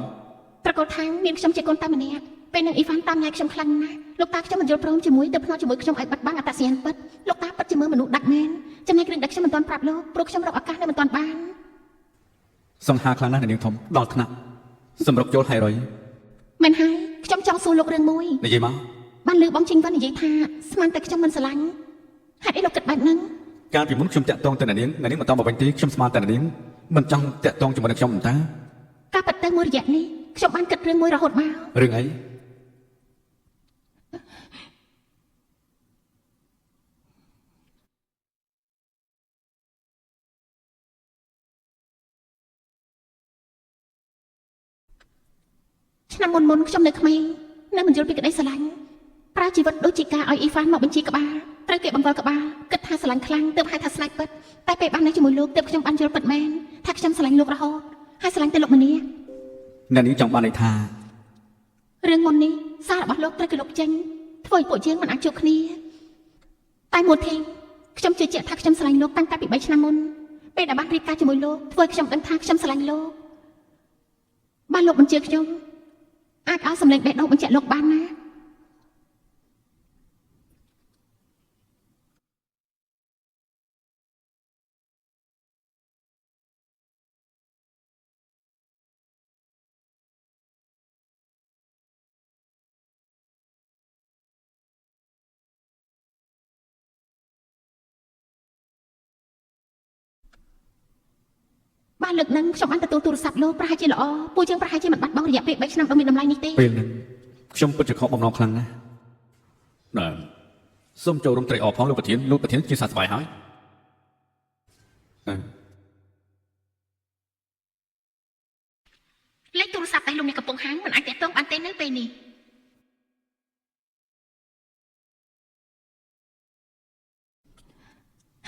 ត្រកូលថាងមានខ្ញុំជាកូនតែម្នាក់ពេលនឹងអ៊ីវ៉ាន់តាមញ៉ៃខ្ញុំខ្លាំងណាស់លោកតាខ្ញុំមិនយល់ព្រមជាមួយទៅភ្នាក់ជាមួយខ្ញុំឲ្យបាត់បង់អត្តសញ្ញាណពិតលោកតាពិតជាមើលមនុស្សដាច់មែនចំណែករឿងដែលខ្ញុំមិនទាន់ប្រាប់លោកព្រោះខ្ញុំរកឱកាសនៅមិនទាន់បាន សង្ហាខ្លាំងណាស់ដែលនាងធំដល់ថ្នាក់សម្រុកចូលហើយរយ មិនហើយខ្ញុំចង់សួរលោករឿងមួយ និយាយមក បានលើបងជីងវ៉ានិយាយថាស្មានតែខ្ញុំមិនស្រឡាញ់ហេតុអីលោកគិតបែបហ្នឹង កាលពីមុនខ្ញុំតាក់ទងទៅអ្នកនាងមិនតបមកវិញទេខ្ញុំស្មានតែអ្នកនាងមិនចង់តាក់ទងជាមួយនឹងខ្ញុំតា ការប៉ັດទៅមួយរយៈនេះខ្ញុំបានគិតរឿងមួយរហូតមក រឿងអី ឆ្នាំមុនខ្ញុំនៅក្មេងនៅមិនយល់ពីក្តីស្រឡាញ់ប្រើជីវិតដូចជាការឲ្យអ៊ីហ្វានមកបញ្ជីក្បាលត្រូវគេបង្កល់ក្បាលគិតថាស្រឡាញ់ខ្លាំងទើបហៅថាស្នេហ៍ពិតតែពេលបាននៅជាមួយលោកទើបខ្ញុំបានយល់ពិតមែនថាខ្ញុំស្រឡាញ់លោករហូតហើយស្រឡាញ់តែលោកម្នា អ្នកនាងចង់បានន័យថា រឿងមុននេះសាររបស់លោកត្រូវគេលុបចេញធ្វើឲ្យពួកយើងមិនអាចជួបគ្នាតែមួយធីខ្ញុំជឿជាក់ថាខ្ញុំស្រឡាញ់លោកតាំងតែពី3ឆ្នាំមុនពេលដែលបានរៀបការជាមួយលោកធ្វើឲ្យខ្ញុំដឹងថាខ្ញុំស្រឡាញ់លោកបានលោកបញ្ជាខ្ញុំអាចឲ្យសម្លេងបេះដូងបញ្ជាក់លោកបានណាបានលើកហ្នឹងខ្ញុំបានទទួលទូរស័ព្ទលោកប្រហែលជាល្អពួកយើងប្រហែលជាមិនបាត់បង់រយៈពេល3ឆ្នាំដ៏មានតម្លៃនេះទេ ពេលហ្នឹងខ្ញុំពិតជាខកបំណងខ្លាំងណាស់ណាសូមចូលរួមត្រេកអរផងលោកប្រធានជាសាស្ត្រស្បាយហើយ លេខទូរស័ព្ទតែលោកអ្នកកំពុងហាងមិនអាចទាក់ទងបានទេនៅពេលនេះ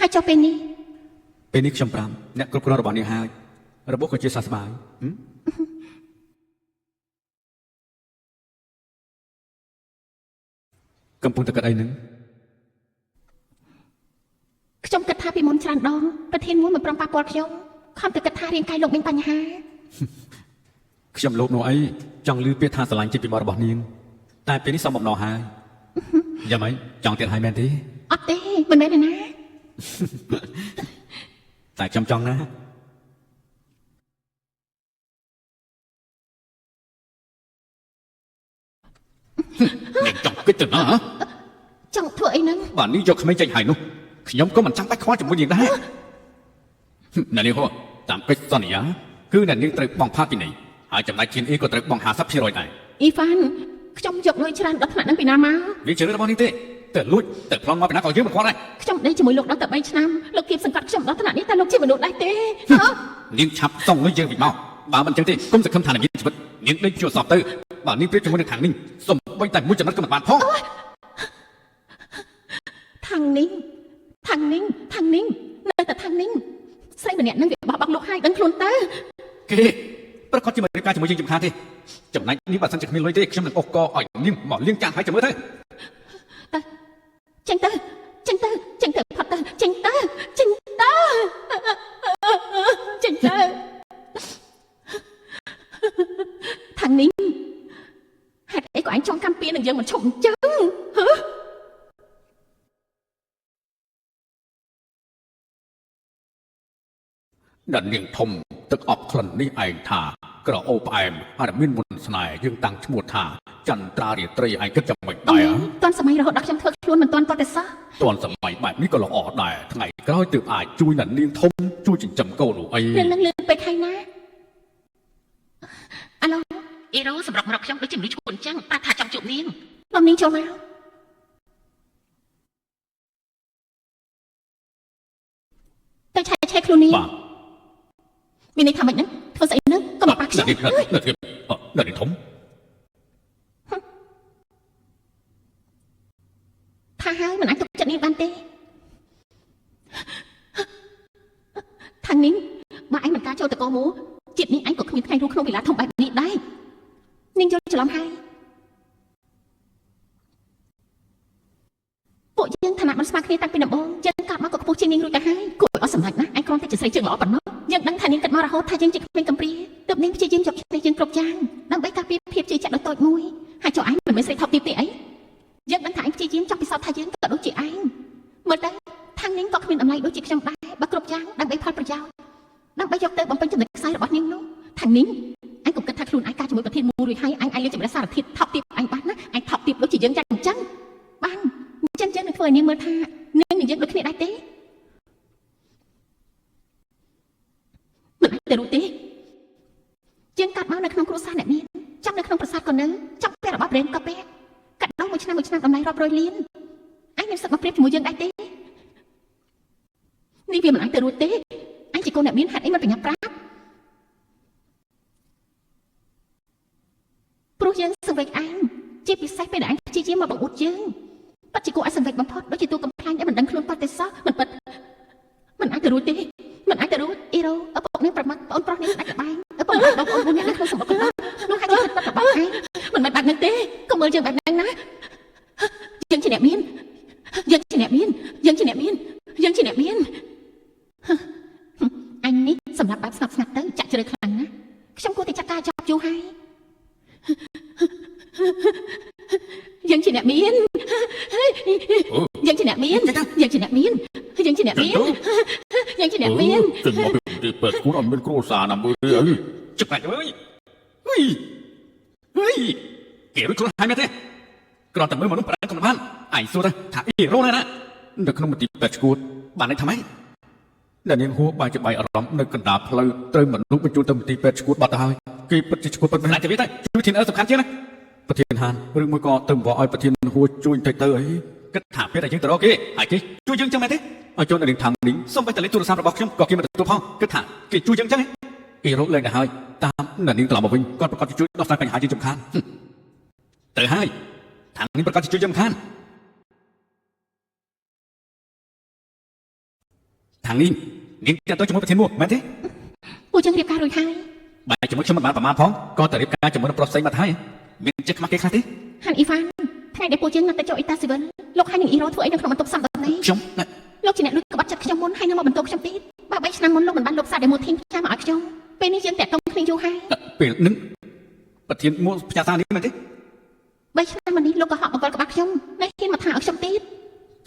ហើយចុះពេលនេះ ពេលនេះខ្ញុំ5អ្នកគ្រប់គ្រងរបស់នាងហើយរបបក៏ជាសះស្បើយកំពុងតែកាត់អីហ្នឹង ខ្ញុំគិតថាពីមុនច្រើនដងប្រធានមួយមិនព្រមប៉ះពាល់ខ្ញុំខំតែគិតថារាងកាយលោកមានបញ្ហា ខ្ញុំលោភនោះអីចង់លឺពាក្យថាស្រឡាញ់ចិត្តពីមាត់របស់នាងតែពេលនេះសមបំណងហើយយ៉ាងម៉េចចង់ទៀតហើយមែនទេ អត់ទេមិនមែនទេណា តែខ្ញុំចង់ណា នាងចង់គិតទៅណា ចង់ធ្វើអីហ្នឹង បាទនេះយកក្មេងចេញហើយនោះខ្ញុំក៏មិនចាំបាច់ខ្វល់ជាមួយនាងដែរអ្នកនាងហ៎តាមកិច្ចសន្យាគឺអ្នកនាងត្រូវបង់ផាកពីនេះហើយចំណែកជាអ៊ីក៏ត្រូវបង់ 50% ដែរ អ៊ីហ្វានខ្ញុំយកលុយច្រើនដល់ថ្នាក់ហ្នឹងពីណាមក វាជារឿងរបស់នាងទេតែលួចតែប្លន់មកពីណាក៏យើងមិនខ្វល់ដែរ ខ្ញុំដេកជាមួយលោកដល់តែ3ឆ្នាំលោកគៀបសង្កត់ខ្ញុំដល់ថ្នាក់នេះតែលោកជាមនុស្សដែរទេ នាងឆាប់សងលុយយើងវិញមកបើមិនចឹងទេគុំសង្ឃឹមថានាងមានជីវិតនាងដេកជួសសពទៅបើនាងព្រៀបជាមួយនឹងខាងនេះសុំបីតែមួយចំណុចក៏មិនបានផង ທางនេះនៅតែທางនេះស្រីម្នាក់នឹងវាបោះបង់លោកហើយដឹងខ្លួនទៅ គេប្រកាសជាមិនរៀបការជាមួយយើងចំខានទេចំណែកនេះបើសិនជាគ្មានលុយទេខ្ញុំនឹងអុសកឲ្យនាងមកលៀងចាស់ហើយចាំមើលទៅ ទៅចេញទៅផុតទៅចេញទៅทางនេះហេតុអីក៏អញចង់កម្មពៀននឹងយើងមិនឈប់អញ្ចឹងហ៎ ដល់នាងធំទឹកអប់ក្លិននេះឯងថាក្រអូបផ្អែមហើយមានមុនស្នេហ៍យើងតាំងឈ្មោះថាចន្ទ្រារាត្រីឯងគិតចាំមិនដែរ តាន់សម័យរហូតដល់ខ្ញុំធ្វើខ្លួនមិនតាន់តតែសោះ ទាន់សម័យបែបនេះក៏ល្អដែរថ្ងៃក្រោយទើបអាចជួយអ្នកនាងធំជួយចិញ្ចឹមកូននោះអី រឿងនឹងលឿនពេកហើយណាអាឡូអ៊ីរ៉ូសម្រាប់មករកខ្ញុំដូចជាមនុស្សឈួនអញ្ចឹងប្រាប់ថាចង់ជួបនាងលោកនាងចូលមកទៅឆែកខ្លួននាង បាទ មានន័យថាម៉េចហ្នឹងធ្វើស្អីហ្នឹងក៏មកប៉ះខ្ញុំ អ្នកនាងធំ ថាហើយមិនអាចទុកចិត្តនាងបានទេខាងនេះបើឯងមិនការចូលតកោមូជាតិនេះឯងក៏គ្មានថ្ងៃរស់ក្នុងវេលាធំបែបនេះដែរនាងយល់ច្រឡំហើយពួកយើងឋានៈមិនស្មើគ្នាតាំងពីដំបូងយើងកាប់មកក៏ខ្ពស់ជាងនាងរួចទៅហើយគួរឲ្យអស់សម្ដេចណាស់ឯងគ្រាន់តែជាស្រីជើងល្អប៉ុណ្ណោះយើងដឹងថានាងគិតមករហូតថាយើងជាក្មេងកំព្រាទើបនាងព្យាយាមយកឈ្នះយើងគ្រប់យ៉ាងដើម្បីការពារភាពជឿជាក់ដ៏តូចមួយហើយចុះឯងមិនមែនស្រីថោកទាបទេអីយើងដឹងថាឯងព្យាយាមចង់ពិសោធន៍ថាយើងក៏ដូចជាឯងមើលទៅខាងនាងក៏គ្មានតម្លៃដូចជាខ្ញុំដែរបើគ្រប់យ៉ាងដើម្បីផលប្រយោជន៍ដើម្បីយកទៅបំពេញចំណុចខ្សោយរបស់នាងនោះខាងនាង anh cũng cất thắt luôn anh ca cho mỗiประเทศมูrồi hay anh lên chụp raសារធាតុថប់ទៀតអញបានណាអញថប់ទៀតដូចជាយើងចាច់អញ្ចឹងបានអញ្ចឹងនឹងធ្វើឲ្យនាងមើលថានាងនឹងយើងដូចគ្នាដែរទេមិនអាចទៅរួចទេជាងកាត់មកនៅក្នុងគ្រួសារអ្នកមានចាំនៅក្នុងប្រាសាទក៏នៅចាំពេលរបស់ប្រេមក៏ពេលកាត់ដល់មួយឆ្នាំតម្លៃរាប់រយលានអញមានសិទ្ធិមកប្រៀបជាមួយយើងដែរទេនេះវាមិនអាចទៅរួចទេអញជាកូនអ្នកមានហេតុអីមិនប្រញាប់ប្រាប់ព្រោះយើងសង្វេគអញជាពិសេសពេលដែលអញជាមកបង្អួតយើងប៉ាត់ជាគួរឲ្យសង្វេគបំផុតដូចជាតួកំ ខ្លាញ់ដែលមិនដឹងខ្លួនប៉ាត់ទេសោះមិនពិតមិនអាចទៅរួចទេមិនអាចទៅរួចអ៊ីរ៉ូឪពុកនាងប្រមាថបងប្រុសនាងអាចបែងឪពុកបងប្អូននាងនៅក្នុងសម្បុកនោះហើយយើងពិតរបស់ឯងមិនមែនបែបហ្នឹងទេកុំមើលយើងបែបហ្នឹងណាយើងជាអ្នកមានយើងជាអ្នកមានយើងជាអ្នកមានយើងជាអ្នកមានអញនេះសម្រាប់បែបស្ងប់ស្ងាត់ទៅចាក់ជ្រៅខ្លាំងណាខ្ញុំគួរតែចាត់ការចាប់យូរហើយយើងជាអ្នកមានយើងជាអ្នកមានយើងជាអ្នកមានយើងជាអ្នកមានយើងជាអ្នកមាន Chừng mà bị bệt cuốn ông bên cô xà nằm bơi đi ấy. Chụp lại ơi. Ơi. Kể với con hai mẹ thế. Còn tầm mới mà nó phải con bạn. Ai xua ta, thả ý rô này nè. Được không một tí bệt cuốn. Bạn ấy thầm ấy. Là những hua bài chụp bài ở rõm nơi cần đạp lời. Trời mà lúc bên chú tâm tí bệt cuốn bật hơi. Khi bật chỉ cuốn bật lại thì biết đấy. Chú thiên ơ sập khăn chứ này. Bật thiên hàn. Rừng môi co tầm võ oi bật thiên hua chui thầy tơ ấy. Kết thả biết là những tờ đó kia. Hãy kia. Chú dương cho mẹ thế. Ở chỗ này điện thằng đính xong bây giờ lấy tôi sao bọc trong có kia mà tôi phong kết thả kỳ chui chân chắc ấy kỳ rốt lên là hơi tam là niên làm một vinh con chui nó phải phải hai chân khan từ hai thằng niên con chui chân khan thằng niên cho tôi cho mỗi thiên mua mẹ thế cô chân điệp ca rồi hai bài cho mỗi cho bạn mà phong con tờ điệp ca cho mỗi pro xây mà thay miền chết mắc cái khác thế hàn Ivan thay để cô chân là cho ita sivan lúc hai những iro tuổi được không tục xăm tập này chốngលោកជាអ្នកលួចក្បត់ចិត្តខ្ញុំមុនហើយនឹងមកបន្ទោខ្ញុំទៀតបើ3ឆ្នាំមុនលោកមិនបានលុបសាច់ដែលមកធីមចាំមកឲ្យខ្ញុំពេលនេះយើងតាក់ទងគ្នាយូរហើយពេលនឹងប្រធានមួយផ្ញើសារនេះមែនទេ3ឆ្នាំមុននេះលោកក៏ហក់បង្កល់ក្បត់ខ្ញុំនេះហ៊ានមកថាឲ្យខ្ញុំទៀត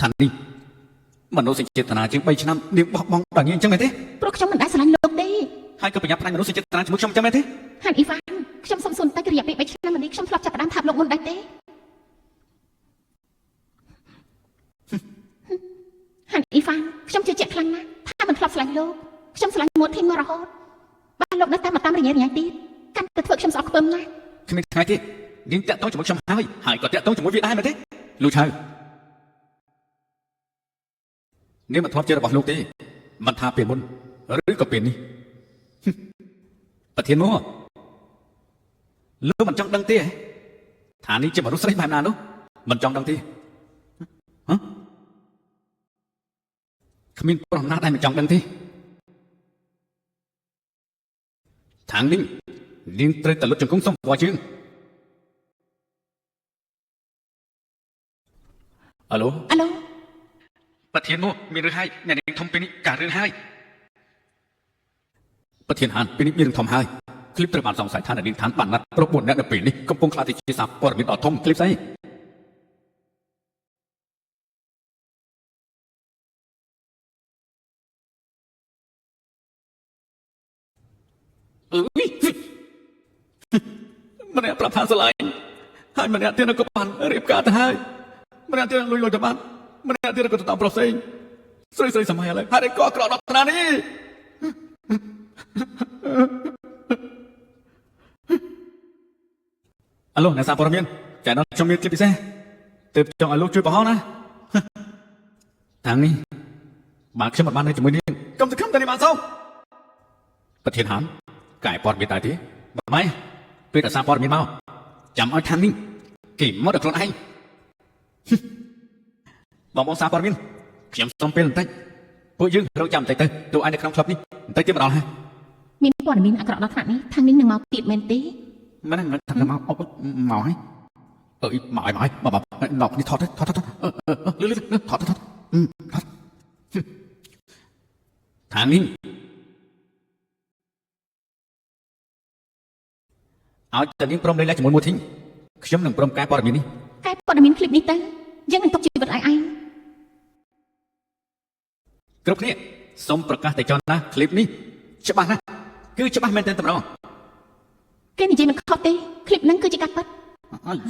ថានេះមនុស្សចេតនាជាង3ឆ្នាំនាងបោះបង់ដល់នាងអញ្ចឹងមែនទេព្រោះខ្ញុំមិនដែលស្រឡាញ់លោកទេហើយក៏ប្រញាប់ផ្លាញ់មនុស្សចេតនាជាមួយខ្ញុំអញ្ចឹងមែនទេហានអ៊ីវ៉ានខ្ញុំសុំសួរតែរយៈពេល3ឆ្នាំមុននេះខ្ញុំធ្លាប់ចាប់ផ្ដើមថាបលោកមុនដែរទេហានអ៊ីវ៉ានខ្ញុំជឿជាក់ខ្លាំងណាស់ថាមិនធ្លាប់ស្រឡាញ់លោកខ្ញុំស្រឡាញ់មួតធីមមករហូតបាទលោកនៅតែមកតាមរយៈទៀតកាន់តែធ្វើខ្ញុំស្អប់ខ្ពើមណាស់គ្មានថ្ងៃទៀតនាងតាក់ទងជាមួយខ្ញុំហើយក៏តាក់ទងជាមួយវាដែរមែនទេលូចហើយនាងមិនធ្លាប់ជារបស់លោកទេមិនថាពេលមុនឬក៏ពេលនេះប្រធានមកលោកមិនចង់ដឹងទេថានេះជាមនុស្សស្រីបែបណានោះមិនចង់ដឹងទេហ៎គ្មានប្រមាណដែរមិនចង់ដឹងទេທາງនេះនាងត្រូវតែលុតជង្គង់សុំវ៉ាជើងអាឡូប្រធានមកមានរឿងហើយអ្នកនាងធំពេលនេះការរឿងហើយប្រធានហានពេលនេះមានរឿងធំហើយคลิปត្រូវបានសង្ស័យថាអ្នកនាងឋានបានណាត់ប្រុស4នាក់នៅពេលនេះកំពុងខ្លាចជាសារព័ត៌មានដ៏ធំคลิปស្អីម្នាក់ប្រាប់ថាស្រឡាញ់ហើយម្នាក់ទៀតក៏បានរៀបការទៅហើយម្នាក់ទៀតលុយទៅបានម្នាក់ទៀតក៏ទៅតាមប្រុសផ្សេងស្រីសម័យឥឡូវហើយក៏អក្រក់ដល់ត្រានេះអាឡូអ្នកសារព័ត៌មានចាដល់ខ្ញុំមានទីពិសេសទើបចង់ឲ្យលោកជួយបង្ហោះណាតាំងនេះបើខ្ញុំមិនបាននៅជាមួយនាងកុំសង្ឃឹមតែនេះបានសោះប្រធានហានកែព័ត៌មានដែរទេបើម៉េចពេលតែសារព័ត៌មានមកចាំឲ្យខាងនេះគេមកដល់ខ្លួនឯងបងសារព័ត៌មានខ្ញុំសុំពេលបន្តិចពួកយើងរកចាំបន្តិចទៅទូឯងនៅក្នុងក្លឹបនេះបន្តិចទៀតមកដល់ហើយមានព័ត៌មានអាក្រក់ដល់ថ្នាក់នេះខាងនេះនឹងមកទៀតមែនទេមិនថាមកអប់មកហើយមកឲ្យណប់នេះថតលឺថតខាងនេះឲ្យតែនាងព្រមលេងឡើងជាមួយមួយធីងខ្ញុំនឹងព្រមកែព័ត៌មាននេះកែព័ត៌មានคลิปនេះទៅយើងនឹងទុកជីវិតឲ្យឯងគ្រប់គ្នាសូមប្រកាសតែចោលណាคลิปនេះច្បាស់ណាស់គឺច្បាស់មែនទែនតម្រង គេនិយាយមិនខុសទេคลิปហ្នឹងគឺជាការពិត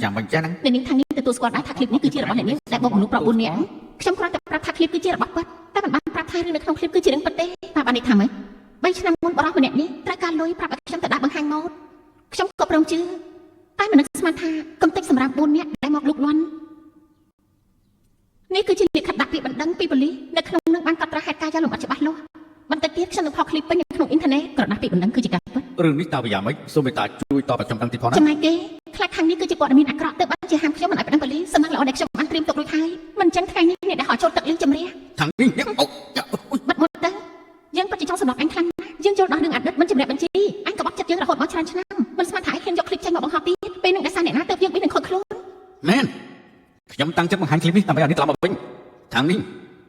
យ៉ាងមិនចឹង អ្នកនាងខាងនេះទទួលស្គាល់ដែរថាคลิปនេះគឺជារបស់អ្នកនាងដែលបងមនុស្សប្រុស4នាក់ខ្ញុំគ្រាន់តែប្រាប់ថាคลิปគឺជារបស់ពិតតែមិនបានប្រាប់ថារឿងនៅក្នុងคลิปគឺជារឿងពិតទេតាមបាននេះថាម៉េច3ឆ្នាំមុនបរិសម្នាក់នេះត្រូវការលុយប្រាប់ឲ្យខ្ញុំទៅដាក់បង្ហាញម៉ូដខ្ញុំក៏ព្រមជឿតែមិននឹកស្មានថាកំតិចសម្រាប់4នាក់ដែលមកលុកលាន់នេះគឺជាលិខិតដាក់ពាក្យបណ្ដឹងពីប៉ូលីសនៅក្នុងនឹងបានកត់ត្រាហេតុការណ៍យ៉ាងលម្អិតច្បាស់លាស់បន្តិចទៀតខ្ញុំនឹងផុសคลิปពេញនៅក្នុងអ៊ីនធឺណិតក្រដាស់ពាក្យបណ្ដឹងគឺជាការពិត រឿងនេះតើវាយ៉ាងម៉េចសូមមេត្តាជួយតបឲ្យខ្ញុំដឹងទីផងណា ចំណែកគេខ្លាចខាងនេះគឺជាព័ត៌មានអាក្រក់ទៅបានជាហាមខ្ញុំមិនឲ្យប្តឹងប៉ូលីសសំណាងល្អដែលខ្ញុំបានត្រៀមទុករួចហើយមិនចឹងថ្ងៃនេះអ្នកដែលហោចចូលទឹកលឿងជំរះ ខាងនេះអូ បិទមុតទៅយើងពិតជាចង់សម្រាប់អញខ្លាំងណាស់យើងចូលដល់រឿងអតីតមិនជំរាបបញ្ជីអញក៏បាត់ចិត្តយើងរហូតមកច្រើនឆ្នាំមិនស្មានថាឯងហ៊ានយកคลิปចេញមកបង្ហោះទៀតពេលនឹងដែលសារអ្នកណាទៅយើងមាននឹងខុសខ្លួន មែនខ្ញុំតាំងចិត្តបង្ហាញคลิปនេះដើម្បីឲ្យនេះត្រឡប់មកវិញខាងនេះ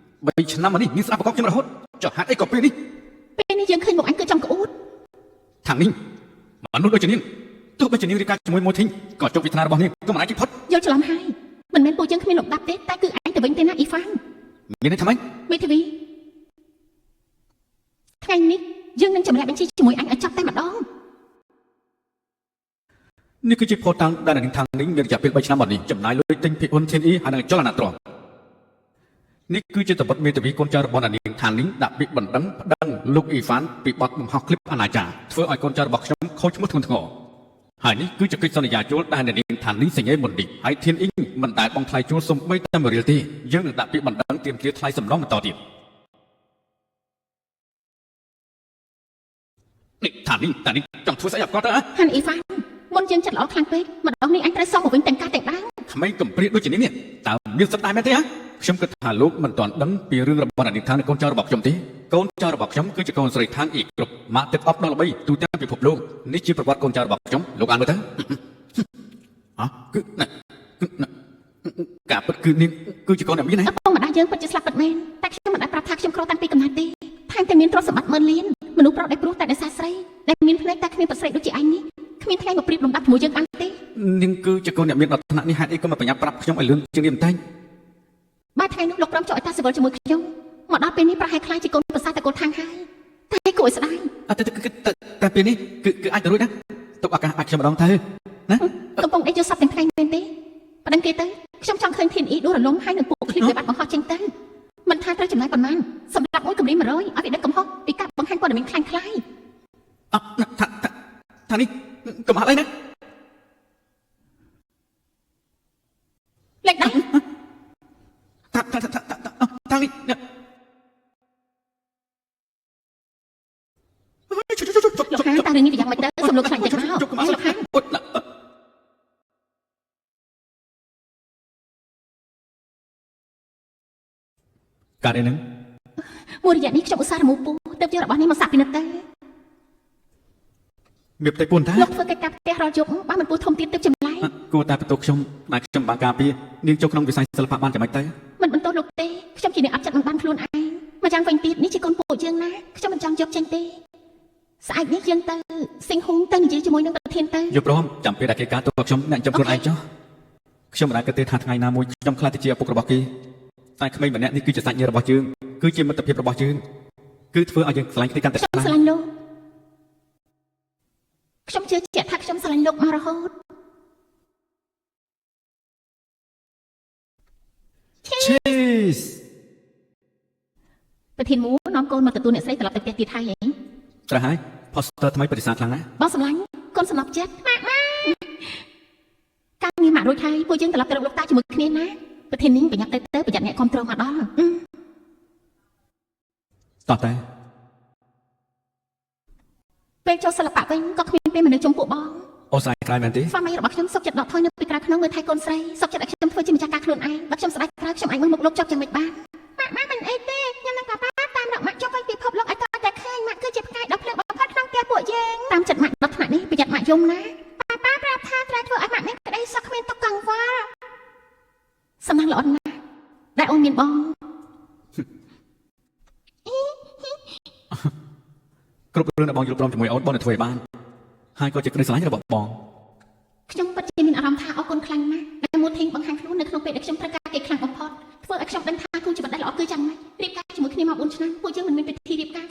3ឆ្នាំមកនេះមានស្ដាប់ប្រកបខ្ញុំរហូតចុះហេតុអីក៏ពេលនេះ ពេលនេះយើងឃើញមកអញគឺចង់ក្អួត ខាងនេះមនុស្សដូចជានាងទោះបីជានាងរៀបការជាមួយមួយធីងក៏ជោគវាសនារបស់នាងក៏មិនអាចជិះផុត យល់ច្រឡំហើយមិនមែនពួកយើងគ្មានលំដាប់ទេតែគឺឯងទៅវិញទេណាអ៊ីហ្វាន មានន័យថាម៉េច មេធាវីថ្ងៃនេះយើងនឹងចម្រាបបញ្ជីជាមួយអញឲ្យចប់តែម្ដង នេះគឺជាផុសតាំងដែលនាងខាងនេះមានរយៈពេល3ឆ្នាំមកនេះចំណាយលុយទិញភាគហ៊ុន TNE ហើយនឹងចលនាទ្រព្យនេះគឺជាតបិតមេធាវីកូនចៅរបស់នាងខាងនេះដាក់ពាក្យបណ្ដឹងប្តឹងលោកអ៊ីហ្វានពីបទបង្ហោះคลิปអនាចារធ្វើឲ្យកូនចៅរបស់ខ្ញុំខូចឈ្មោះធ្ងន់ធ្ងរហើយនេះគឺជាកិច្ចសន្យាជួលដែលនាងខាងនេះសញ្ញេមុននេះហើយ TNE មិនដែលបង់ថ្លៃជួលសូម្បីតែ1រៀលទេយើងនឹងដាក់ពាក្យបណ្ដឹងទាមទារថ្លៃសំណងបន្តទៀតនេះថានេះតានេះចង់ធ្វើស្អីឲ្យគាត់ទៅហ៎ ហានអ៊ីហ្វានមុនយើងចិត្តល្អខ្លាំងពេកម្ដងនេះអញត្រូវសងមកវិញទាំងការទាំងដាង ក្មេងកំព្រាដូចជានេះតើមានសិទ្ធិដែរមែនទេហ៎ខ្ញុំគិតថាលោកមិនទាន់ដឹងពីរឿងរបស់នាងថាងនៃកូនចៅរបស់ខ្ញុំទេកូនចៅរបស់ខ្ញុំគឺជាកូនស្រីថាងអ៊ីគ្រប់ម៉ាក់ទឹកអប់ដល់ល្បីទូទាំងពិភពលោកនេះជាប្រវត្តិកូនចៅរបស់ខ្ញុំលោកអានមើលទៅគឺការពិតគឺនាងគឺជាកូនអ្នកមានណា ឪពុកម្ដាយយើងពិតជាស្លាប់ពិតមែនតែខ្ញុំមិនអាចប្រាប់ថាខ្ញុំក្រតាំងពីកំណត់ទេថែមទាំងមានទ្រព្យសម្បត្តិ10000លានមនុស្សប្រុសដែលព្រោះតែដោយសារស្រីដែលមានភ្នែកតែគ្មានប្រស្រីដូចជាអញនេះគ្មានថ្ងៃមកប្រៀបលំដាប់ជាមួយយើងបានទេ នាងគឺជាកូនអ្នកមានអត្តនៈនេះហេតុអីក៏មិនប្រញាប់ប្រាប់ខ្ញុំឲ្យលឿនជាងនេះបន្តិច បាទថ្ងៃនោះលោកព្រមចូលឲ្យតាសិវលជាមួយខ្ញុំមកដល់ពេលនេះប្រហែលខ្លាចជាកូនប្រសាទតកូលខាងហើយតែគួរឲ្យស្ដាយ តែពេលនេះគឺអាចទៅរួចណាទុកឱកាសអាចខ្ញុំម្ដងទៅណា កំពុងដេកយល់សប្តិទាំងថ្ងៃមែនទេប៉ណ្ដឹងគេទៅខ្ញុំចង់ឃើញធានអ៊ីដួលរលំហើយនឹងពួកคลิปដែលបាត់បង្ហោះចេញទៅមិនថាត្រូវចំណាយប៉ុន្មានសម្រាប់មួយកម្រិត100ឲ្យវាដឹកកំហុសពីការបង្ហាញព័ត៌មានខ្លាំងខ្លាយ ថានេះកុំអត់អីណា លេខដៃ ថានេះ លោកហាតើរឿងនេះវាយ៉ាងម៉េចទៅសំលោកខ្លាចចិត្តមកលោកហាការនេះនឹង មួយរយៈនេះខ្ញុំឧស្សាហ៍រមូលពូទៅយករបស់នេះមកសាកពិនិត្យទៅ មានផ្ទៃពួនតា លោកធ្វើកិច្ចការផ្ទះរាល់យប់បានមិនពូធំទៀតទៅចម្លែក គួរតែបន្ទោសខ្ញុំដែលខ្ញុំបានការពារនាងចូលក្នុងវិស័យសិល្បៈបានយ៉ាងម៉េចទៅ មិនបន្ទោសលោកទេខ្ញុំជាអ្នកអត់ចិត្តមិនបានខ្លួនឯងមកយ៉ាងវិញទៀតនេះជាកូនពួកយើងណាខ្ញុំមិនចង់យកចេញទេស្អែកនេះយើងទៅសិង្ហូងទៅនិយាយជាមួយនឹងប្រធានទៅ យល់ព្រមចាំពេលដែលគេការទោសខ្ញុំអ្នកចាំខ្លួនឯងចុះខ្ញុំមិនដែលគិតទេថាថ្ងៃណាមួយខ្ញុំខ្លាចទៅជាឪពុករបស់គេតែក្មេងម្នាក់នេះគឺជាសាច់ញាតិរបស់យើងគឺជាមិត្តភាពរបស់យើងគឺធ្វើឲ្យយើងឆ្លាញ់គ្នាកាន់តែ ខ្ញុំស្រឡាញ់លោកខ្ញុំជឿជាក់ថាខ្ញុំស្រឡាញ់លោកមករហូត Cheers ប្រធានមូនាំកូនមកទទួលអ្នកស្រីត្រឡប់ទៅផ្ទះទៀតហើយហ៎ ត្រូវហើយ poster ថ្មីបរិសាទខ្លាំងណាស់ បងស្រឡាញ់កូនសំណប់ចិត្តម៉ាក់ការងារម៉ាក់រួចហើយពួកយើងត្រឡប់ទៅរកលោកតាជាមួយគ្នាណាប្រធាននេះប្រញាប់ទៅប្រយ័ត្នអ្នកគ្រប់គ្រងមកដល់ តោះតែ ពេលចូលសិល្បៈវិញក៏គ្មានពេលមនុស្សជុំពួកបង អូស្រ័យក្រោយមែនទេ ស្វាមីរបស់ខ្ញុំសុខចិត្តដកថយនៅពីក្រៅក្នុងមើលថែកូនស្រីសុខចិត្តឲ្យខ្ញុំធ្វើជាម្ចាស់ការខ្លួនឯងបើខ្ញុំស្ដាយក្រៅខ្ញុំអាចមើលមុខលោកចប់យ៉ាងម៉េចបានម៉ាក់មិនអីទេខ្ញុំនឹងប៉ាប៉ាតាមរកម៉ាក់ចុះវិញពិភពលោកឲ្យតតែឃើញម៉ាក់គឺជាផ្កាយដ៏ភ្លឺបំផុតក្នុងផ្ទះពួកយើងតាមចិត្តម៉ាក់ដល់ថ្នាក់នេះប្រយ័ត្នម៉ាក់យំណាប៉ាប៉ាប្រាប់ថាត្រូវធ្វើឲ្យម៉ាក់មានក្តីសុខគ្មានទុក្ខកង្វល់សំណាងល្អណាស់ដែលអូនមានបង គ្រប់រឿងដែលបងយល់ព្រមជាមួយអូនបងនឹងធ្វើឲ្យបានហើយក៏ជាក្តីស្រឡាញ់របស់បង ខ្ញុំពិតជាមានអារម្មណ៍ថាអរគុណខ្លាំងណាស់ដែលមួយធីងបង្ហាញខ្លួននៅក្នុងពេលដែលខ្ញុំត្រូវការ